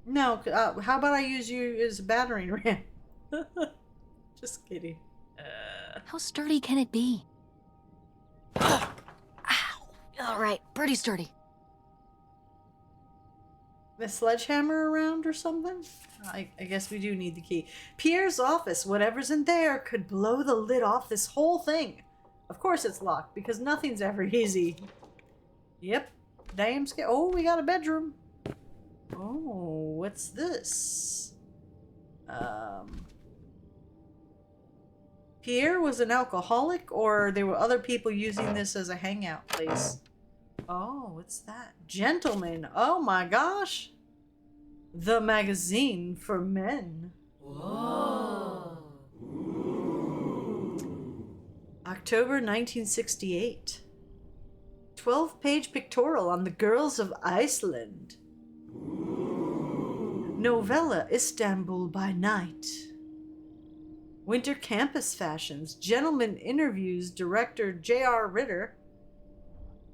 No, how about I use you as a battering ram? Just kidding. How sturdy can it be? Ow! All right, pretty sturdy. The sledgehammer around or something? I guess we do need the key. Pierre's office, whatever's in there, could blow the lid off this whole thing. Of course it's locked, because nothing's ever easy. Yep. Damn scary. Oh, we got a bedroom. Oh, what's this? Pierre was an alcoholic, or there were other people using this as a hangout place? Oh, what's that? Gentlemen. Oh my gosh. The magazine for men. Whoa. October 1968. 12-page pictorial on the girls of Iceland. Novella Istanbul by night. Winter campus fashions. Gentleman interviews director J.R. Ritter.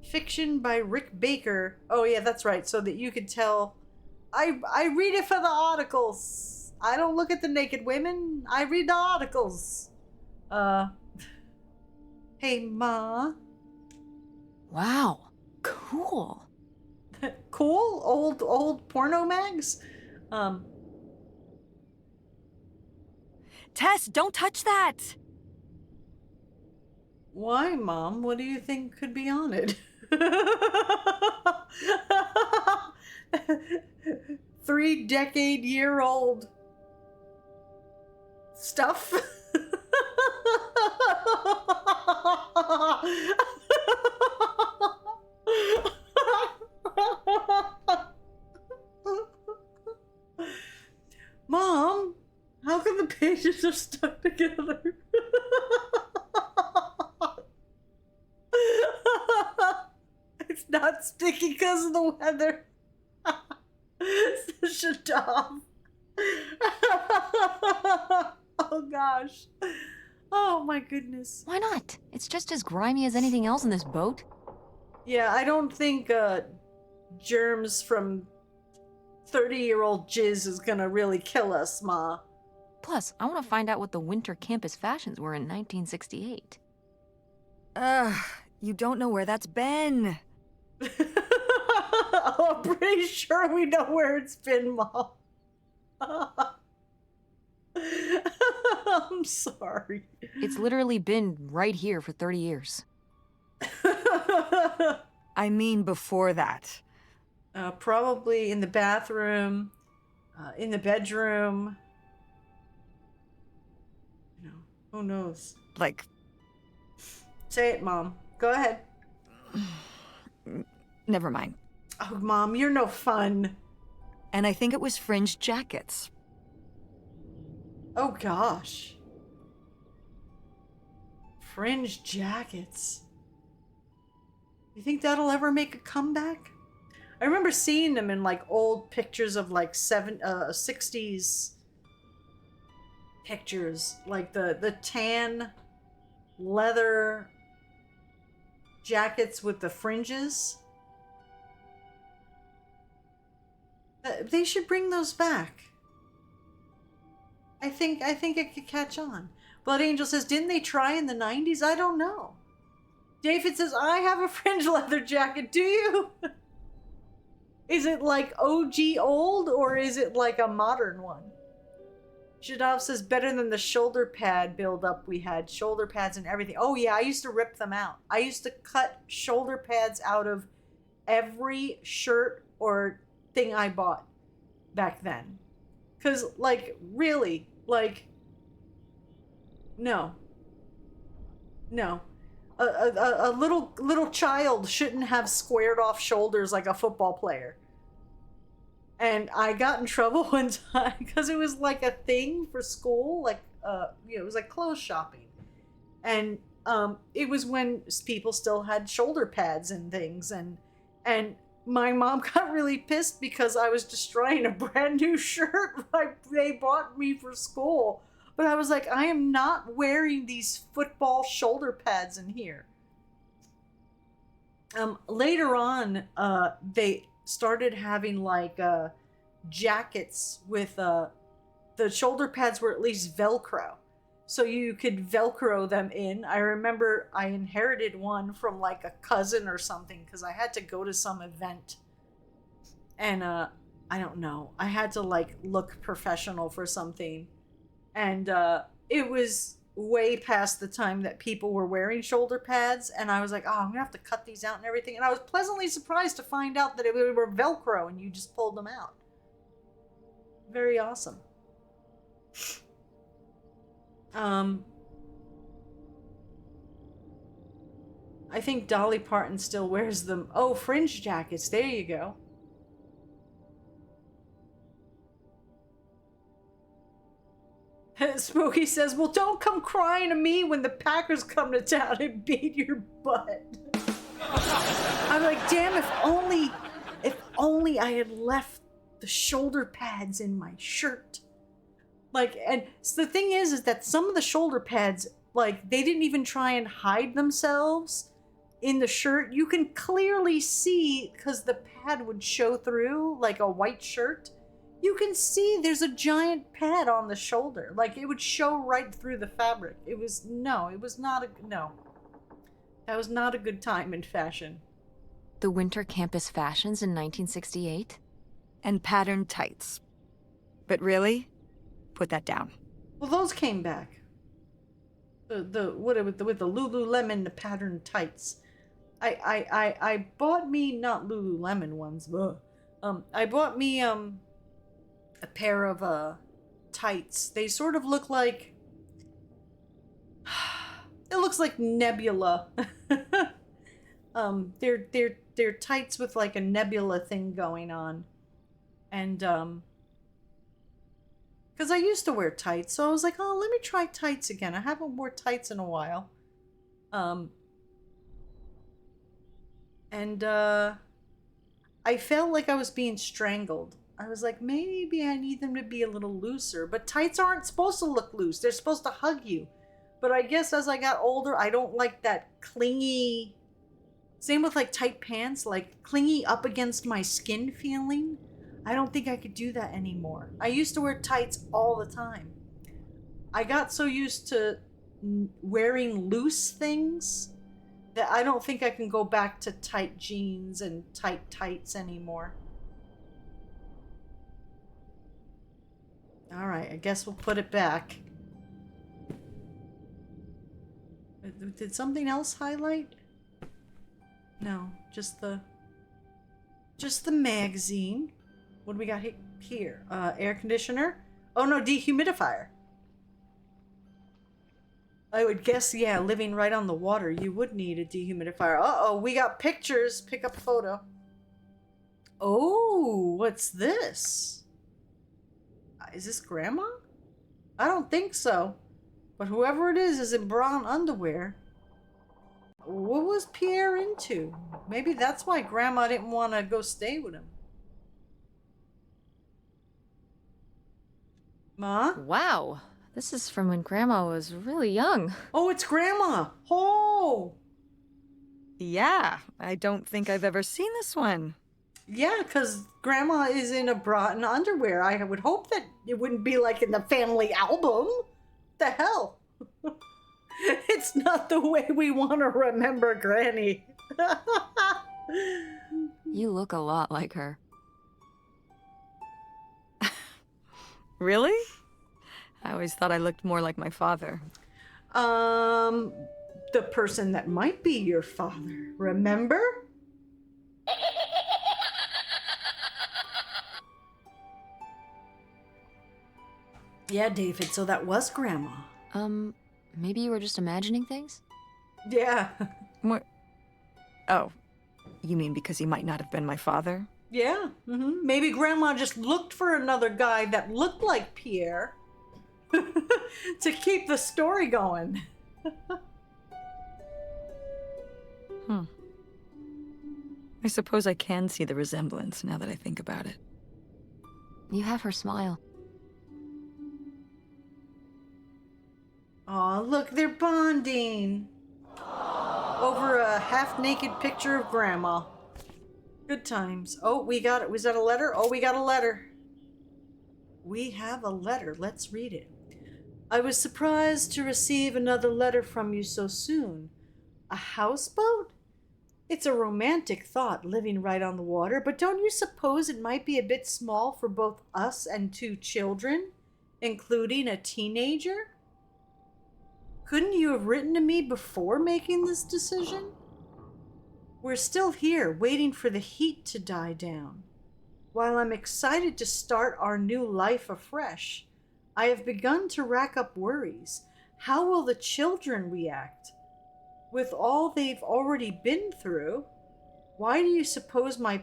Fiction by Rick Baker. Oh yeah, that's right. So that you could tell. I read it for the articles. I don't look at the naked women. I read the articles. Hey, Ma. Wow, cool. Cool? Old porno mags? Tess, don't touch that! Why, Mom? What do you think could be on it? 3-decade-year-old stuff? Mom, how come the pages are stuck together? It's not sticky because of the weather. Shut up. Oh gosh. Oh my goodness. Why not? It's just as grimy as anything else in this boat. Yeah, I don't think germs from 30-year-old jizz is gonna really kill us, Ma. Plus, I want to find out what the winter campus fashions were in 1968. You don't know where that's been. Oh, I'm pretty sure we know where it's been, Mom. I'm sorry. It's literally been right here for 30 years. I mean before that. Probably in the bathroom, in the bedroom. You know, who knows? Like, Say it, Mom. Go ahead. never mind. Oh, Mom, you're no fun. And I think it was fringe jackets. Oh, gosh. Fringe jackets. You think that'll ever make a comeback? I remember seeing them in like old pictures of like 60s pictures, like the tan leather jackets with the fringes. They should bring those back. I think it could catch on. Blood Angel says, didn't they try in the 90s? I don't know. David says, I have a fringe leather jacket. Do you? Is it like OG old or is it like a modern one? Shadov says, better than the shoulder pad buildup we had. Shoulder pads and everything. Oh yeah, I used to rip them out. I used to cut shoulder pads out of every shirt or thing I bought back then. Because, like, really, like, no. A little child shouldn't have squared off shoulders like a football player. And I got in trouble one time because it was like a thing for school, like it was like clothes shopping, and it was when people still had shoulder pads and things, and my mom got really pissed because I was destroying a brand new shirt they bought me for school. But I was like, I am not wearing these football shoulder pads in here. Later on, they started having like jackets with the shoulder pads were at least Velcro. So you could Velcro them in. I remember I inherited one from like a cousin or something because I had to go to some event. And I don't know. I had to like look professional for something. And it was way past the time that people were wearing shoulder pads. And I was like, oh, I'm going to have to cut these out and everything. And I was pleasantly surprised to find out that they were Velcro and you just pulled them out. Very awesome. I think Dolly Parton still wears them. Oh, fringe jackets. There you go. Smokey says, well, don't come crying to me when the Packers come to town and beat your butt. I'm like, damn, if only I had left the shoulder pads in my shirt. Like, and so the thing is that some of the shoulder pads, like, they didn't even try and hide themselves. in the shirt, you can clearly see, because the pad would show through like a white shirt. You can see there's a giant pad on the shoulder. Like, it would show right through the fabric. It was not no. That was not a good time in fashion. The winter campus fashions in 1968? And patterned tights. But really, put that down. Well, those came back. With the Lululemon patterned tights. I bought me, not Lululemon ones, but I bought me a pair of tights. They sort of look like, it looks like Nebula. They're tights with like a Nebula thing going on. And because I used to wear tights, so I was like, oh, let me try tights again. I haven't worn tights in a while. And I felt like I was being strangled. I was like, maybe I need them to be a little looser. But tights aren't supposed to look loose. They're supposed to hug you. But I guess as I got older, I don't like that clingy... Same with like tight pants, like clingy up against my skin feeling. I don't think I could do that anymore. I used to wear tights all the time. I got so used to wearing loose things that I don't think I can go back to tight jeans and tight tights anymore. All right, I guess we'll put it back. Did something else highlight? No, just the magazine. What do we got here? Air conditioner? Oh no, dehumidifier. I would guess, yeah, living right on the water, you would need a dehumidifier. Uh-oh, we got pictures. Pick up a photo. Oh, what's this? Is this Grandma? I don't think so. But whoever it is in brown underwear. What was Pierre into? Maybe that's why Grandma didn't want to go stay with him. Ma? Wow, this is from when Grandma was really young. Oh, it's Grandma. Oh! Yeah, I don't think I've ever seen this one. Yeah, because Grandma is in a bra and underwear. I would hope that it wouldn't be like in the family album. The hell? It's not the way we want to remember Granny. You look a lot like her. Really? I always thought I looked more like my father. The person that might be your father, remember? Yeah, David, so that was Grandma. Maybe you were just imagining things? Yeah. What? Oh, you mean because he might not have been my father? Yeah. Maybe Grandma just looked for another guy that looked like Pierre to keep the story going. I suppose I can see the resemblance now that I think about it. You have her smile. Aw, look, they're bonding. Over a half-naked picture of Grandma. Good times. Oh, we got it. Was that a letter? Oh, we got a letter. We have a letter. Let's read it. I was surprised to receive another letter from you so soon. A houseboat? It's a romantic thought, living right on the water, but don't you suppose it might be a bit small for both us and 2 children, including a teenager? Couldn't you have written to me before making this decision? We're still here, waiting for the heat to die down. While I'm excited to start our new life afresh, I have begun to rack up worries. How will the children react? With all they've already been through, what do you suppose my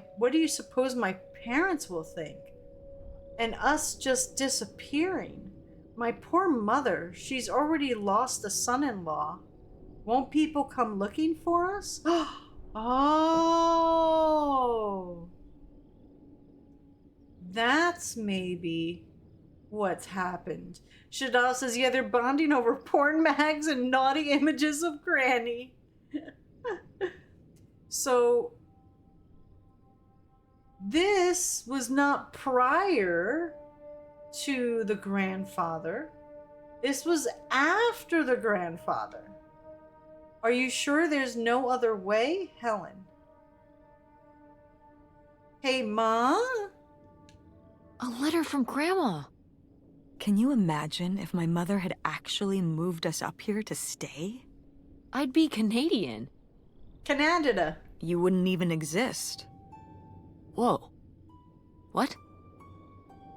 parents will think? And us just disappearing. My poor mother, she's already lost a son-in-law. Won't people come looking for us? Oh, that's maybe what's happened. Shadal says, yeah, they're bonding over porn mags and naughty images of Granny. So this was not prior to the grandfather. This was after the grandfather. Are you sure there's no other way, Helen? Hey, Ma? A letter from Grandma. Can you imagine if my mother had actually moved us up here to stay? I'd be Canadian. Canada. You wouldn't even exist. Whoa. What?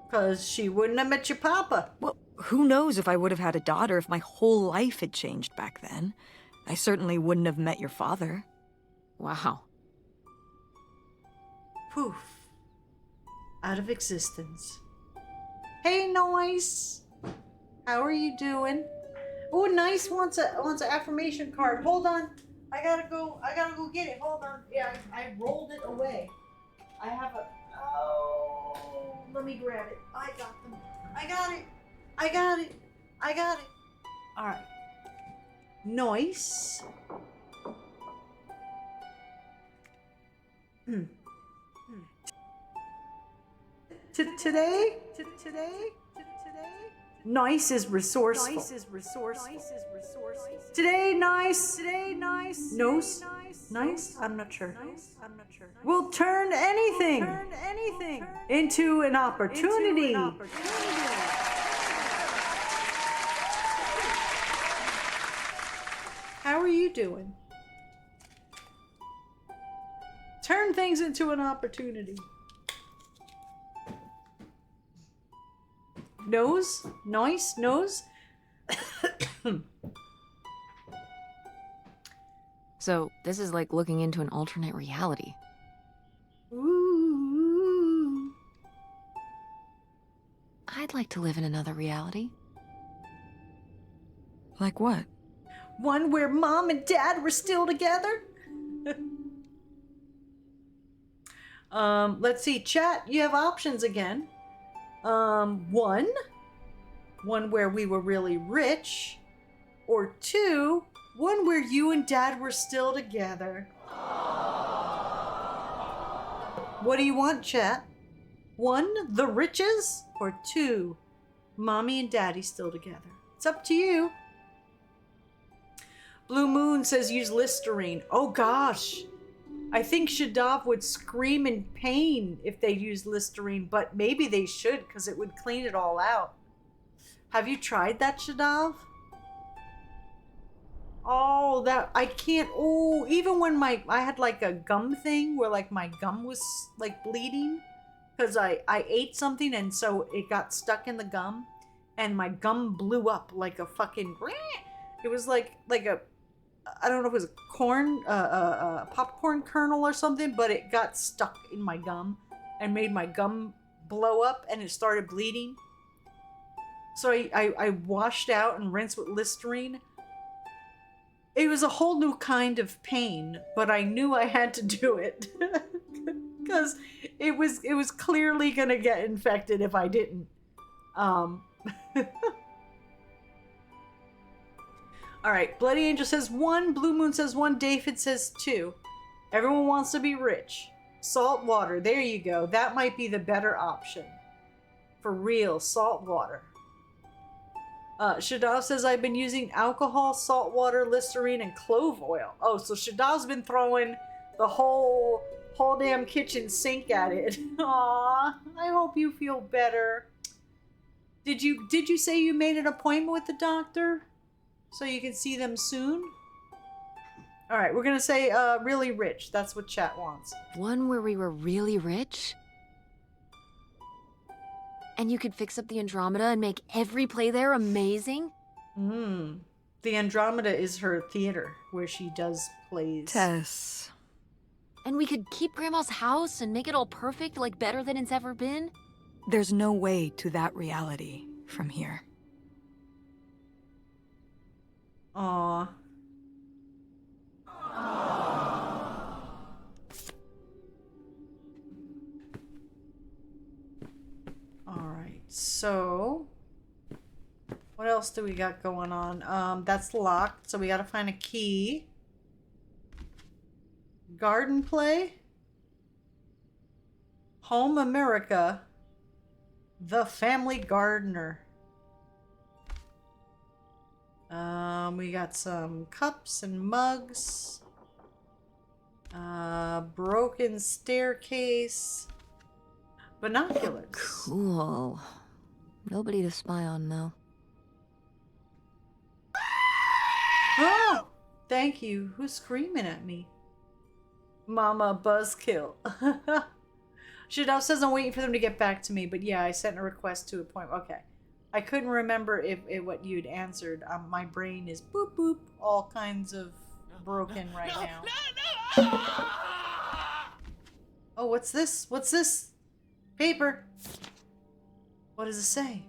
Because she wouldn't have met your papa. Well, who knows if I would have had a daughter if my whole life had changed back then. I certainly wouldn't have met your father. Wow. Poof. Out of existence. Hey, Nice. How are you doing? Oh, Nice wants an affirmation card. Hold on. I gotta go get it. Hold on. Yeah, I rolled it away. I have a... Oh, let me grab it. I got them. I got it. All right. Nice. Today, Nice is resourceful. Today, Nice. Nose? Nice? I'm not sure. We'll turn anything into an opportunity. How are you doing? Turn things into an opportunity. Nose? Nice? Nose? So, this is like looking into an alternate reality. Ooh. I'd like to live in another reality. Like what? One where Mom and Dad were still together? Let's see, chat, you have options again. One where we were really rich, or two, one where you and Dad were still together. What do you want, chat? One, the riches, or two, Mommy and Daddy still together? It's up to you. Blue Moon says use Listerine. Oh gosh. I think Shadav would scream in pain if they used Listerine, but maybe they should because it would clean it all out. Have you tried that, Shadav? Oh, that I can't. Oh, even when I had like a gum thing where like my gum was like bleeding because I ate something and so it got stuck in the gum and my gum blew up like a fucking. It was like a. I don't know if it was a corn, popcorn kernel or something, but it got stuck in my gum and made my gum blow up and it started bleeding. So I washed out and rinsed with Listerine. It was a whole new kind of pain, but I knew I had to do it because it was clearly gonna get infected if I didn't. All right, Bloody Angel says 1, Blue Moon says 1, David says 2. Everyone wants to be rich. Salt water, there you go. That might be the better option. For real, salt water. Shadav says I've been using alcohol, salt water, Listerine, and clove oil. Oh, so Shadav's been throwing the whole damn kitchen sink at it. Aw, I hope you feel better. Did you say you made an appointment with the doctor? So you can see them soon? All right, we're going to say really rich. That's what chat wants. One where we were really rich? And you could fix up the Andromeda and make every play there amazing? The Andromeda is her theater where she does plays. Tess. And we could keep Grandma's house and make it all perfect, like better than it's ever been? There's no way to that reality from here. Aw. Alright, so what else do we got going on? That's locked, so we gotta find a key. Garden play. Home America. The Family Gardener. We got some cups and mugs. Broken staircase. Binoculars. Cool. Nobody to spy on, though. Oh! Thank you. Who's screaming at me? Mama Buzzkill. Shadov says I'm waiting for them to get back to me, but yeah, I sent a request to a point. Okay. I couldn't remember if what you'd answered. My brain is boop boop, all kinds of broken right now. Oh, what's this? What's this? Paper. What does it say?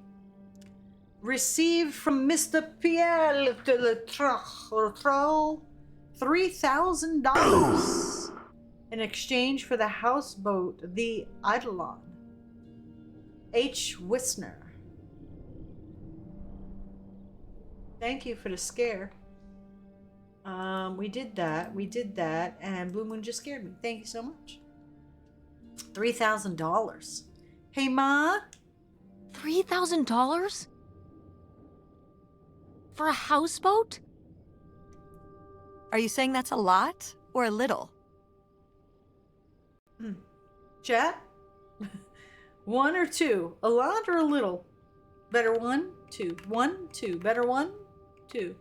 Received from Mr. Pierre de la Troll $3,000 in exchange for the houseboat, the Eidolon. H. Wisner. Thank you for the scare. We did that, and Blue Moon just scared me. Thank you so much. $3,000. Hey, Ma? $3,000? For a houseboat? Are you saying that's a lot or a little? Chat? One or two? A lot or a little? Better one, two. One, two. Better one, two.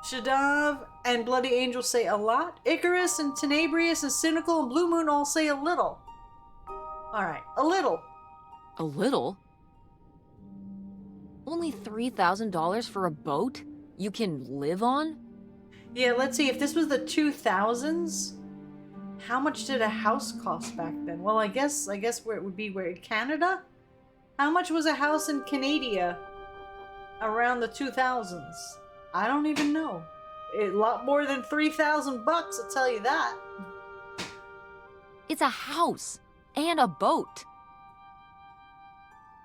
Shadav and Bloody Angel say a lot. Icarus and Tenebrius and Cynical and Blue Moon all say a little. Alright, a little. A little? Only $3,000 for a boat you can live on? Yeah, let's see. If this was the 2000s, how much did a house cost back then? Well, I guess where it would be where in Canada? How much was a house in Canada around the 2000s? I don't even know. A lot more than $3,000 bucks, I'll tell you that. It's a house and a boat.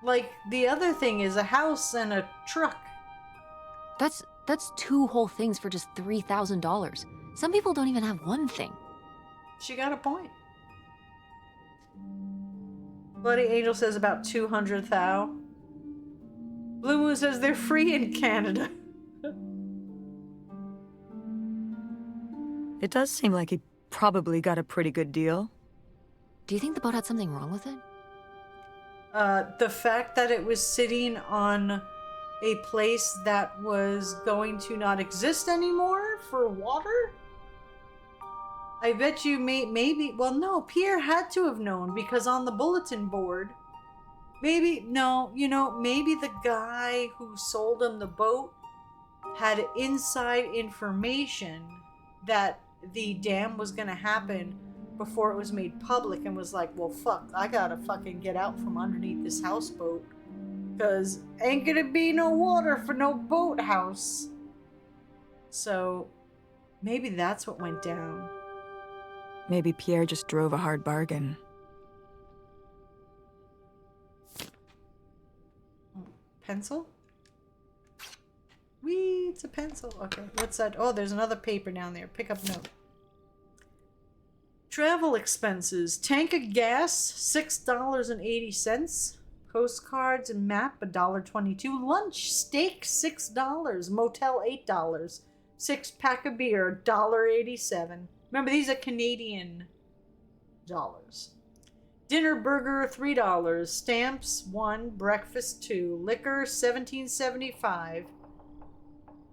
Like, the other thing is a house and a truck. That's two whole things for just $3,000. Some people don't even have one thing. She got a point. Bloody Angel says about 200 thou. Blue Moon says they're free in Canada. It does seem like he probably got a pretty good deal. Do you think the boat had something wrong with it? The fact that it was sitting on a place that was going to not exist anymore for water? I bet you maybe, well, no, Pierre had to have known because on the bulletin board, maybe the guy who sold him the boat had inside information that the dam was going to happen before it was made public and was like, well, fuck, I gotta fucking get out from underneath this houseboat because ain't gonna be no water for no boathouse. So maybe that's what went down. Maybe Pierre just drove a hard bargain. Pencil? Wee, it's a pencil. Okay, what's that? Oh, there's another paper down there. Pick up note. Travel expenses. Tank of gas, $6.80. Postcards and map, $1.22. Lunch, steak, $6. Motel, $8. 6-pack of beer, $1.87. Remember, these are Canadian dollars. Dinner burger, $3. Stamps, $1. Breakfast, $2. Liquor, $17.75.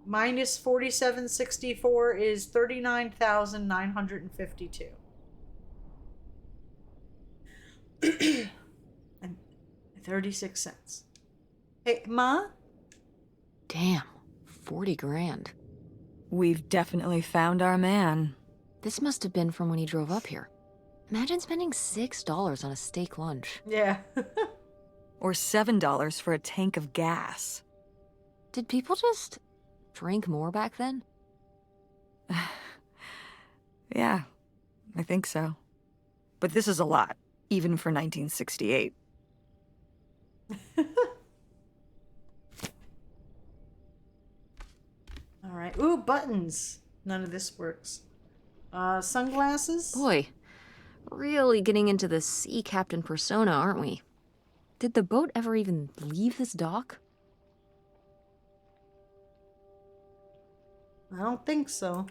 Minus $47.64 is $39,952. And 36 cents. Hey, Ma? Damn, 40 grand. We've definitely found our man. This must have been from when he drove up here. Imagine spending $6 on a steak lunch. Yeah. Or $7 for a tank of gas. Did people just drink more back then? Yeah, I think so. But this is a lot, even for 1968. buttons. None of this works. Sunglasses? Boy, really getting into the sea captain persona, aren't we? Did the boat ever even leave this dock? I don't think so.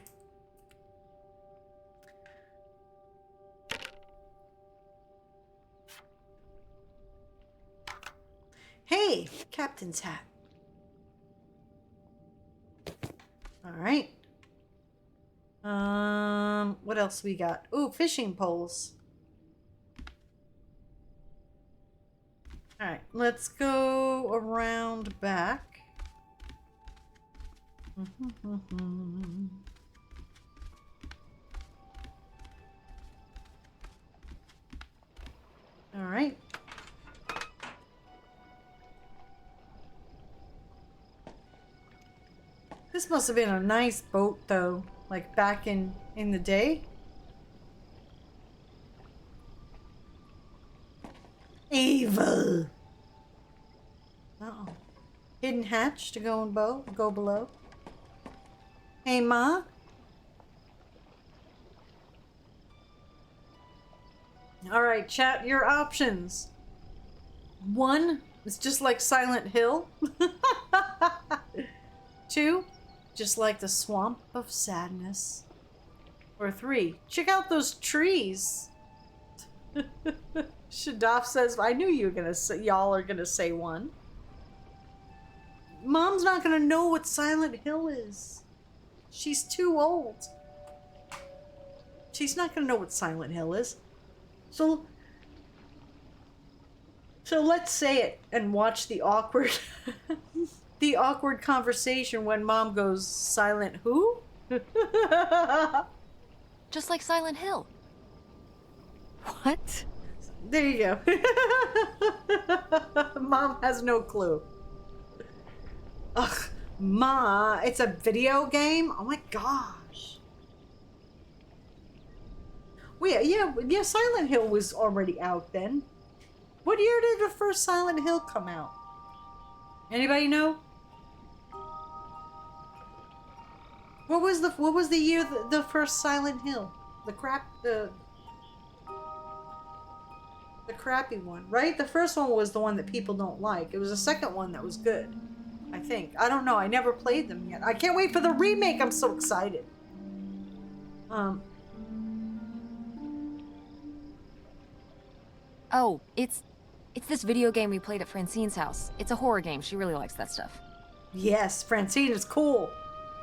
Hey, captain's hat. All right. What else we got? Ooh, fishing poles. All right, let's go around back. All right. This must have been a nice boat, though, like back in the day. Evil. Uh-oh. Hidden hatch to go below. Hey, Ma. All right, chat your options. 1, it's just like Silent Hill. 2, just like the swamp of sadness. Or 3, check out those trees. Shadaf says, I knew you were gonna say, y'all are gonna say 1. Mom's not gonna know what Silent Hill is. She's too old. She's not gonna know what Silent Hill is. So let's say it and watch the awkward the awkward conversation when Mom goes, Silent who? Just like Silent Hill. What? There you go. Mom has no clue. Ugh, Ma, it's a video game? Oh my gosh. Well, yeah, Silent Hill was already out then. What year did the first Silent Hill come out? Anybody know? What was the year the first Silent Hill? The crappy one, right? The first one was the one that people don't like. It was the second one that was good, I think. I don't know. I never played them yet. I can't wait for the remake. I'm so excited. Oh, it's this video game we played at Francine's house. It's a horror game. She really likes that stuff. Yes, Francine is cool.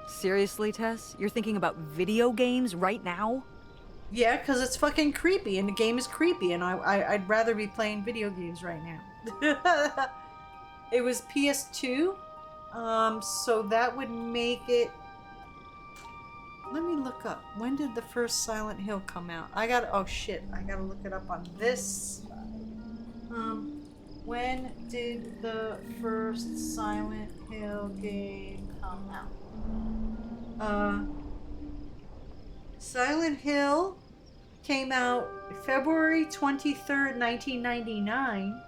Seriously, Tess? You're thinking about video games right now? Yeah, because it's fucking creepy, and the game is creepy, and I'd rather be playing video games right now. It was PS2, so that would make it... Let me look up. When did the first Silent Hill come out? Oh shit, I gotta look it up on this. When did the first Silent Hill game come out? Silent Hill came out February 23rd, 1999.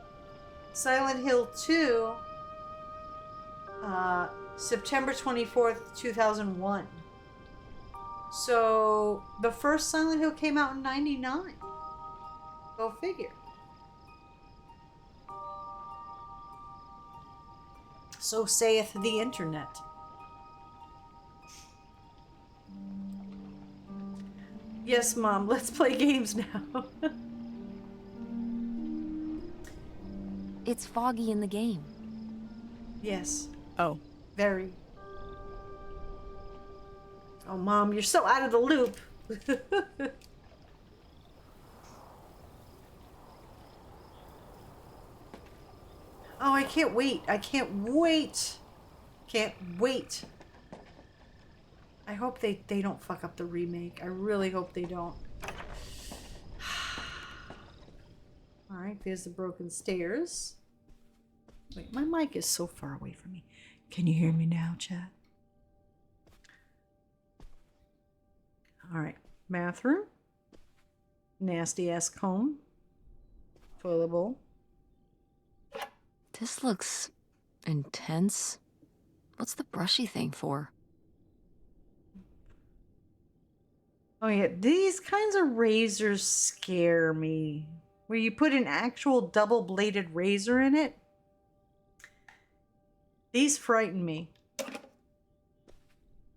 Silent Hill 2, September 24th, 2001. So the first Silent Hill came out in 99. Go figure. So saith the internet. Yes, Mom, let's play games now. It's foggy in the game. Yes, Oh. very. Oh, Mom, you're so out of the loop. Oh, I can't wait. I can't wait. Can't wait. I hope they don't fuck up the remake. I really hope they don't. Alright, there's the broken stairs. Wait, my mic is so far away from me. Can you hear me now, Chad? Alright, bathroom. Nasty ass comb. Toilet bowl. This looks intense. What's the brushy thing for? Oh yeah, these kinds of razors scare me. Where you put an actual double-bladed razor in it. These frighten me.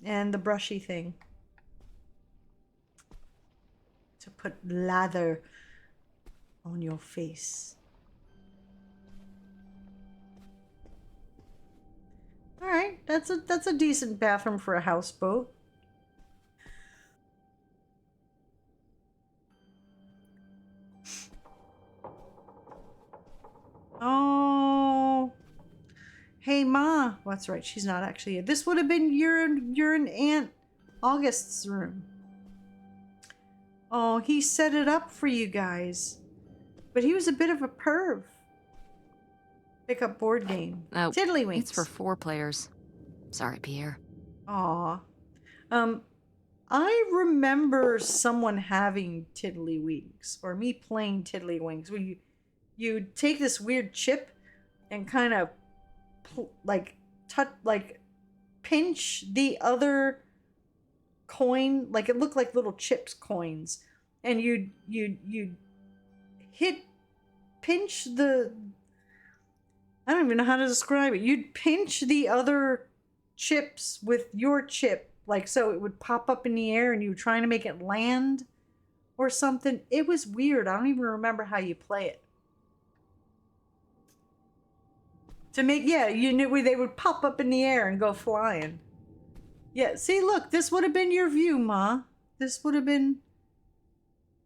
And the brushy thing. To put lather on your face. All right, that's a decent bathroom for a houseboat. Oh, hey Ma. That's right. She's not actually here. This would have been your and Aunt August's room. Oh, he set it up for you guys, but he was a bit of a perv. Pick up board game. Oh, Tiddlywinks. it's for 4 players. Sorry, Pierre. Aw. I remember someone having Tiddlywinks, or me playing Tiddlywinks, where you take this weird chip and kind of pinch the other coin, like it looked like little chips coins, and you'd pinch the, I don't even know how to describe it. You'd pinch the other chips with your chip, like so it would pop up in the air and you were trying to make it land or something. It was weird. I don't even remember how you play it. To make, yeah, you knew where they would pop up in the air and go flying. Yeah, see, look, this would have been your view, Ma. This would have been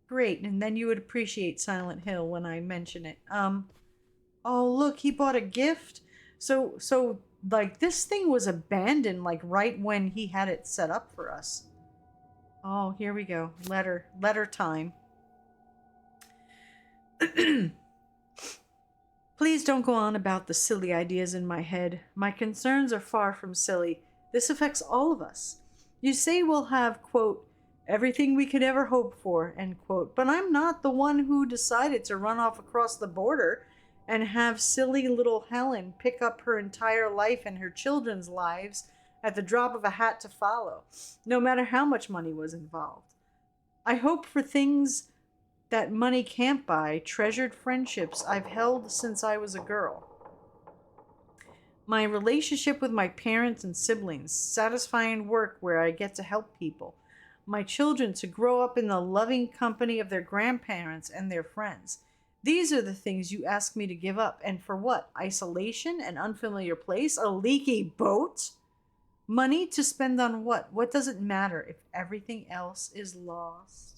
great, and then you would appreciate Silent Hill when I mention it. Oh, look, he bought a gift. So like this thing was abandoned like right when he had it set up for us. Oh, here we go. Letter time. Please don't go on about the silly ideas in my head. My concerns are far from silly. This affects all of us. You say we'll have, quote, everything we could ever hope for, end quote. But I'm not the one who decided to run off across the border and have silly little Helen pick up her entire life and her children's lives at the drop of a hat to follow, no matter how much money was involved. I hope for things that money can't buy, treasured friendships I've held since I was a girl. My relationship with my parents and siblings, satisfying work where I get to help people. My children to grow up in the loving company of their grandparents and their friends. These are the things you ask me to give up. And for what? Isolation? An unfamiliar place? A leaky boat? Money to spend on what? What does it matter if everything else is lost?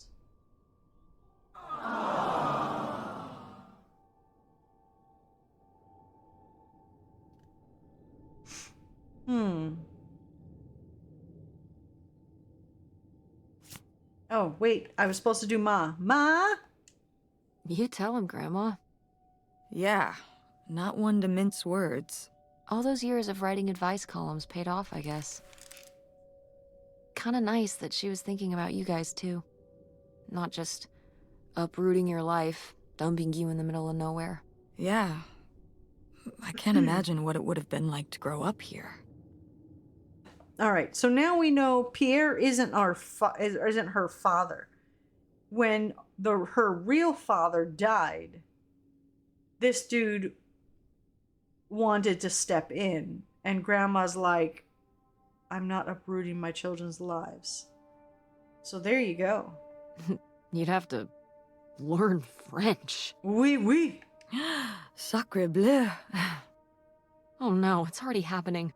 Oh, wait. I was supposed to do Ma. Ma? You tell him, Grandma. Yeah, not one to mince words. All those years of writing advice columns paid off, I guess. Kinda nice that she was thinking about you guys, too. Not just uprooting your life, dumping you in the middle of nowhere. Yeah. I can't imagine what it would have been like to grow up here. All right, so now we know Pierre isn't isn't her father. When her real father died, this dude wanted to step in, and Grandma's like, I'm not uprooting my children's lives. So there you go. You'd have to learn French. Oui, oui. Sacre bleu. Oh no, it's already happening.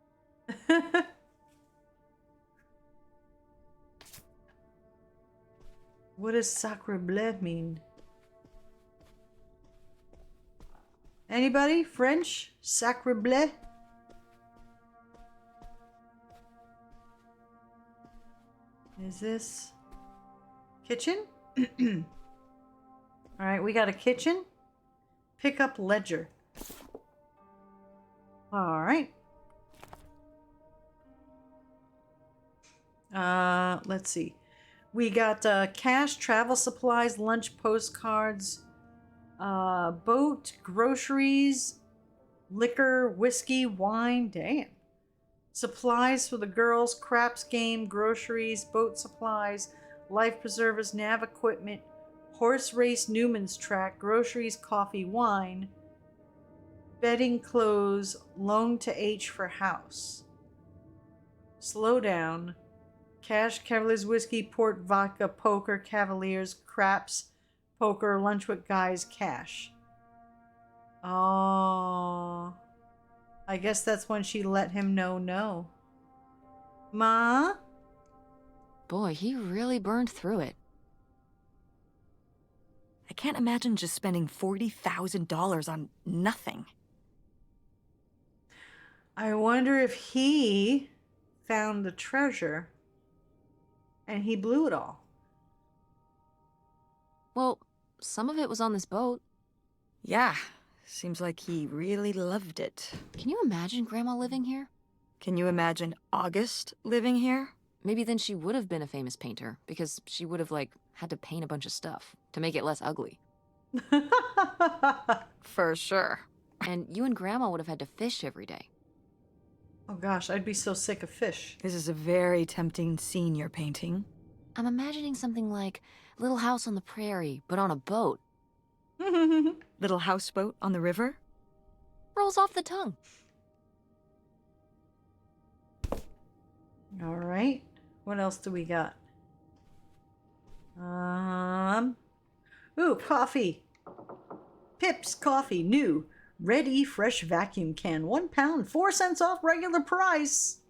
What does sacre bleu mean? Anybody? French? Sacre bleu? Is this kitchen? All right, we got a kitchen. Pick up ledger. All right. Let's see. We got cash, travel supplies, lunch postcards, boat, groceries, liquor, whiskey, wine. Damn. Supplies for the girls, craps game, groceries, boat supplies, life preservers, nav equipment, horse race Newman's track, groceries, coffee, wine, bedding, clothes, loan to H for house. Slow down. Cash, Cavaliers, whiskey, port, vodka, poker, Cavaliers, craps, poker, lunch with guys, cash. Oh. I guess that's when she let him know no. Ma? Boy, he really burned through it. I can't imagine just spending $40,000 on nothing. I wonder if he found the treasure and he blew it all. Well, some of it was on this boat. Yeah, seems like he really loved it. Can you imagine Grandma living here? Can you imagine August living here? Maybe then she would have been a famous painter, because she would have, like, had to paint a bunch of stuff to make it less ugly. For sure. And you and Grandma would have had to fish every day. Oh gosh, I'd be so sick of fish. This is a very tempting scene you're painting. I'm imagining something like Little House on the Prairie, but on a boat. Little houseboat on the river? Rolls off the tongue. All right. What else do we got? Ooh, coffee. Pips Coffee, new. Ready, fresh vacuum can. 1 pound, 4 cents off regular price.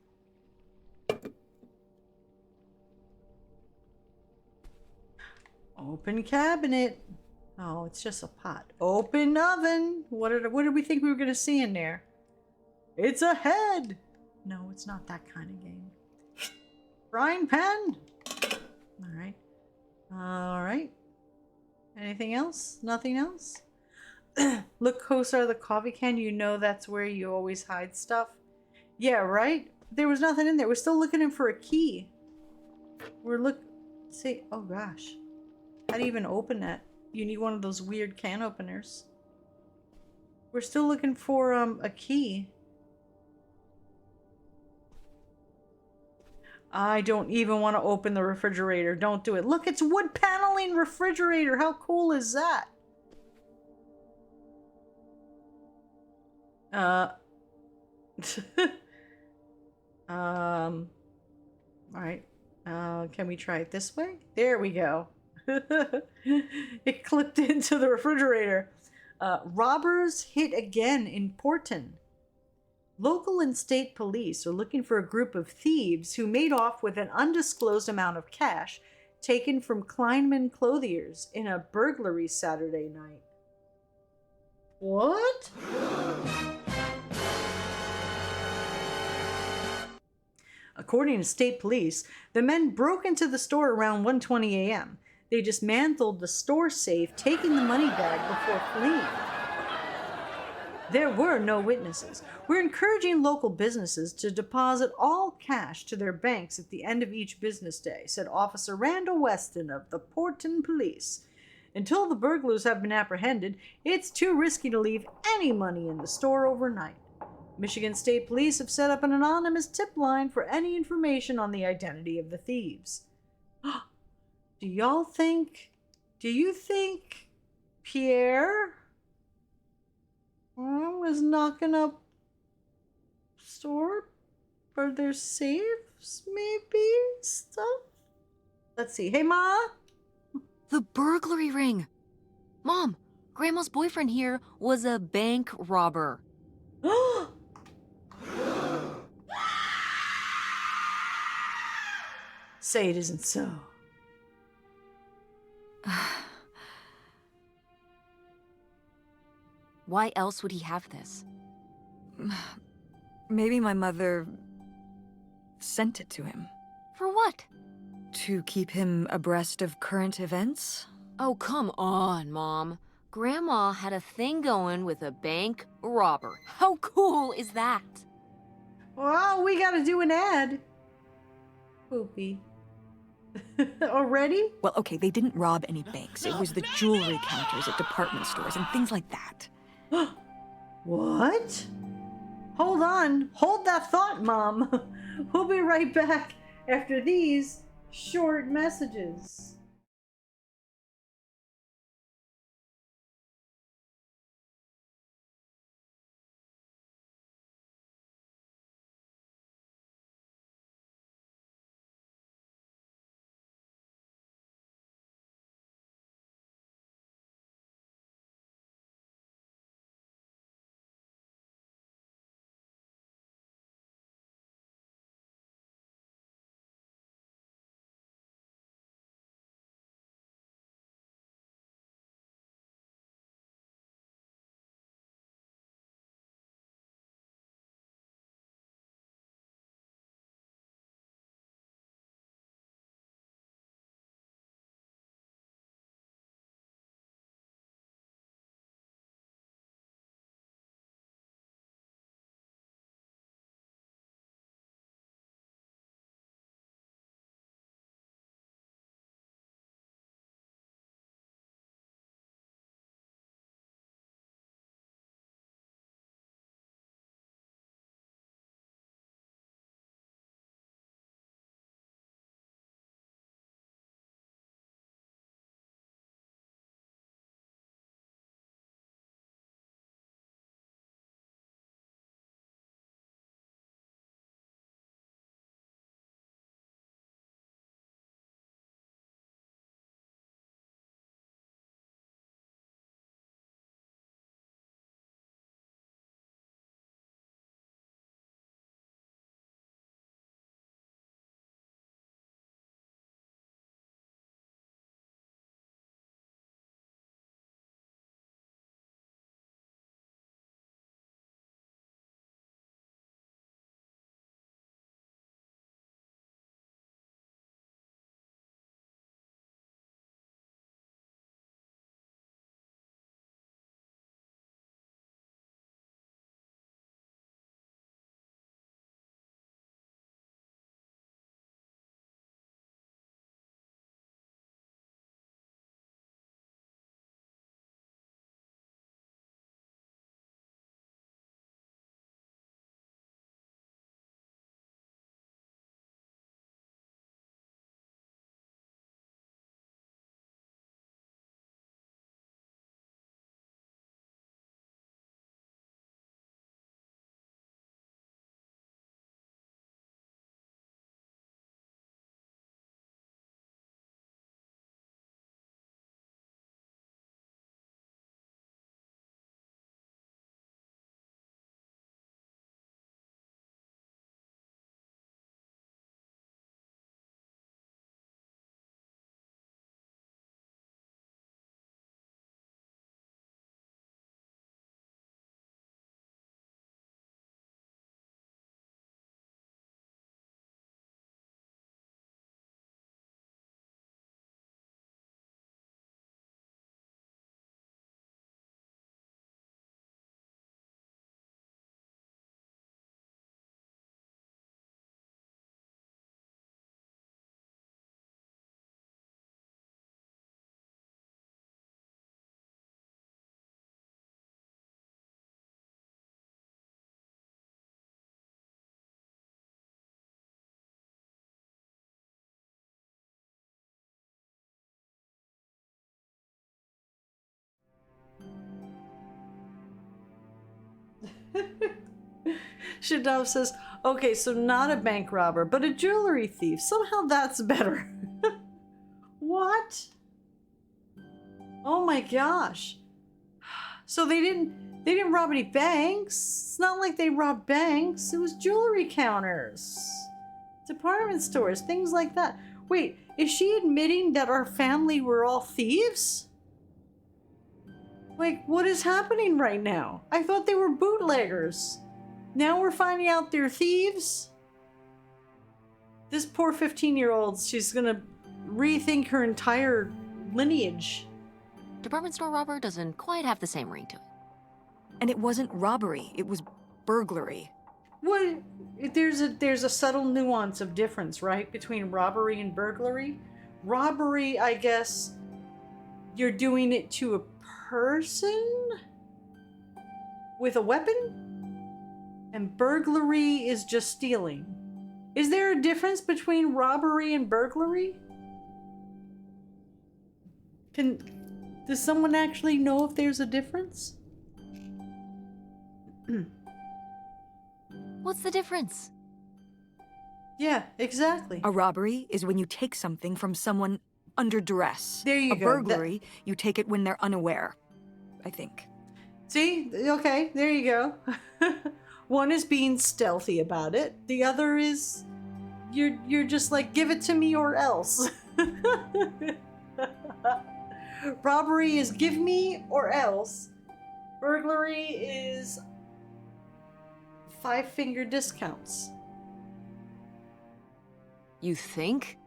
Open cabinet. Oh, it's just a pot. Open oven. What did we think we were going to see in there? It's a head. No, it's not that kind of game. Frying pan. All right. All right. Anything else? Nothing else? Look closer at the coffee can. You know that's where you always hide stuff. Yeah, right? There was nothing in there. We're still looking for a key. See, oh gosh. How do you even open that? You need one of those weird can openers. We're still looking for a key. I don't even want to open the refrigerator. Don't do it. Look, it's wood paneling refrigerator. How cool is that? All right. Can we try it this way? There we go. It clipped into the refrigerator. Robbers hit again in Porton. Local and state police are looking for a group of thieves who made off with an undisclosed amount of cash taken from Kleinman clothiers in a burglary Saturday night. What? According to state police, the men broke into the store around 1:20 a.m. They dismantled the store safe, taking the money bag before fleeing. There were no witnesses. We're encouraging local businesses to deposit all cash to their banks at the end of each business day, said Officer Randall Weston of the Porton Police. Until the burglars have been apprehended, it's too risky to leave any money in the store overnight. Michigan State Police have set up an anonymous tip line for any information on the identity of the thieves. Do you think Pierre was knocking up store for their safes, maybe? Stuff? Let's see. Hey, Ma? The burglary ring! Mom, Grandma's boyfriend here was a bank robber. Say it isn't so. Why else would he have this? Maybe my mother sent it to him. For what? To keep him abreast of current events? Oh, come on, Mom. Grandma had a thing going with a bank robber. How cool is that? Well, we gotta do an ad. Poopy. Already? Well, okay, they didn't rob any banks. It was the jewelry counters at department stores and things like that. What? Hold on. Hold that thought, Mom. We'll be right back after these short messages. Shadov says, okay, so not a bank robber, but a jewelry thief. Somehow that's better. What? Oh my gosh. So they didn't rob any banks. It's not like they robbed banks. It was jewelry counters, department stores, things like that. Wait, is she admitting that our family were all thieves? Like, what is happening right now? I thought they were bootleggers. Now we're finding out they're thieves? This poor 15-year-old, she's gonna rethink her entire lineage. Department store robber doesn't quite have the same ring to it. And it wasn't robbery, it was burglary. What? There's a subtle nuance of difference, right, between robbery and burglary. Robbery, I guess, you're doing it to a person with a weapon, and burglary is just stealing. Is there a difference between robbery and burglary? Does someone actually know if there's a difference? What's the difference? Yeah, exactly. A robbery is when you take something from someone under duress. There you a go. A burglary, you take it when they're unaware, I think. See? Okay, there you go. One is being stealthy about it. The other is you're just like, give it to me or else. Robbery is give me or else. Burglary is 5-finger discounts. You think?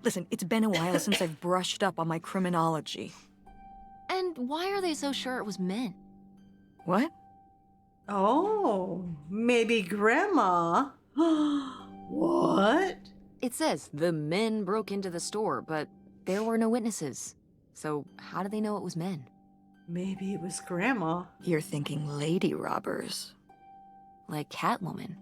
Listen, it's been a while since I've brushed up on my criminology. And why are they so sure it was men? What? Oh, maybe Grandma. What? It says the men broke into the store, but there were no witnesses. So how do they know it was men? Maybe it was Grandma. You're thinking lady robbers. Like Catwoman.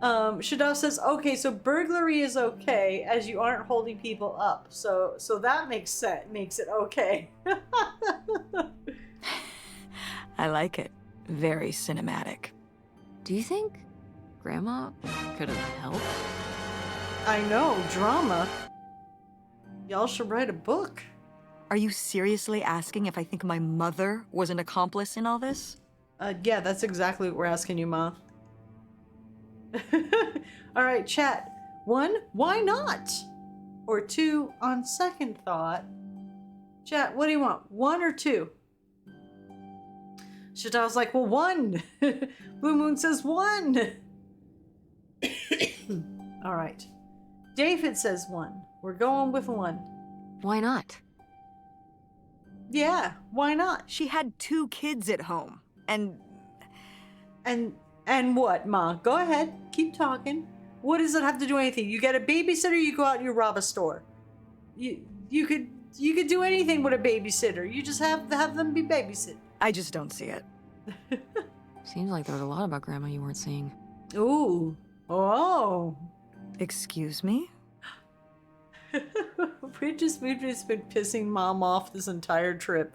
Shadov says, okay, so burglary is okay as you aren't holding people up. So that makes sense, makes it okay. I like it. Very cinematic. Do you think Grandma could have helped? I know, drama. Y'all should write a book. Are you seriously asking if I think my mother was an accomplice in all this? Yeah, that's exactly what we're asking you, Ma. All right, chat. 1, why not? Or 2, on second thought. Chat, what do you want? 1 or 2? Shadow's like, well, 1. Blue Moon says 1. All right. David says 1. We're going with 1. Why not? Yeah, why not? She had 2 kids at home, and what, Ma? Go ahead. Keep talking. What does it have to do with anything? You get a babysitter, you go out and you rob a store. You could do anything with a babysitter. You just have them be babysit. I just don't see it. Seems like there was a lot about Grandma you weren't seeing. Ooh. Oh. Excuse me? We've just been pissing Mom off this entire trip.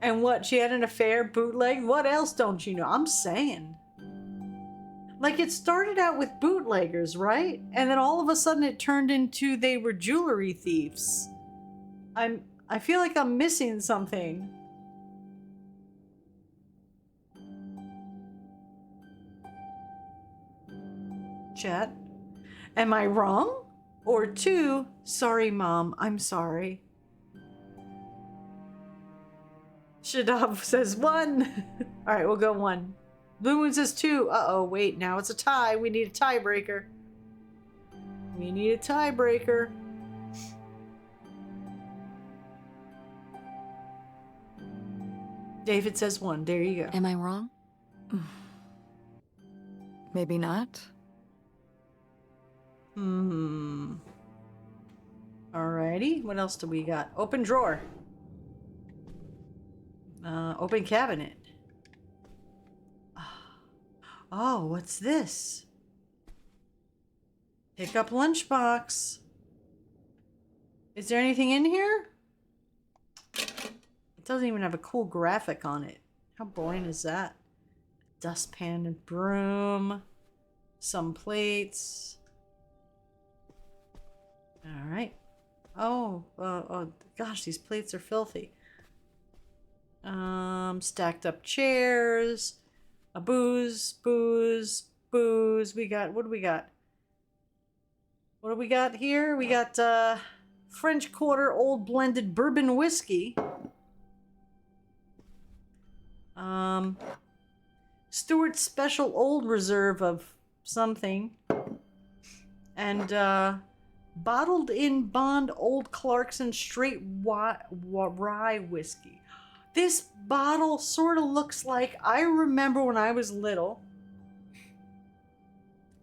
And what? She had an affair, bootleg? What else don't you know? I'm saying. Like, it started out with bootleggers, right? And then all of a sudden it turned into they were jewelry thieves. I feel like I'm missing something. Chat. Am I wrong? Or 2, sorry, Mom, I'm sorry. Shadov says 1. All right, we'll go 1. Blue Moon says 2. Uh-oh, wait, now it's a tie. We need a tiebreaker. We need a tiebreaker. David says 1. There you go. Am I wrong? Maybe not. Alrighty, what else do we got? Open drawer. Open cabinet. Oh, what's this? Pick up lunchbox. Is there anything in here? It doesn't even have a cool graphic on it. How boring is that? Dustpan and broom. Some plates. All right. Oh, gosh, these plates are filthy. Stacked up chairs. A booze. We got, what do we got? What do we got here? We got French Quarter Old Blended Bourbon Whiskey. Stewart's Special Old Reserve of something. And bottled in bond Old Clarkson Straight Rye Whiskey. This bottle sort of looks like, I remember when I was little,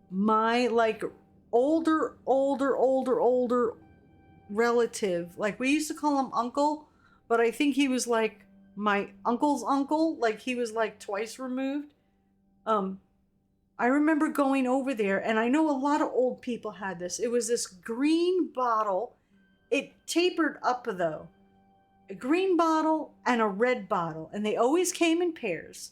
my like older relative, like we used to call him uncle, but I think he was like my uncle's uncle, like he was like twice removed. I remember going over there, and I know a lot of old people had this. It was this green bottle. It tapered up though. A green bottle and a red bottle, and they always came in pairs.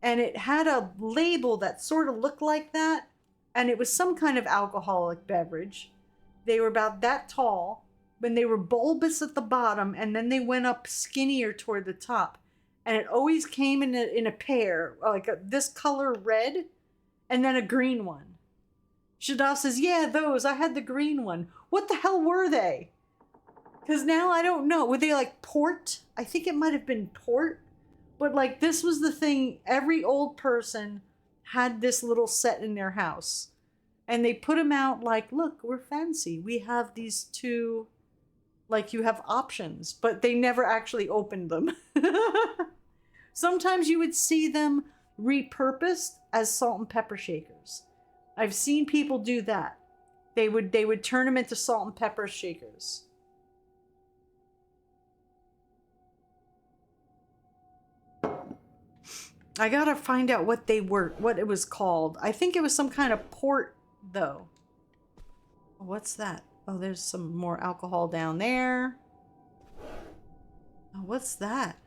And it had a label that sort of looked like that, and it was some kind of alcoholic beverage. They were about that tall, when they were bulbous at the bottom, and then they went up skinnier toward the top. And it always came in a pair, like this color red, and then a green one. Shadaf says, yeah, those. I had the green one. What the hell were they? Because now I don't know. Were they like port? I think it might have been port. But like this was the thing. Every old person had this little set in their house. And they put them out like, look, we're fancy. We have these two, like you have options. But they never actually opened them. Sometimes you would see them repurposed as salt and pepper shakers. I've seen people do that. They would turn them into salt and pepper shakers. I gotta find out what they were, what it was called. I think it was some kind of port, though. What's that? Oh, there's some more alcohol down there. Oh, what's that?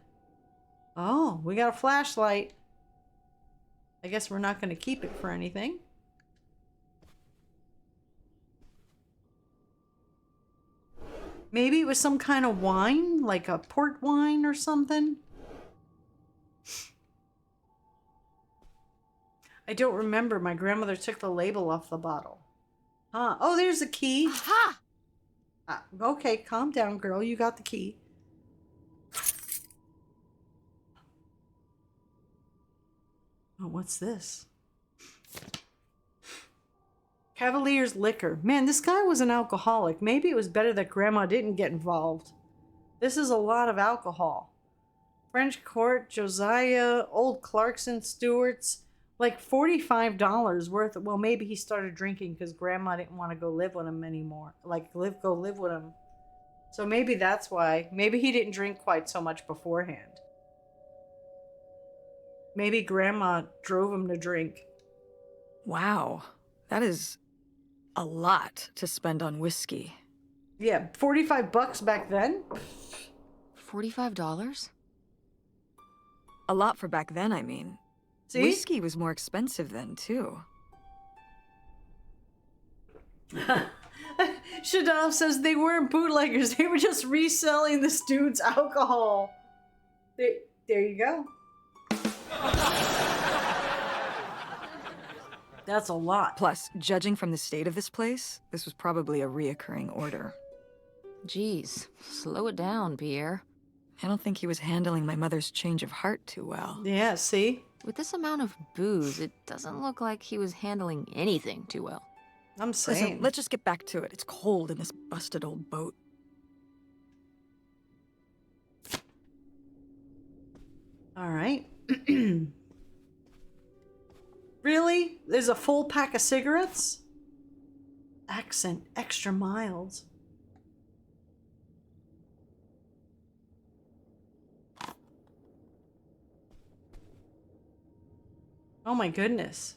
Oh, we got a flashlight. I guess we're not going to keep it for anything. Maybe it was some kind of wine, like a port wine or something. I don't remember. My grandmother took the label off the bottle. Huh. Oh, there's the key. Aha! Okay, calm down, girl. You got the key. Oh, what's this? Cavalier's liquor. Man, this guy was an alcoholic. Maybe it was better that Grandma didn't get involved. This is a lot of alcohol. French Court, Josiah, Old Clarkson, Stewart's. Like $45 worth. Well, maybe he started drinking because Grandma didn't want to go live with him anymore. Like, go live with him. So maybe that's why. Maybe he didn't drink quite so much beforehand. Maybe Grandma drove him to drink. Wow, that is a lot to spend on whiskey. Yeah, $45 back then? $45? A lot for back then, I mean. See? Whiskey was more expensive then, too. Shadaf says they weren't bootleggers. They were just reselling this dude's alcohol. There you go. That's a lot. Plus, judging from the state of this place, this was probably a reoccurring order. Geez, slow it down, Pierre. I don't think he was handling my mother's change of heart too well. Yeah, see? With this amount of booze, it doesn't look like he was handling anything too well. I'm saying. Listen, let's just get back to it. It's cold in this busted old boat. All right. Really? There's a full pack of cigarettes? Accent extra mild. Oh my goodness.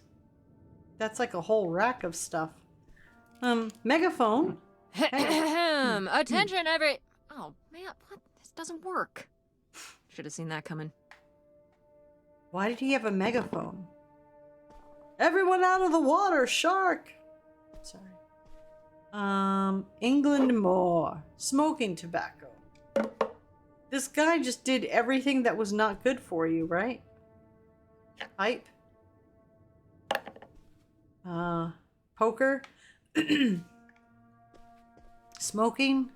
That's like a whole rack of stuff. Megaphone. Attention, every... Oh, man, what? This doesn't work. Should have seen that coming. Why did he have a megaphone? Everyone out of the water, shark! Sorry. England more. Smoking tobacco. This guy just did everything that was not good for you, right? Pipe. Poker. Smoking.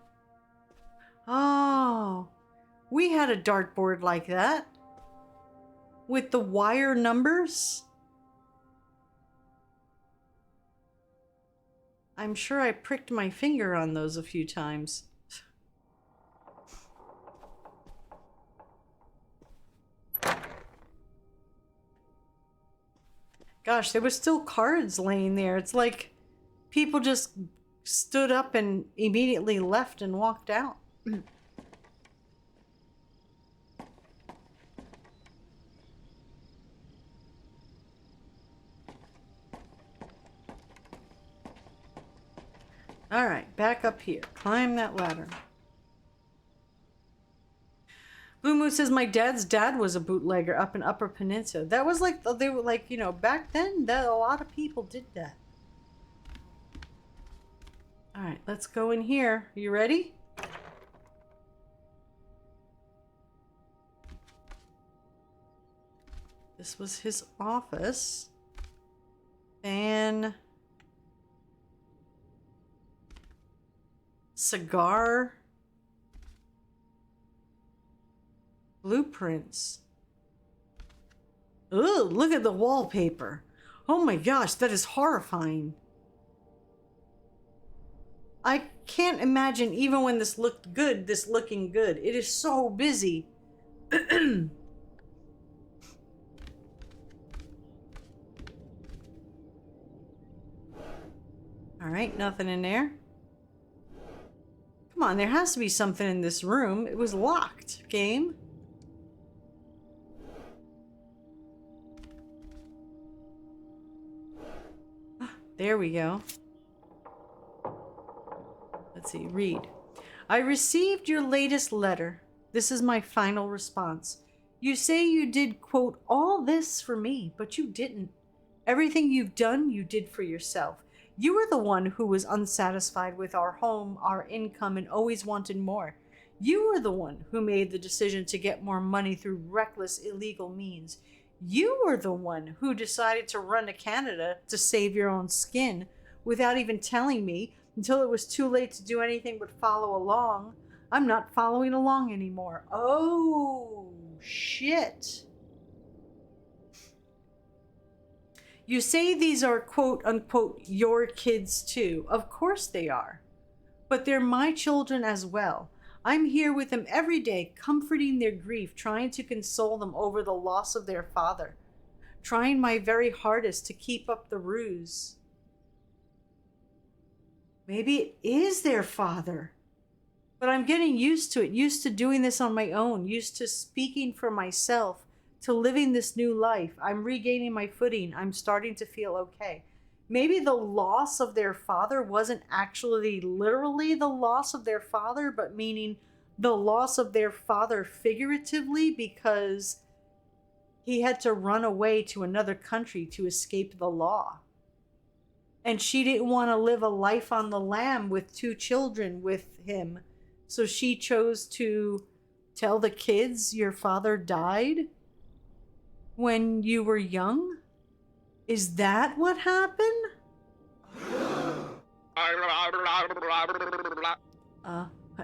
Oh, we had a dartboard like that. With the wire numbers. I'm sure I pricked my finger on those a few times. Gosh, there were still cards laying there. It's like people just stood up and immediately left and walked out. All right, back up here. Climb that ladder. Blue Moon says my dad's dad was a bootlegger up in Upper Peninsula. That was like, they were like, you know, back then, that a lot of people did that. All right, let's go in here. You ready? This was his office. And cigar blueprints. Ooh, look at the wallpaper. Oh my gosh, that is horrifying. I can't imagine even when this looked good, this looking good. It is so busy. All right, nothing in there. Come on, there has to be something in this room. It was locked. Game. There we go. Let's see, read. I received your latest letter. This is my final response. You say you did, quote, all this for me, but you didn't. Everything you've done, you did for yourself. You were the one who was unsatisfied with our home, our income, and always wanted more. You were the one who made the decision to get more money through reckless, illegal means. You were the one who decided to run to Canada to save your own skin without even telling me until it was too late to do anything but follow along. I'm not following along anymore. Oh, shit. You say these are quote unquote your kids too. Of course they are. But they're my children as well. I'm here with them every day, comforting their grief, trying to console them over the loss of their father, trying my very hardest to keep up the ruse. Maybe it is their father. But I'm getting used to it, used to doing this on my own, used to speaking for myself, to living this new life. I'm regaining my footing. I'm starting to feel okay. Maybe the loss of their father wasn't actually literally the loss of their father, but meaning the loss of their father figuratively because he had to run away to another country to escape the law. And she didn't want to live a life on the lam with 2 children with him. So she chose to tell the kids your father died when you were young? Is that what happened?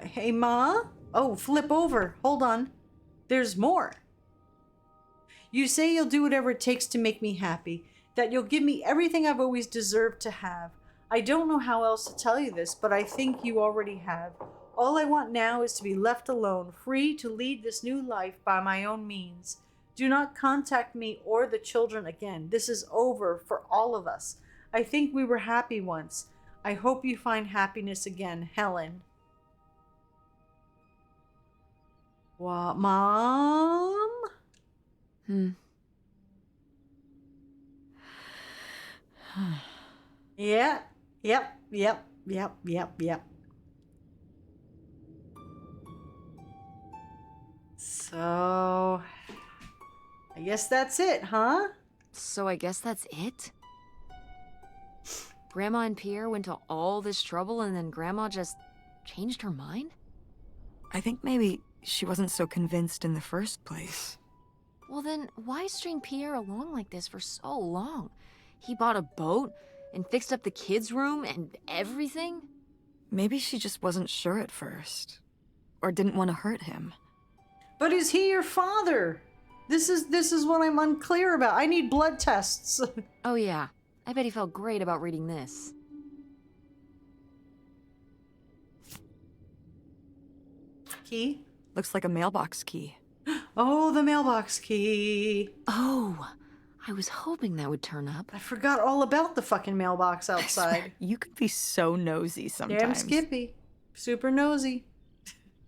Hey, Ma? Oh, flip over. Hold on. There's more. You say you'll do whatever it takes to make me happy, that you'll give me everything I've always deserved to have. I don't know how else to tell you this, but I think you already have. All I want now is to be left alone, free to lead this new life by my own means. Do not contact me or the children again. This is over for all of us. I think we were happy once. I hope you find happiness again, Helen. What, Mom? Yeah. Yep. So, I guess that's it, huh? So I guess that's it? Grandma and Pierre went to all this trouble and then Grandma just changed her mind? I think maybe she wasn't so convinced in the first place. Well then, why string Pierre along like this for so long? He bought a boat and fixed up the kids' room and everything? Maybe she just wasn't sure at first. Or didn't want to hurt him. But is he your father? This is what I'm unclear about. I need blood tests. Oh yeah, I bet he felt great about reading this. Key? Looks like a mailbox key. Oh, the mailbox key. Oh, I was hoping that would turn up. I forgot all about the fucking mailbox I outside. swear, you could be so nosy sometimes. Damn Skippy. Super nosy.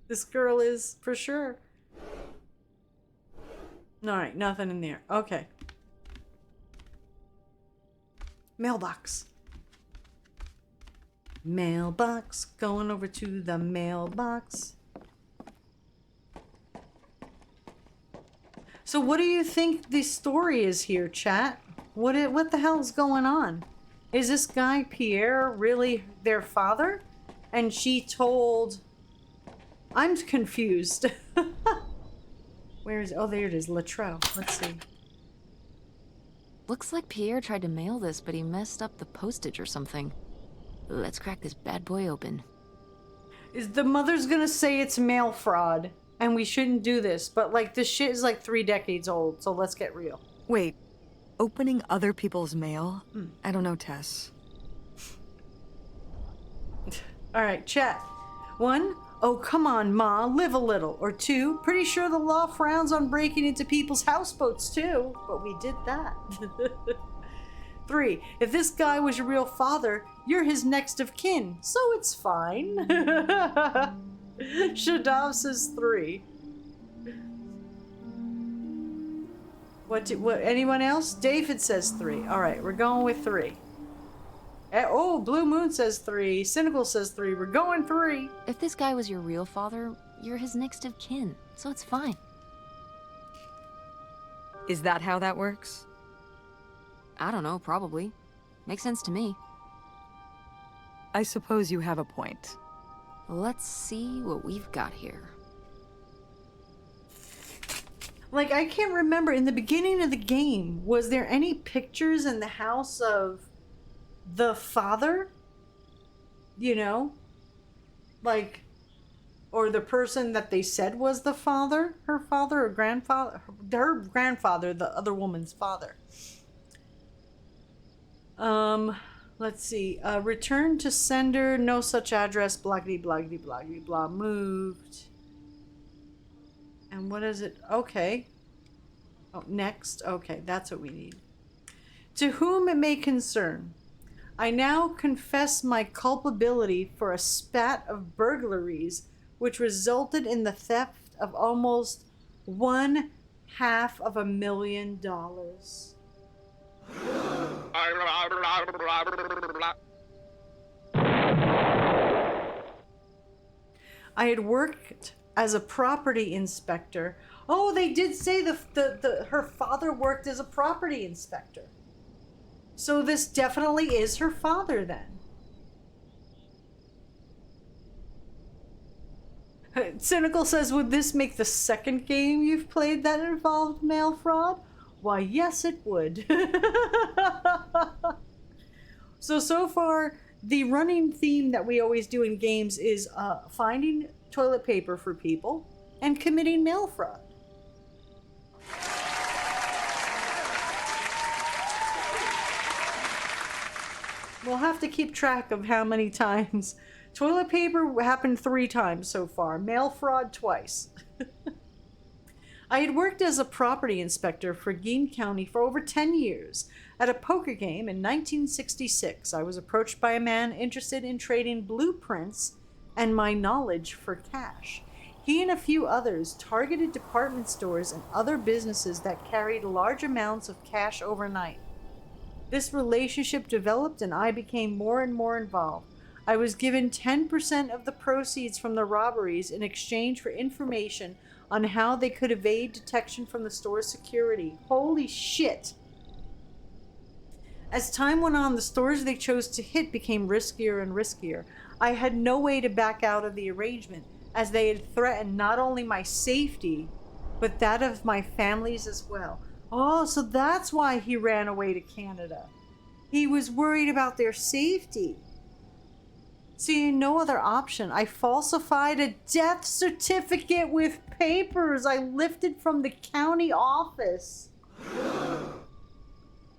This girl is, for sure. Alright, nothing in there. Okay. Mailbox. Mailbox. Going over to the mailbox. So what do you think the story is here, chat? What the hell is going on? Is this guy Pierre really their father? And she told... I'm confused. Where is... Oh, there it is. Latrell. Let's see. Looks like Pierre tried to mail this, but he messed up the postage or something. Let's crack this bad boy open. Is the mother's gonna say it's mail fraud and we shouldn't do this, but like this shit is like 3 decades old, so let's get real. Wait, opening other people's mail? I don't know, Tess. All right, chat. 1, oh come on, Ma, live a little. Or 2, pretty sure the law frowns on breaking into people's houseboats too, but we did that. 3, if this guy was your real father, you're his next of kin, so it's fine. Shadav says 3. What? Anyone else? David says 3. All right, we're going with 3. Oh, Blue Moon says 3. Cynical says 3. We're going 3. If this guy was your real father, you're his next of kin, so it's fine. Is that how that works? I don't know, probably. Makes sense to me. I suppose you have a point. Let's see what we've got here. Like, I can't remember, in the beginning of the game, was there any pictures in the house of the father? You know? Like, or the person that they said was the father? Her father or grandfather? Her grandfather, the other woman's father. Let's see. Return to sender, no such address, bloggity, bloggity, bloggity, blah, moved. And what is it? Okay. Oh, next. Okay, that's what we need. To whom it may concern, I now confess my culpability for a spat of burglaries which resulted in the theft of almost $500,000. I had worked as a property inspector. Oh, they did say her father worked as a property inspector. So this definitely is her father then. Cynical says, would this make the second game you've played that involved mail fraud? Why, yes, it would. So far, the running theme that we always do in games is finding toilet paper for people and committing mail fraud. We'll have to keep track of how many times. Toilet paper happened 3 times so far. Mail fraud twice. I had worked as a property inspector for Gein County for over 10 years. At a poker game in 1966, I was approached by a man interested in trading blueprints and my knowledge for cash. He and a few others targeted department stores and other businesses that carried large amounts of cash overnight. This relationship developed and I became more and more involved. I was given 10% of the proceeds from the robberies in exchange for information on how they could evade detection from the store's security. Holy shit! As time went on, the stores they chose to hit became riskier and riskier. I had no way to back out of the arrangement, as they had threatened not only my safety, but that of my family's as well. Oh, so that's why he ran away to Canada. He was worried about their safety. Seeing no other option, I falsified a death certificate with papers I lifted from the county office.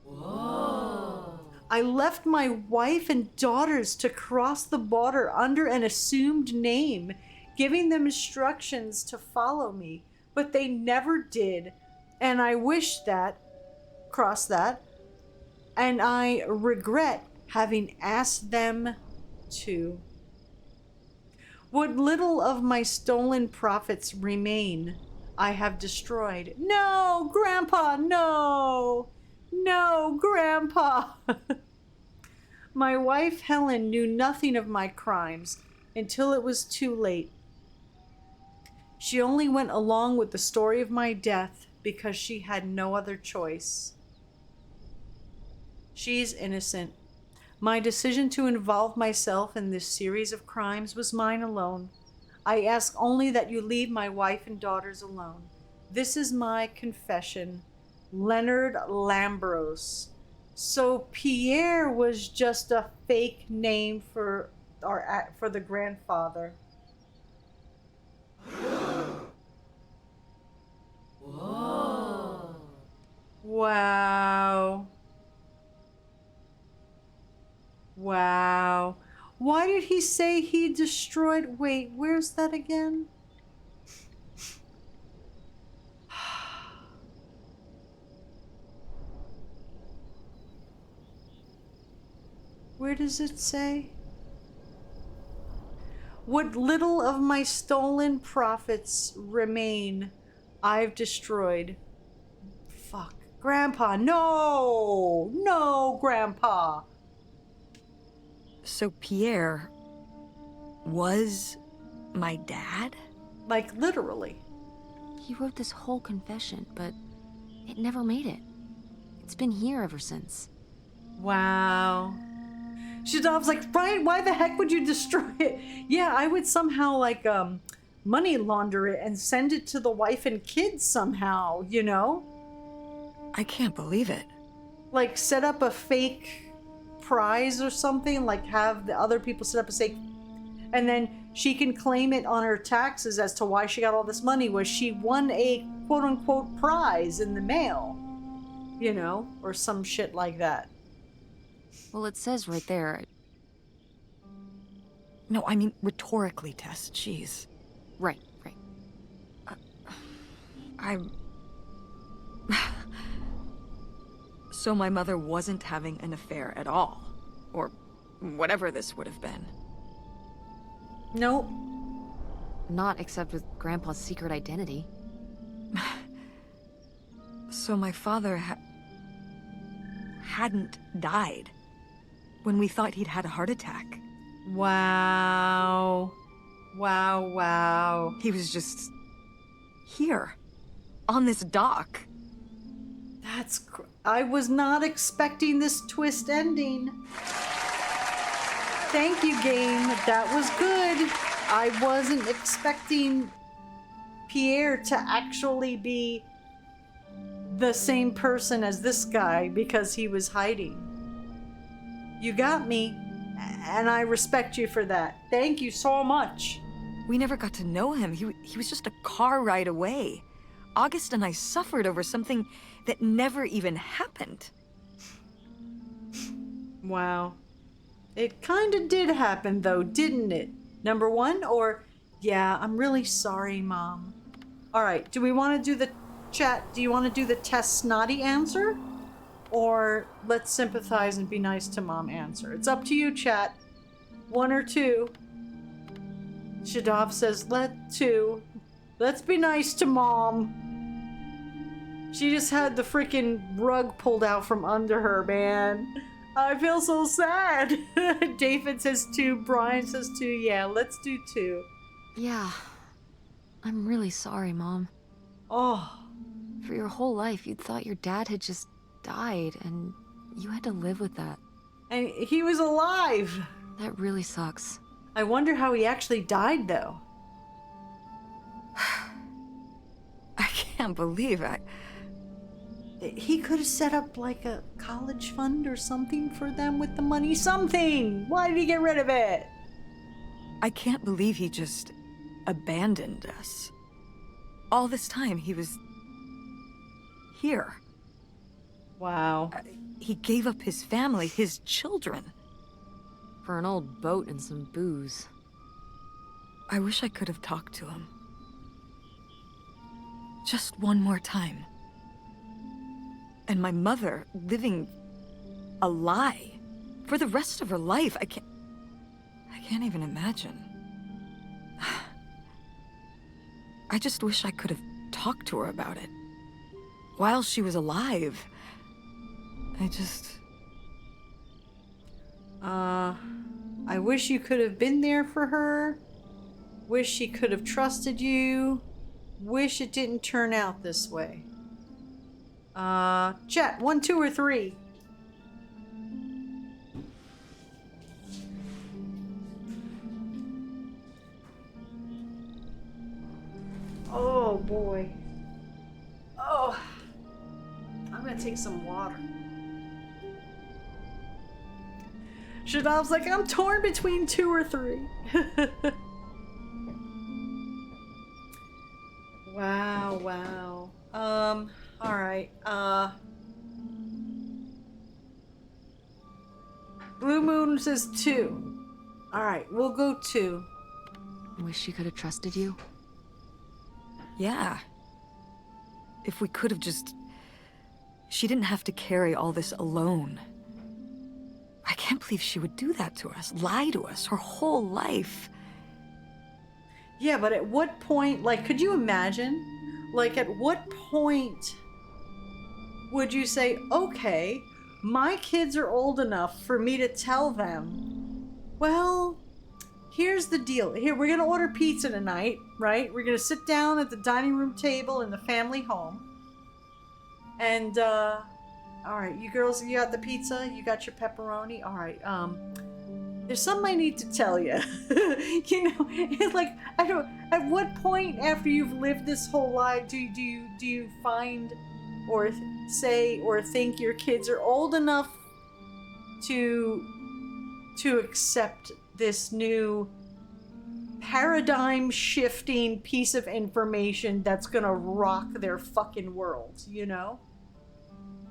Whoa. I left my wife and daughters to cross the border under an assumed name, giving them instructions to follow me, but they never did, and I wish that, cross that, and I regret having asked them to. What little of my stolen profits remain, I have destroyed. No, Grandpa, no! No, Grandpa! My wife Helen knew nothing of my crimes until it was too late. She only went along with the story of my death because she had no other choice. She's innocent. My decision to involve myself in this series of crimes was mine alone. I ask only that you leave my wife and daughters alone. This is my confession. Leonard Lambros. So Pierre was just a fake name for the grandfather. Whoa. Wow. Wow. Why did he say he destroyed... Wait, where's that again? Where does it say? What little of my stolen profits remain, I've destroyed. Fuck. Grandpa, no! No, Grandpa! So Pierre was my dad? Like, literally. He wrote this whole confession, but it never made it. It's been here ever since. Wow. Shadov's like, Brian, why the heck would you destroy it? Yeah, I would somehow, like, money launder it and send it to the wife and kids somehow, you know? I can't believe it. Like, set up a fake prize or something, like have the other people set up a fake, and then she can claim it on her taxes as to why she got all this money, was she won a quote-unquote prize in the mail, you know, or some shit like that. Well, it says right there. No, I mean rhetorically, Tess. Jeez. Right. So my mother wasn't having an affair at all, or whatever this would have been. Nope. Not except with Grandpa's secret identity. So my father hadn't died when we thought he'd had a heart attack. Wow. Wow. He was just here, on this dock. I was not expecting this twist ending. Thank you, game. That was good. I wasn't expecting Pierre to actually be the same person as this guy because he was hiding. You got me, and I respect you for that. Thank you so much. We never got to know him. He was just a car ride away. August and I suffered over something that never even happened. Wow. It kind of did happen, though, didn't it? Number one, or, yeah, I'm really sorry, Mom. All right, do we want to do the chat? Do you want to do the Tess snotty answer? Or let's sympathize and be nice to Mom answer? It's up to you, chat. One or two. Shadov says, let's be nice to Mom. She just had the freaking rug pulled out from under her, man. I feel so sad. David says 2. Brian says 2. Yeah, let's do 2. Yeah. I'm really sorry, Mom. Oh. For your whole life, you'd thought your dad had just died, and you had to live with that. And he was alive. That really sucks. I wonder how he actually died, though. I can't believe it. He could have set up like a college fund or something for them with the money. Something! Why did he get rid of it? I can't believe he just abandoned us. All this time he was here. Wow. He gave up his family, his children. For an old boat and some booze. I wish I could have talked to him. Just one more time. And my mother living a lie for the rest of her life. I can't even imagine. I just wish I could have talked to her about it while she was alive. I wish you could have been there for her. Wish she could have trusted you. Wish it didn't turn out this way. Chat, 1, 2, or 3. Oh boy. Oh. I'm gonna take some water. Shadav's like, I'm torn between 2 or 3. Wow, wow. Alright, Blue Moon says 2. Alright, we'll go 2. Wish she could have trusted you. Yeah. If we could have just... She didn't have to carry all this alone. I can't believe she would do that to us, lie to us her whole life. Yeah, but at what point, like, could you imagine? Like, at what point would you say, okay, my kids are old enough for me to tell them, well, here's the deal. Here, we're gonna order pizza tonight, right? We're gonna sit down at the dining room table in the family home. And, all right, you girls, you got the pizza? You got your pepperoni? All right, there's something I need to tell you. You know, it's like, I don't, at what point after you've lived this whole life do you find or say or think your kids are old enough to accept this new paradigm shifting piece of information that's gonna rock their fucking world, you know?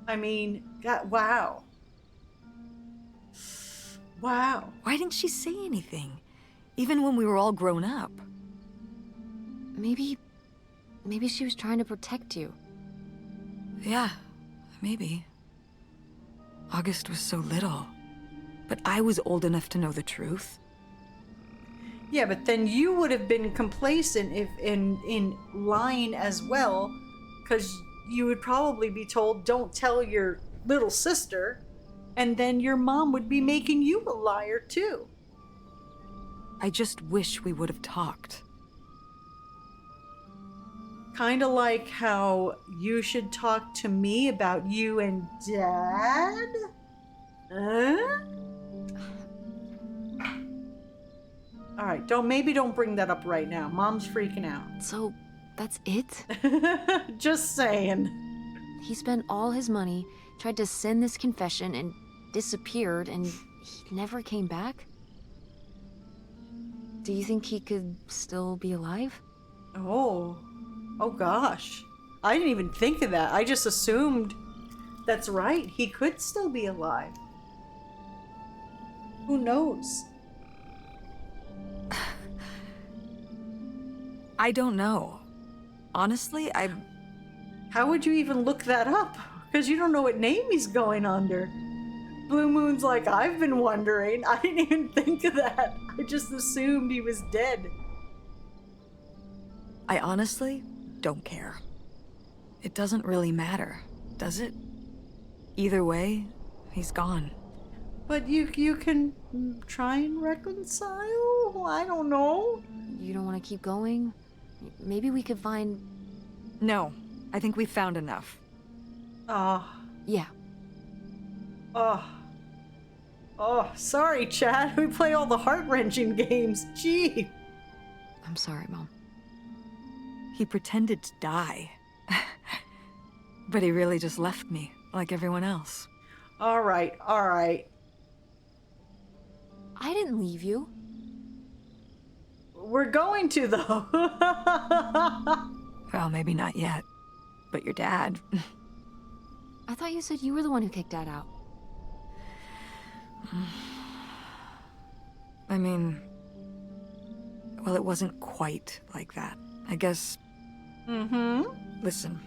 I mean, God, wow. Wow. Why didn't she say anything? Even when we were all grown up. Maybe she was trying to protect you. Yeah, maybe. August was so little. But I was old enough to know the truth. Yeah, but then you would have been complacent if in lying as well, because you would probably be told, don't tell your little sister, and then your mom would be making you a liar too. I just wish we would have talked. Kind of like how you should talk to me about you and Dad? Huh? Alright, don't bring that up right now. Mom's freaking out. So, that's it? Just saying. He spent all his money, tried to send this confession, and disappeared, and he never came back? Do you think he could still be alive? Oh gosh. I didn't even think of that. I just assumed that's right. He could still be alive. Who knows? I don't know. Honestly, How would you even look that up? Because you don't know what name he's going under. Blue Moon's like, I've been wondering. I didn't even think of that. I just assumed he was dead. I honestly don't care. It doesn't really matter, does it? Either way, he's gone. But you can try and reconcile? I don't know. You don't want to keep going? Maybe we could find... No, I think we found enough. Yeah. Oh, sorry, Chad. We play all the heart-wrenching games. Gee. I'm sorry, Mom. He pretended to die. But he really just left me, like everyone else. All right. I didn't leave you. We're going to, though. Well, maybe not yet. But your dad... I thought you said you were the one who kicked Dad out. I mean... Well, it wasn't quite like that. I guess... Listen.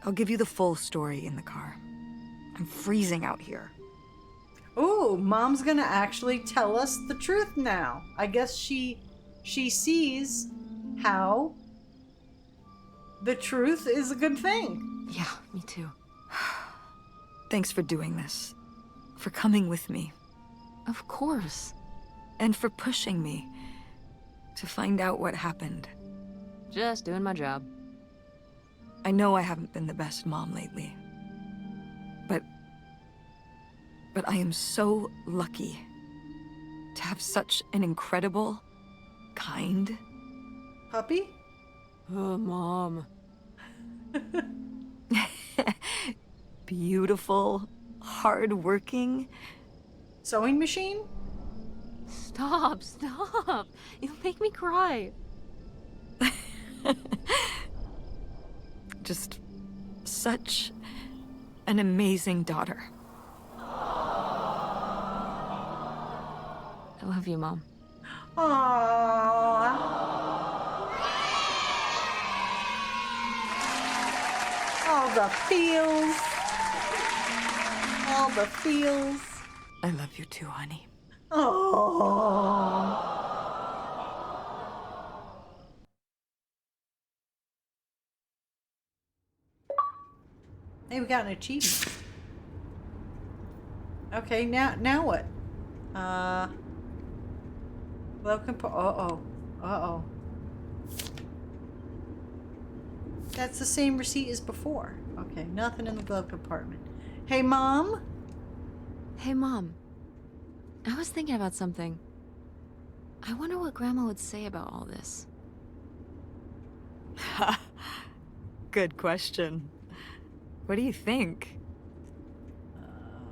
I'll give you the full story in the car. I'm freezing out here. Ooh, Mom's gonna actually tell us the truth now. I guess she sees how the truth is a good thing. Yeah, me too. Thanks for doing this. For coming with me. Of course. And for pushing me to find out what happened. Just doing my job. I know I haven't been the best mom lately. But I am so lucky to have such an incredible, kind... Puppy? Oh, Mom. beautiful, hardworking... Sewing machine? Stop, stop. You'll make me cry. Just such an amazing daughter. I love you, Mom. Aww. All the feels. All the feels. I love you too, honey. Oh. Hey, we got an achievement. Okay, now what? Welcome. Uh-oh. That's the same receipt as before. Okay, nothing in the glove compartment. Hey, Mom? Hey, Mom. I was thinking about something. I wonder what Grandma would say about all this. Good question. What do you think?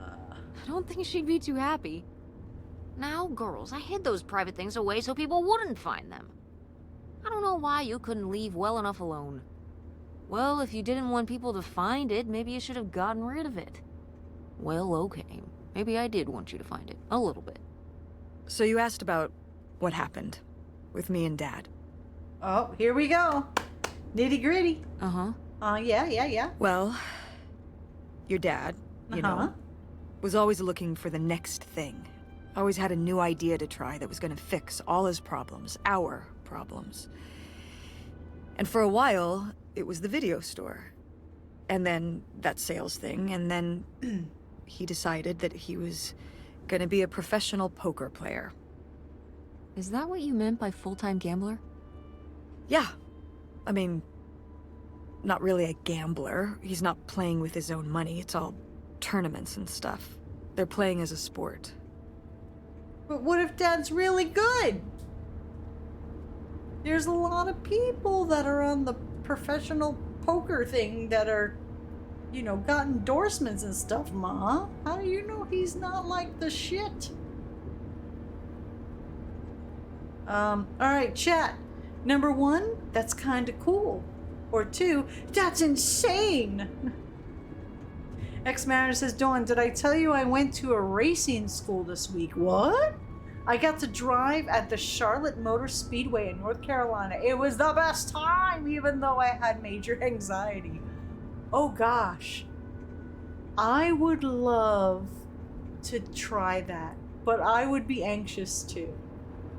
I don't think she'd be too happy. Now, girls, I hid those private things away so people wouldn't find them. I don't know why you couldn't leave well enough alone. Well, if you didn't want people to find it, maybe you should have gotten rid of it. Well, okay. Maybe I did want you to find it. A little bit. So you asked about what happened with me and Dad. Oh, here we go. Nitty gritty. Uh-huh. Yeah. Well, your dad, you know, was always looking for the next thing. Always had a new idea to try that was going to fix all his problems, our problems. And for a while, it was the video store. And then that sales thing, and then he decided that he was going to be a professional poker player. Is that what you meant by full-time gambler? Yeah. I mean, not really a gambler. He's not playing with his own money. It's all tournaments and stuff. They're playing as a sport. But what if Dad's really good? There's a lot of people that are on the professional poker thing that are, you know, got endorsements and stuff, Ma. How do you know he's not like the shit? Alright, chat. Number 1, that's kinda cool. Or 2, that's insane! X-Mariner says, Dawn, did I tell you I went to a racing school this week? What? I got to drive at the Charlotte Motor Speedway in North Carolina. It was the best time, even though I had major anxiety. Oh gosh. I would love to try that, but I would be anxious too.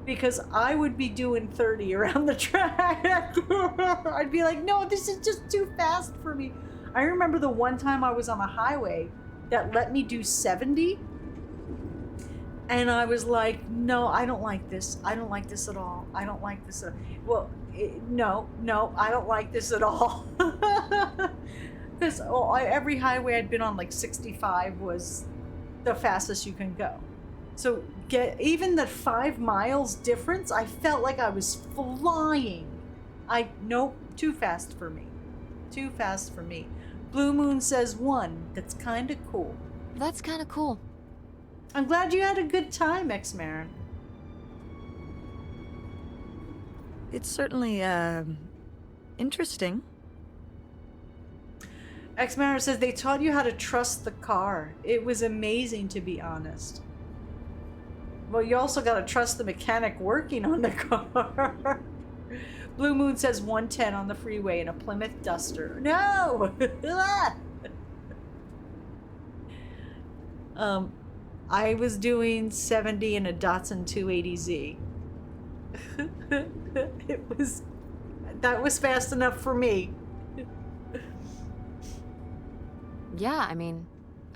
Because I would be doing 30 around the track. I'd be like, no, this is just too fast for me. I remember the one time I was on a highway that let me do 70. And I was like, no, I don't like this. I don't like this at all. I don't like this at all. Well, no, I don't like this at all. Because every highway I'd been on, like 65 was the fastest you can go. So even that 5 miles difference, I felt like I was flying. Nope, too fast for me. Too fast for me. Blue Moon says 1. That's kind of cool. That's kind of cool. I'm glad you had a good time, X-Marin. It's certainly, interesting. X-Marin says they taught you how to trust the car. It was amazing, to be honest. Well, you also got to trust the mechanic working on the car. Blue Moon says 110 on the freeway in a Plymouth Duster. No! I was doing 70 in a Datsun 280Z. That was fast enough for me. Yeah, I mean,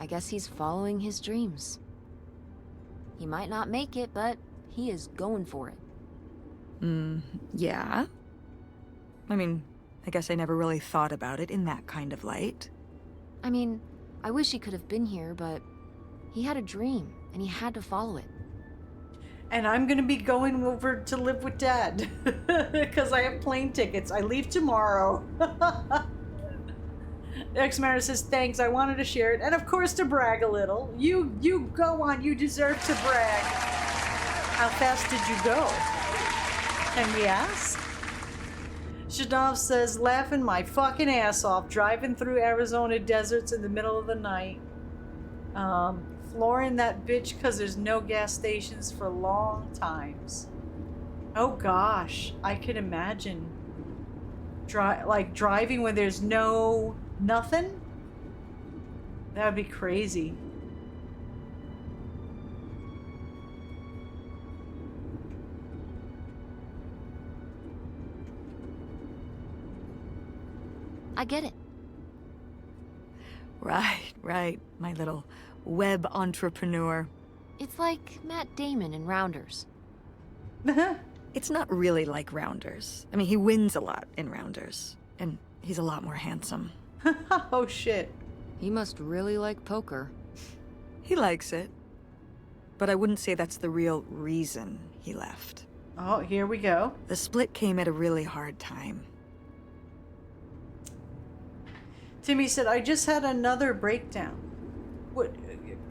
I guess he's following his dreams. He might not make it, but he is going for it. Yeah? I mean, I guess I never really thought about it in that kind of light. I mean, I wish he could have been here, but he had a dream, and he had to follow it. And I'm gonna be going over to live with Dad because I have plane tickets. I leave tomorrow. X-Mariner says, thanks, I wanted to share it. And of course to brag a little. You go on, you deserve to brag. How fast did you go? Can we ask? Shadov says, laughing my fucking ass off, driving through Arizona deserts in the middle of the night. Flooring that bitch because there's no gas stations for long times. Oh gosh, I could imagine. Driving when there's nothing? That would be crazy. I get it. Right, my little web entrepreneur. It's like Matt Damon in Rounders. It's not really like Rounders. I mean, he wins a lot in Rounders, and he's a lot more handsome. Oh shit. He must really like poker. He likes it. But I wouldn't say that's the real reason he left. Oh, here we go. The split came at a really hard time. Timmy said, I just had another breakdown. What,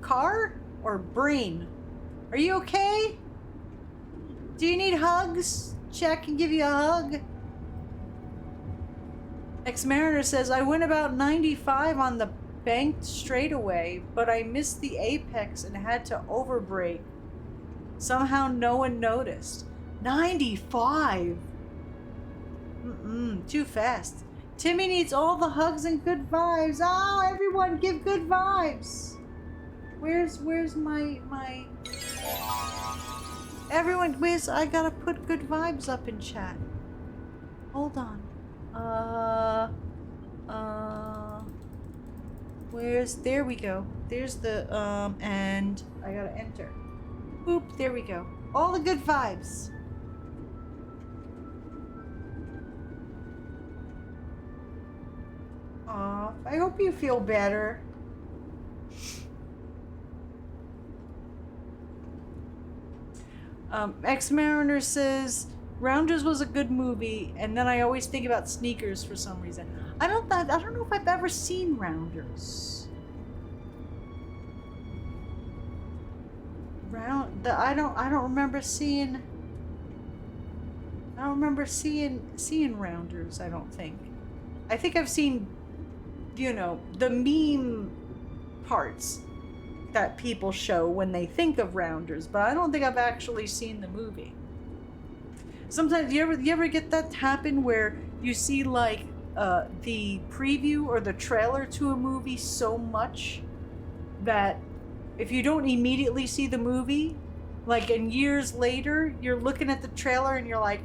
car or brain? Are you okay? Do you need hugs? Check and give you a hug. Ex-Mariner says, I went about 95 on the banked straightaway, but I missed the apex and had to overbrake. Somehow no one noticed. 95! Too fast. Timmy needs all the hugs and good vibes. Oh, everyone give good vibes. Where's my... Everyone, I gotta put good vibes up in chat. Hold on. There we go. There's the, and I gotta enter. Boop, there we go. All the good vibes. Aw, I hope you feel better. Ex-Mariner says, Rounders was a good movie, and then I always think about sneakers for some reason. I don't know if I've ever seen Rounders. I don't remember seeing Rounders, I don't think. I think I've seen, you know, the meme parts that people show when they think of Rounders, but I don't think I've actually seen the movie. Sometimes you ever get that happen where you see like the preview or the trailer to a movie so much that if you don't immediately see the movie, like in years later, you're looking at the trailer and you're like,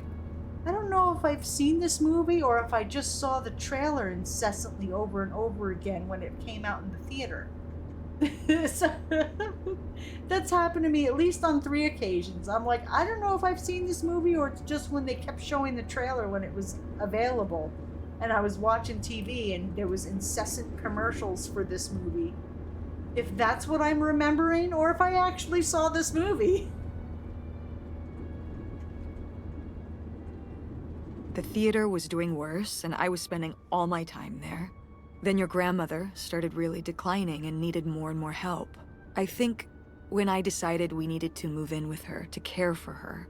I don't know if I've seen this movie or if I just saw the trailer incessantly over and over again when it came out in the theater. So, that's happened to me at least on 3 occasions. I'm like, I don't know if I've seen this movie or it's just when they kept showing the trailer when it was available and I was watching TV and there was incessant commercials for this movie. If that's what I'm remembering or if I actually saw this movie. The theater was doing worse, and I was spending all my time there. Then your grandmother started really declining and needed more and more help. I think when I decided we needed to move in with her to care for her,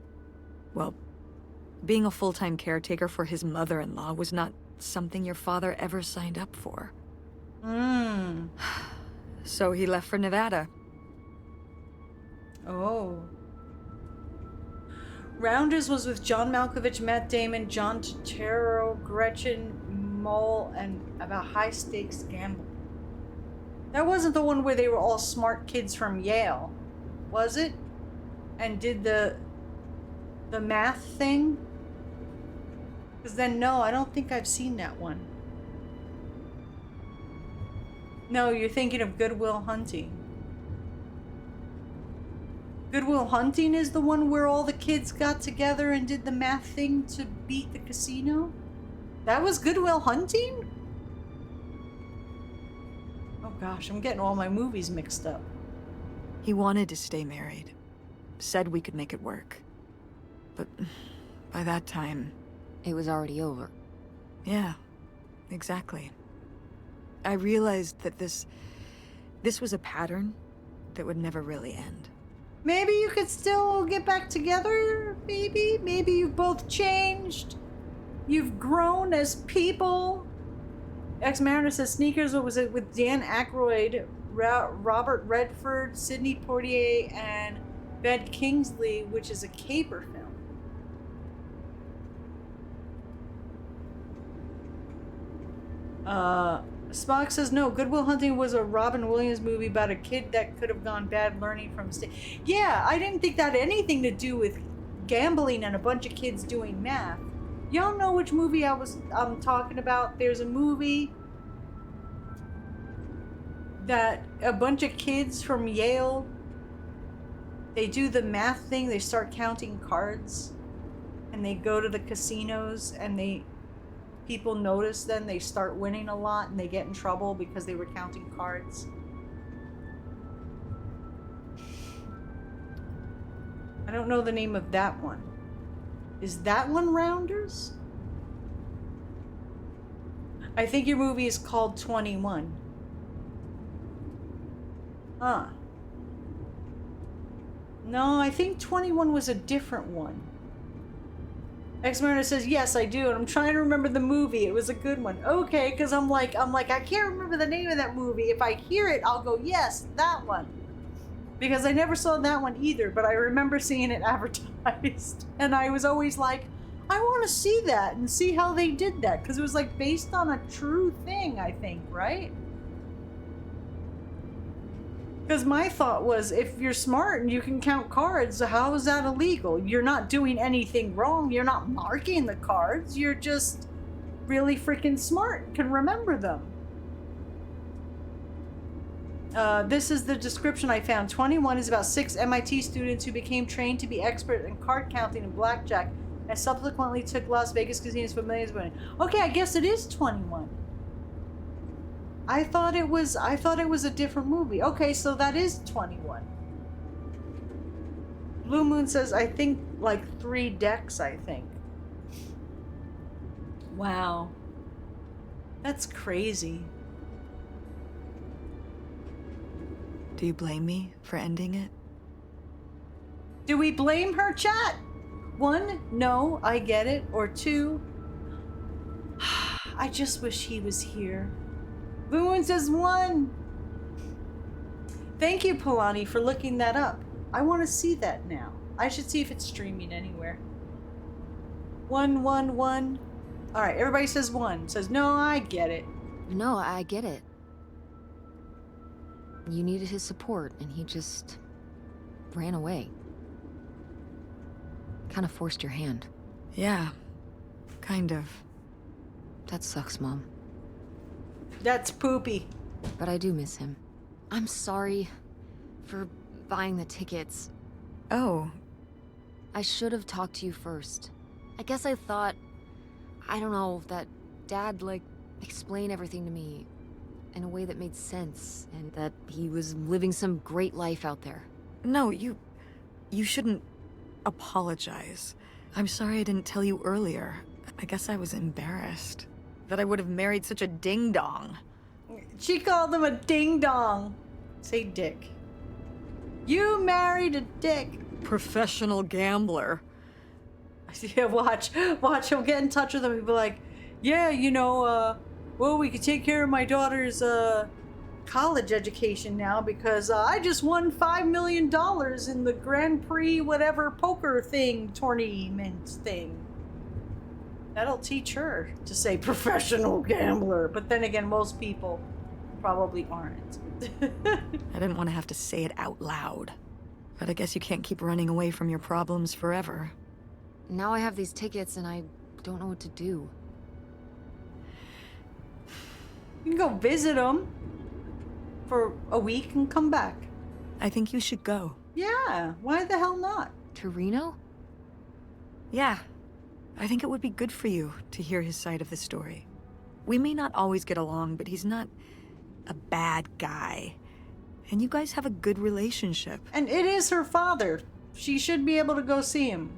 well, being a full-time caretaker for his mother-in-law was not something your father ever signed up for. So he left for Nevada. Oh. Rounders was with John Malkovich, Matt Damon, John Turturro, Gretchen Mol, and about high-stakes gambling. That wasn't the one where they were all smart kids from Yale, was it? And did the math thing? Because then, no, I don't think I've seen that one. No, you're thinking of Good Will Hunting. Good Will Hunting is the one where all the kids got together and did the math thing to beat the casino? That was Good Will Hunting? Oh gosh, I'm getting all my movies mixed up. He wanted to stay married. Said we could make it work. But by that time... It was already over. Yeah, exactly. I realized that this was a pattern that would never really end. Maybe you could still get back together, maybe? Maybe you've both changed. You've grown as people. Ex-Mariner says Sneakers, what was it, with Dan Aykroyd, Robert Redford, Sidney Poitier, and Ben Kingsley, which is a caper film. Spock says no. Good Will Hunting was a Robin Williams movie about a kid that could have gone bad learning from mistake. Yeah, I didn't think that had anything to do with gambling and a bunch of kids doing math. Y'all know which movie I'm talking about? There's a movie that a bunch of kids from Yale, they do the math thing. They start counting cards, and they go to the casinos, and people notice them. They start winning a lot, and they get in trouble because they were counting cards. I don't know the name of that one. Is that one Rounders? I think your movie is called 21. Huh. No, I think 21 was a different one. Ex-Mariner says, yes, I do, and I'm trying to remember the movie. It was a good one. Okay, because I'm like, I can't remember the name of that movie. If I hear it, I'll go, yes, that one. Because I never saw that one either, but I remember seeing it advertised. And I was always like, I want to see that and see how they did that. Because it was like based on a true thing, I think, right? Because my thought was, if you're smart and you can count cards, how is that illegal? You're not doing anything wrong. You're not marking the cards. You're just really freaking smart, can remember them. This is the description I found. 21 is about 6 MIT students who became trained to be expert in card counting and blackjack and subsequently took Las Vegas casinos for millions of money. Okay, I guess it is 21. I thought it was a different movie. Okay, so that is 21. Blue Moon says, I think like 3 decks, I think. Wow. That's crazy. Do you blame me for ending it? Do we blame her, chat? 1, no, I get it. Or 2, I just wish he was here. Blue Moon says 1. Thank you, Polani, for looking that up. I want to see that now. I should see if it's streaming anywhere. 1, 1, 1. All right, everybody says 1. Says, no, I get it. No, I get it. You needed his support, and he just ran away. Kind of forced your hand. Yeah, kind of. That sucks, Mom. That's poopy. But I do miss him. I'm sorry for buying the tickets. Oh. I should have talked to you first. I guess I thought, I don't know, that Dad, explain everything to me in a way that made sense, and that he was living some great life out there. No, you shouldn't apologize. I'm sorry I didn't tell you earlier. I guess I was embarrassed that I would have married such a ding-dong. She called him a ding-dong. Say dick. You married a dick. Professional gambler. Yeah, watch. He'll get in touch with him and be like, yeah, well, we could take care of my daughter's college education now because I just won $5 million in the Grand Prix whatever poker thing, tournament thing. That'll teach her to say professional gambler. But then again, most people probably aren't. I didn't want to have to say it out loud. But I guess you can't keep running away from your problems forever. Now I have these tickets and I don't know what to do. You can go visit them for a week and come back. I think you should go. Yeah, why the hell not? To Reno? Yeah. I think it would be good for you to hear his side of the story. We may not always get along, but he's not a bad guy. And you guys have a good relationship. And it is her father. She should be able to go see him.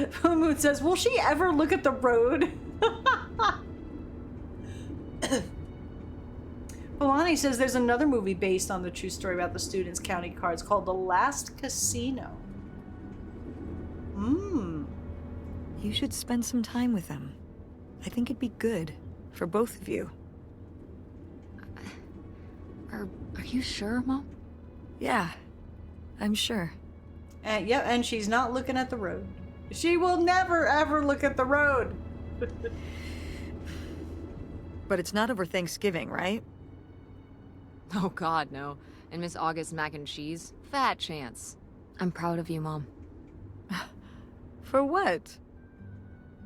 Full Moon says, will she ever look at the road? Polani says there's another movie based on the true story about the students counting cards called The Last Casino. You should spend some time with him. I think it'd be good for both of you. Are you sure, Mom? Yeah, I'm sure. Yeah, and she's not looking at the road. She will never, ever look at the road. But it's not over Thanksgiving, right? Oh God, no. And Miss August mac and cheese? Fat chance. I'm proud of you, Mom. For what?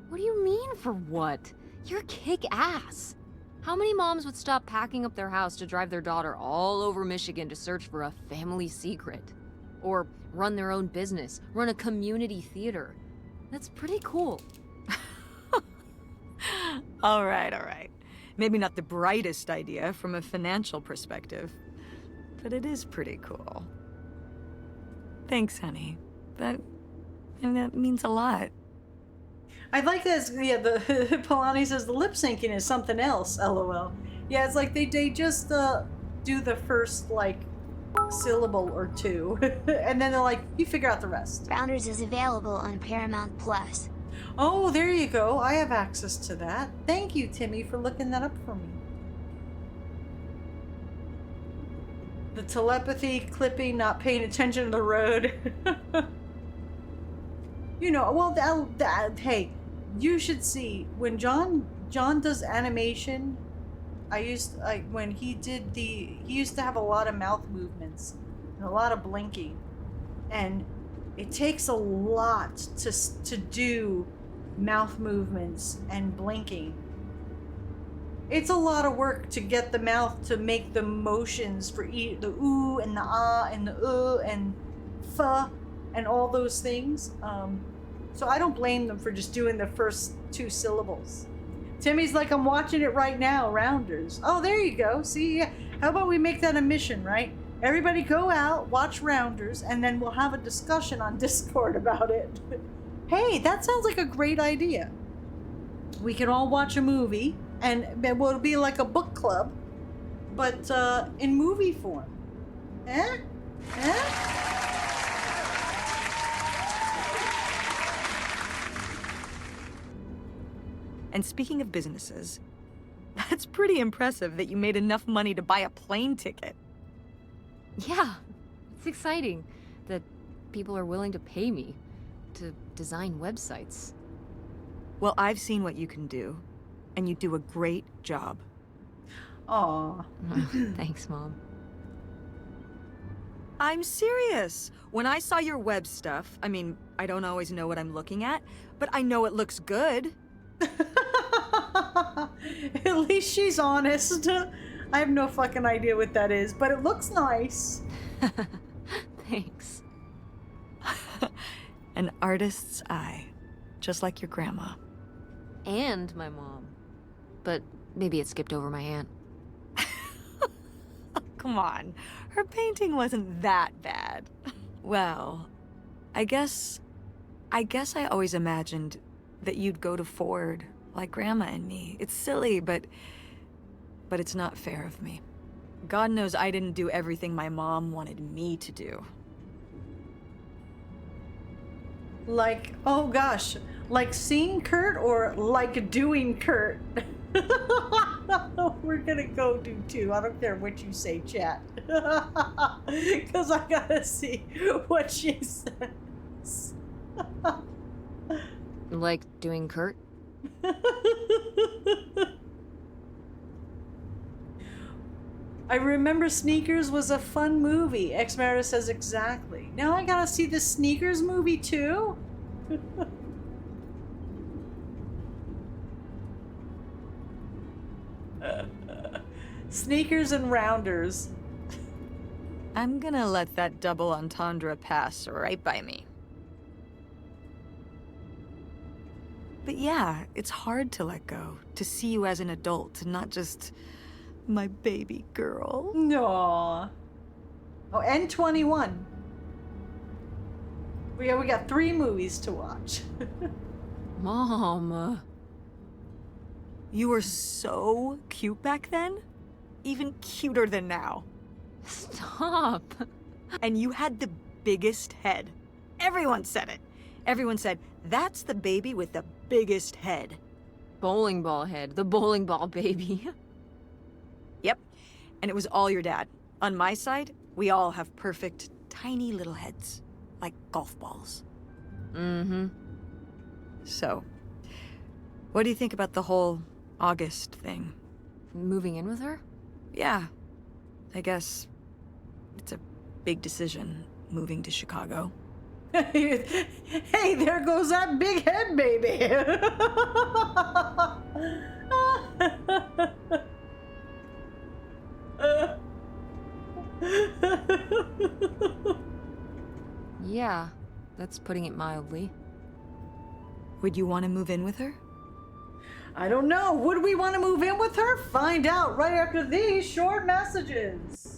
What do you mean, for what? You're kick-ass. How many moms would stop packing up their house to drive their daughter all over Michigan to search for a family secret? Or run their own business, run a community theater? That's pretty cool. All right. Maybe not the brightest idea from a financial perspective, but it is pretty cool. Thanks, honey. That means a lot. I like this. Yeah, the Polani says the lip syncing is something else. LOL. Yeah, it's like they just do the first like syllable or two, and then they're like, you figure out the rest. Rounders is available on Paramount Plus. Oh, there you go. I have access to that. Thank you, Timmy, for looking that up for me. The telepathy, clipping, not paying attention to the road. You know, well, hey, you should see when John does animation. When he used to have a lot of mouth movements and a lot of blinking, and it takes a lot to do mouth movements and blinking. It's a lot of work to get the mouth to make the motions for the ooh and the ah and the and fa and all those things. So I don't blame them for just doing the first two syllables. Timmy's like, I'm watching it right now, Rounders. Oh, there you go. See, yeah. How about we make that a mission, right? Everybody go out, watch Rounders, and then we'll have a discussion on Discord about it. Hey, that sounds like a great idea. We can all watch a movie, and it'll be like a book club, but in movie form. Eh? And speaking of businesses, that's pretty impressive that you made enough money to buy a plane ticket. Yeah, it's exciting that people are willing to pay me to design websites. Well, I've seen what you can do, and you do a great job. Aw. Thanks, Mom. I'm serious. When I saw your web stuff, I mean, I don't always know what I'm looking at, but I know it looks good. At least she's honest. I have no fucking idea what that is, but it looks nice. Thanks. An artist's eye, just like your grandma. And my mom. But maybe it skipped over my aunt. Come on, her painting wasn't that bad. Well, I guess I always imagined that you'd go to Ford like Grandma and me. It's silly, but it's not fair of me. God knows I didn't do everything my mom wanted me to do. Like, oh gosh, like seeing Kurt or like doing Kurt? We're gonna go do two. I don't care what you say, chat. Because I gotta see what she says. Like doing Kurt? I remember Sneakers was a fun movie. X-Mara says exactly. Now I gotta see the Sneakers movie too? Sneakers and Rounders. I'm gonna let that double entendre pass right by me. But yeah, it's hard to let go, to see you as an adult, and not just my baby girl. Aww. Oh, and 21. We got 3 movies to watch. Mom. You were so cute back then. Even cuter than now. Stop. And you had the biggest head. Everyone said it. Everyone said, that's the baby with the biggest head. Bowling ball head. The bowling ball baby. Yep. And it was all your dad. On my side, we all have perfect, tiny little heads. Like golf balls. Mm-hmm. So, what do you think about the whole August thing? Moving in with her? Yeah. I guess it's a big decision, moving to Chicago. Hey, there goes that big head baby. Yeah, that's putting it mildly. Would you want to move in with her? I don't know. Would we want to move in with her? Find out right after these short messages.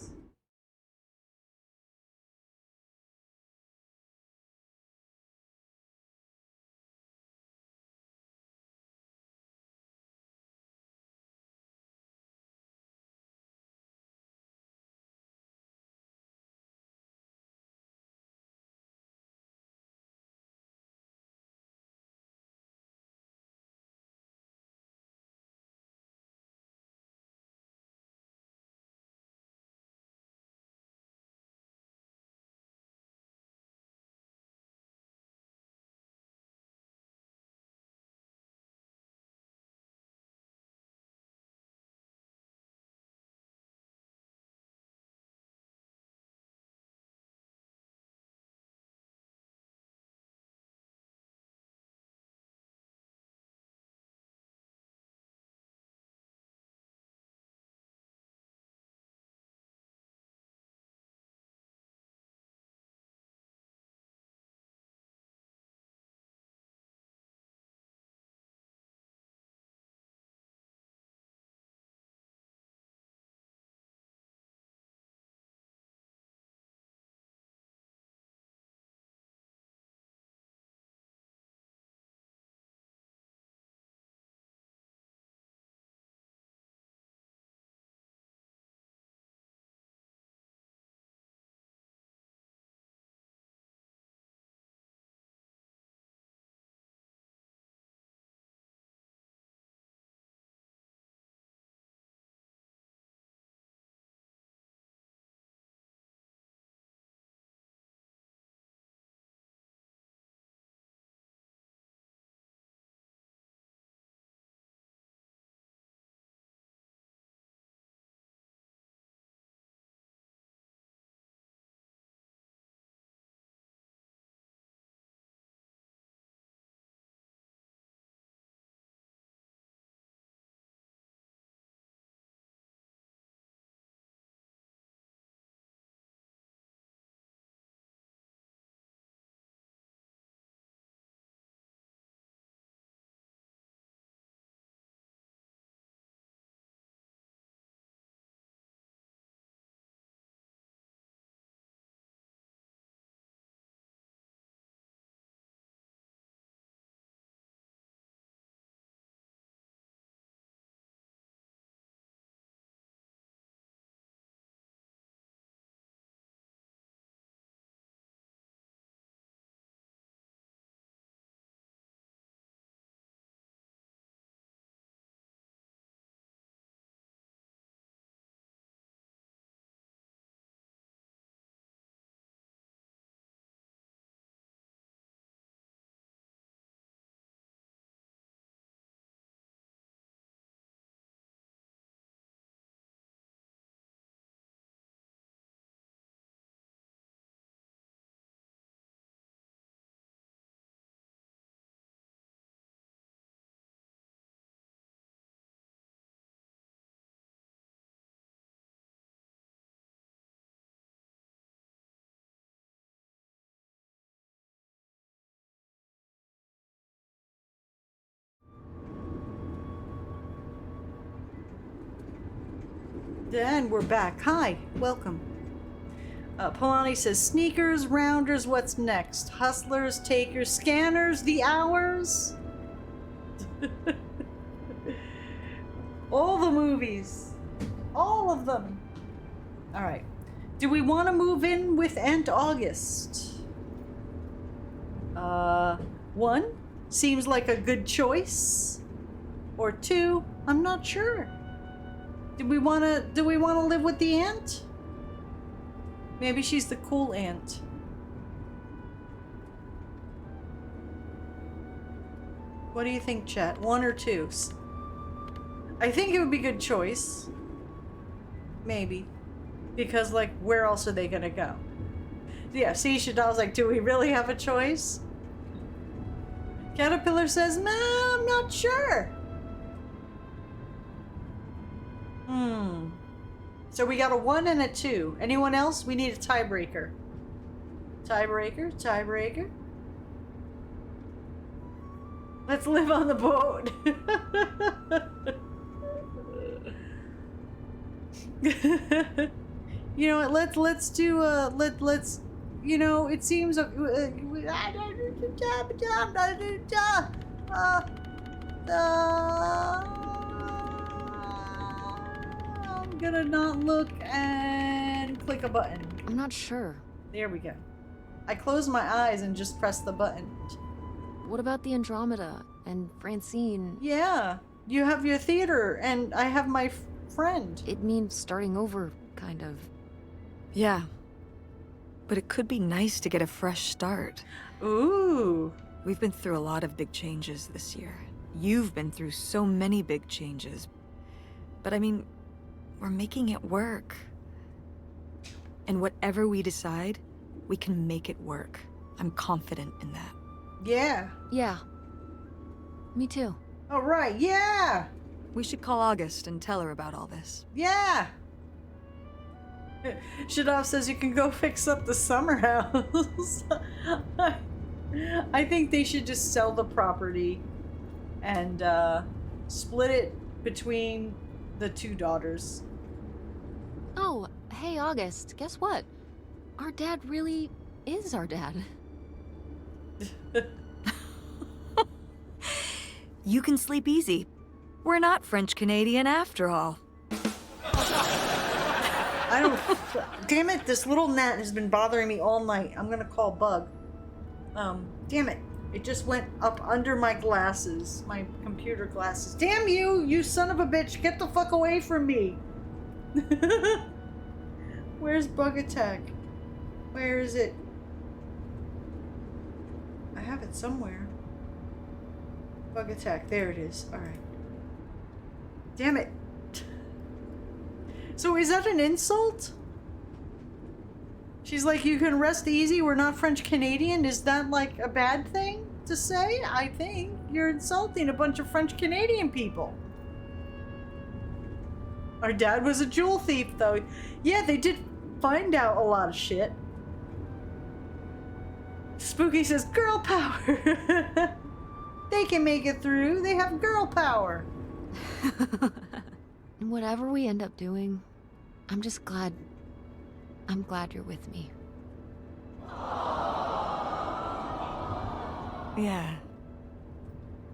Then we're back. Hi, welcome. Polani says sneakers, rounders, what's next? Hustlers, takers, scanners, the hours? All the movies. All of them. Alright. Do we want to move in with Aunt August? 1 seems like a good choice. Or 2, I'm not sure. Do we want to live with the aunt? Maybe she's the cool aunt. What do you think, chat? 1 or 2? I think it would be a good choice. Maybe. Because, like, where else are they gonna go? Yeah, see, Shadal's like, do we really have a choice? Caterpillar says, nah, I'm not sure. So we got a 1 and a 2. Anyone else? We need a tiebreaker. Tiebreaker, tiebreaker. Let's live on the boat. You know what? Let's do let's you know, it seems I'm gonna not look and click a button. I'm not sure. There we go. I closed my eyes and just pressed the button. What about the Andromeda and Francine? Yeah, you have your theater and I have my friend. It means starting over, kind of. Yeah. But it could be nice to get a fresh start. Ooh. We've been through a lot of big changes this year. You've been through so many big changes. But I mean, we're making it work. And whatever we decide, we can make it work. I'm confident in that. Yeah. Yeah. Me too. All right. Yeah. We should call August and tell her about all this. Yeah. Shadov says you can go fix up the summer house. I think they should just sell the property and split it between the 2 daughters. Oh, hey, August, guess what? Our dad really is our dad. You can sleep easy. We're not French-Canadian after all. I don't... Damn it, this little gnat has been bothering me all night. I'm gonna call Bug. Damn it. It just went up under my glasses. My computer glasses. Damn you, you son of a bitch. Get the fuck away from me. Where's Bug Attack? Where is it? I have it somewhere. Bug Attack. There it is. Alright. Damn it. So is that an insult? She's like, you can rest easy, we're not French-Canadian? Is that like a bad thing to say? I think you're insulting a bunch of French-Canadian people. Our dad was a jewel thief, though. Yeah, they did find out a lot of shit. Spooky says, girl power. They can make it through. They have girl power. Whatever we end up doing, I'm just glad... I'm glad you're with me. Yeah.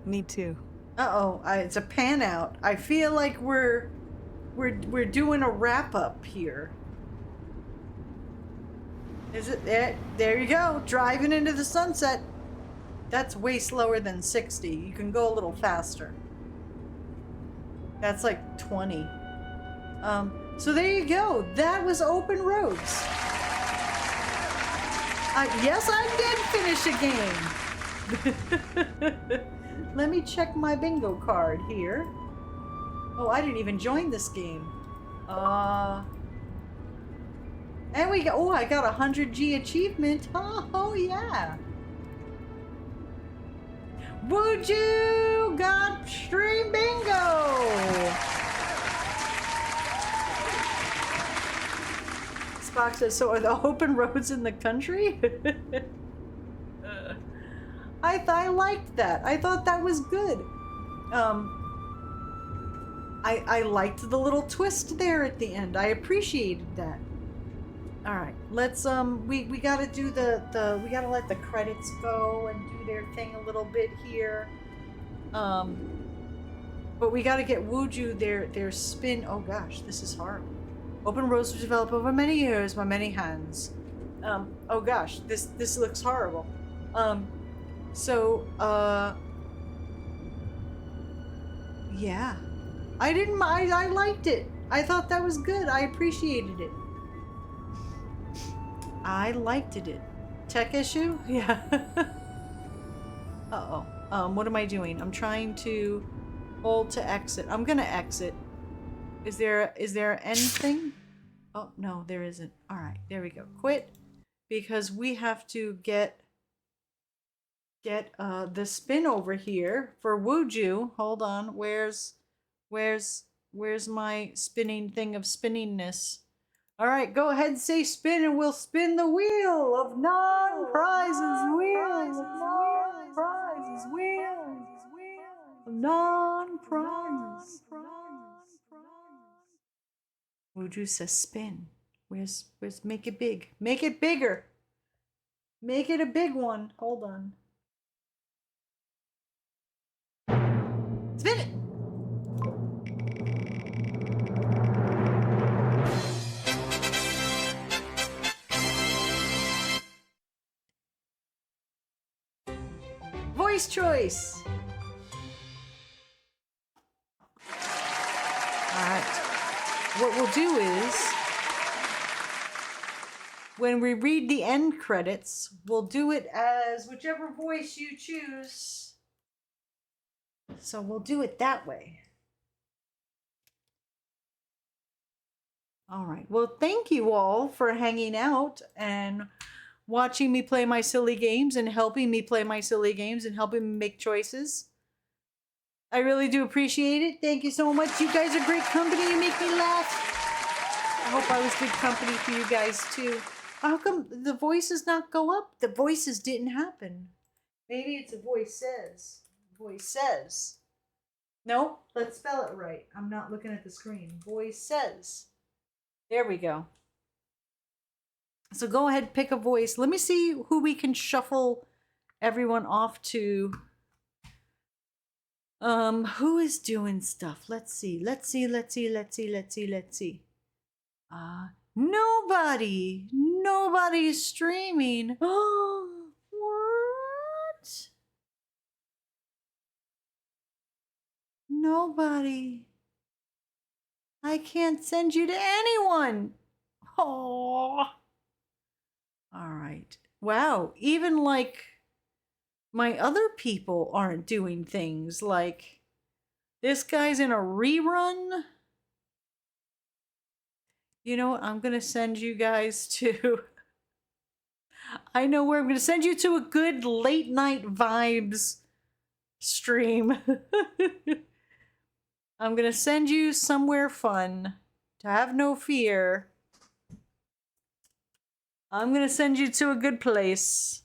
Me too. Uh-oh, it's a pan out. I feel like we're doing a wrap-up here. Is it there? There you go. Driving into the sunset. That's way slower than 60. You can go a little faster. That's like 20. So there you go. That was Open Roads. Yes, I did finish a game. Let me check my bingo card here. Oh, I didn't even join this game. And we got, oh, I got a 100G achievement. Oh yeah. Would you got stream bingo? Spock says, so are the open roads in the country? I liked that. I thought that was good. I liked the little twist there at the end. I appreciated that. All right, let's we gotta do we gotta let the credits go and do their thing a little bit here. But we gotta get Wuju their spin. Oh gosh, this is hard. Open roads was developed over many years by many hands. Oh gosh, this looks horrible. Yeah. I liked it. I thought that was good. I appreciated it. I liked it. Tech issue? Yeah. Uh-oh. What am I doing? I'm trying to hold to exit. I'm gonna exit. Is there anything? Oh, no, there isn't. Alright, there we go. Quit. Because we have to get the spin over here for Wuju. Hold on. Where's my spinning thing of spinningness? Alright, go ahead and say spin and we'll spin the wheel of non-prizes. Wheel of non-prizes. Wheel of non-prizes. Wuju says spin. Where's make it big. Make it bigger. Make it a big one. Hold on. Spin it. Voice choice. All right. What we'll do is, when we read the end credits, we'll do it as whichever voice you choose. So we'll do it that way. All right. Well, thank you all for hanging out and watching me play my silly games and helping me play my silly games and helping me make choices. I really do appreciate it. Thank you so much. You guys are great company. You make me laugh. I hope I was good company for you guys too. How come the voices not go up? The voices didn't happen. Maybe it's a voice says. Voice says. No, let's spell it right. I'm not looking at the screen. Voice says. There we go. So go ahead, pick a voice. Let me see who we can shuffle everyone off to. Who is doing stuff? Let's see. Nobody. Nobody is streaming. Oh, what? Nobody. I can't send you to anyone. Oh. All right. Wow. Even like my other people aren't doing things. Like this guy's in a rerun. You know what? I'm going to send you guys to... I know where I'm going to send you to a good late night vibes stream. I'm going to send you somewhere fun. To have no fear. I'm going to send you to a good place.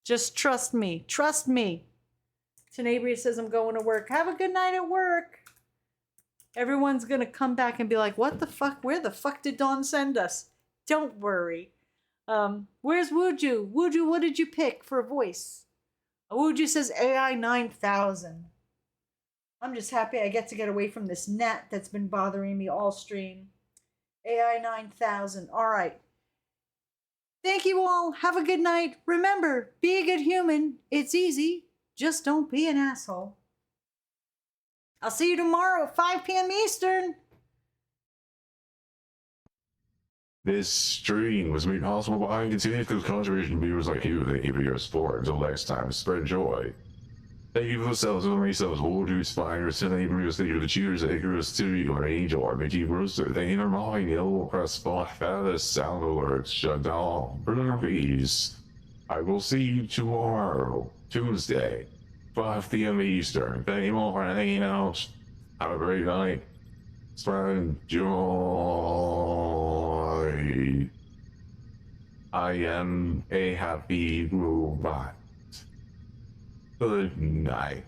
Just trust me. Trust me. Tenabria says I'm going to work. Have a good night at work. Everyone's going to come back and be like, what the fuck? Where the fuck did Dawn send us? Don't worry. Where's Wuju? Wuju, what did you pick for a voice? Wuju says AI 9000. I'm just happy I get to get away from this gnat that's been bothering me all stream. AI 9000. All right. Thank you all. Have a good night. Remember, be a good human. It's easy. Just don't be an asshole. I'll see you tomorrow at 5 p.m. Eastern. This stream was made possible by continued contribution to viewers like you that keep your support. Until next time, spread joy. Thank you for yourselves and yourselves, Mon Tues, Spiders, and Abrams, thank you to the cheers, Icarus, Studio, and Angel, or Mickey Brewster, thank you for mine, Yellow Press, Black Feathers, Sound Alerts, Shut Down, Burner Bees. I will see you tomorrow, Tuesday, 5 p.m. Eastern. Thank you all for hanging out. Have a great night. Spread joy. I am a happy robot. Good night.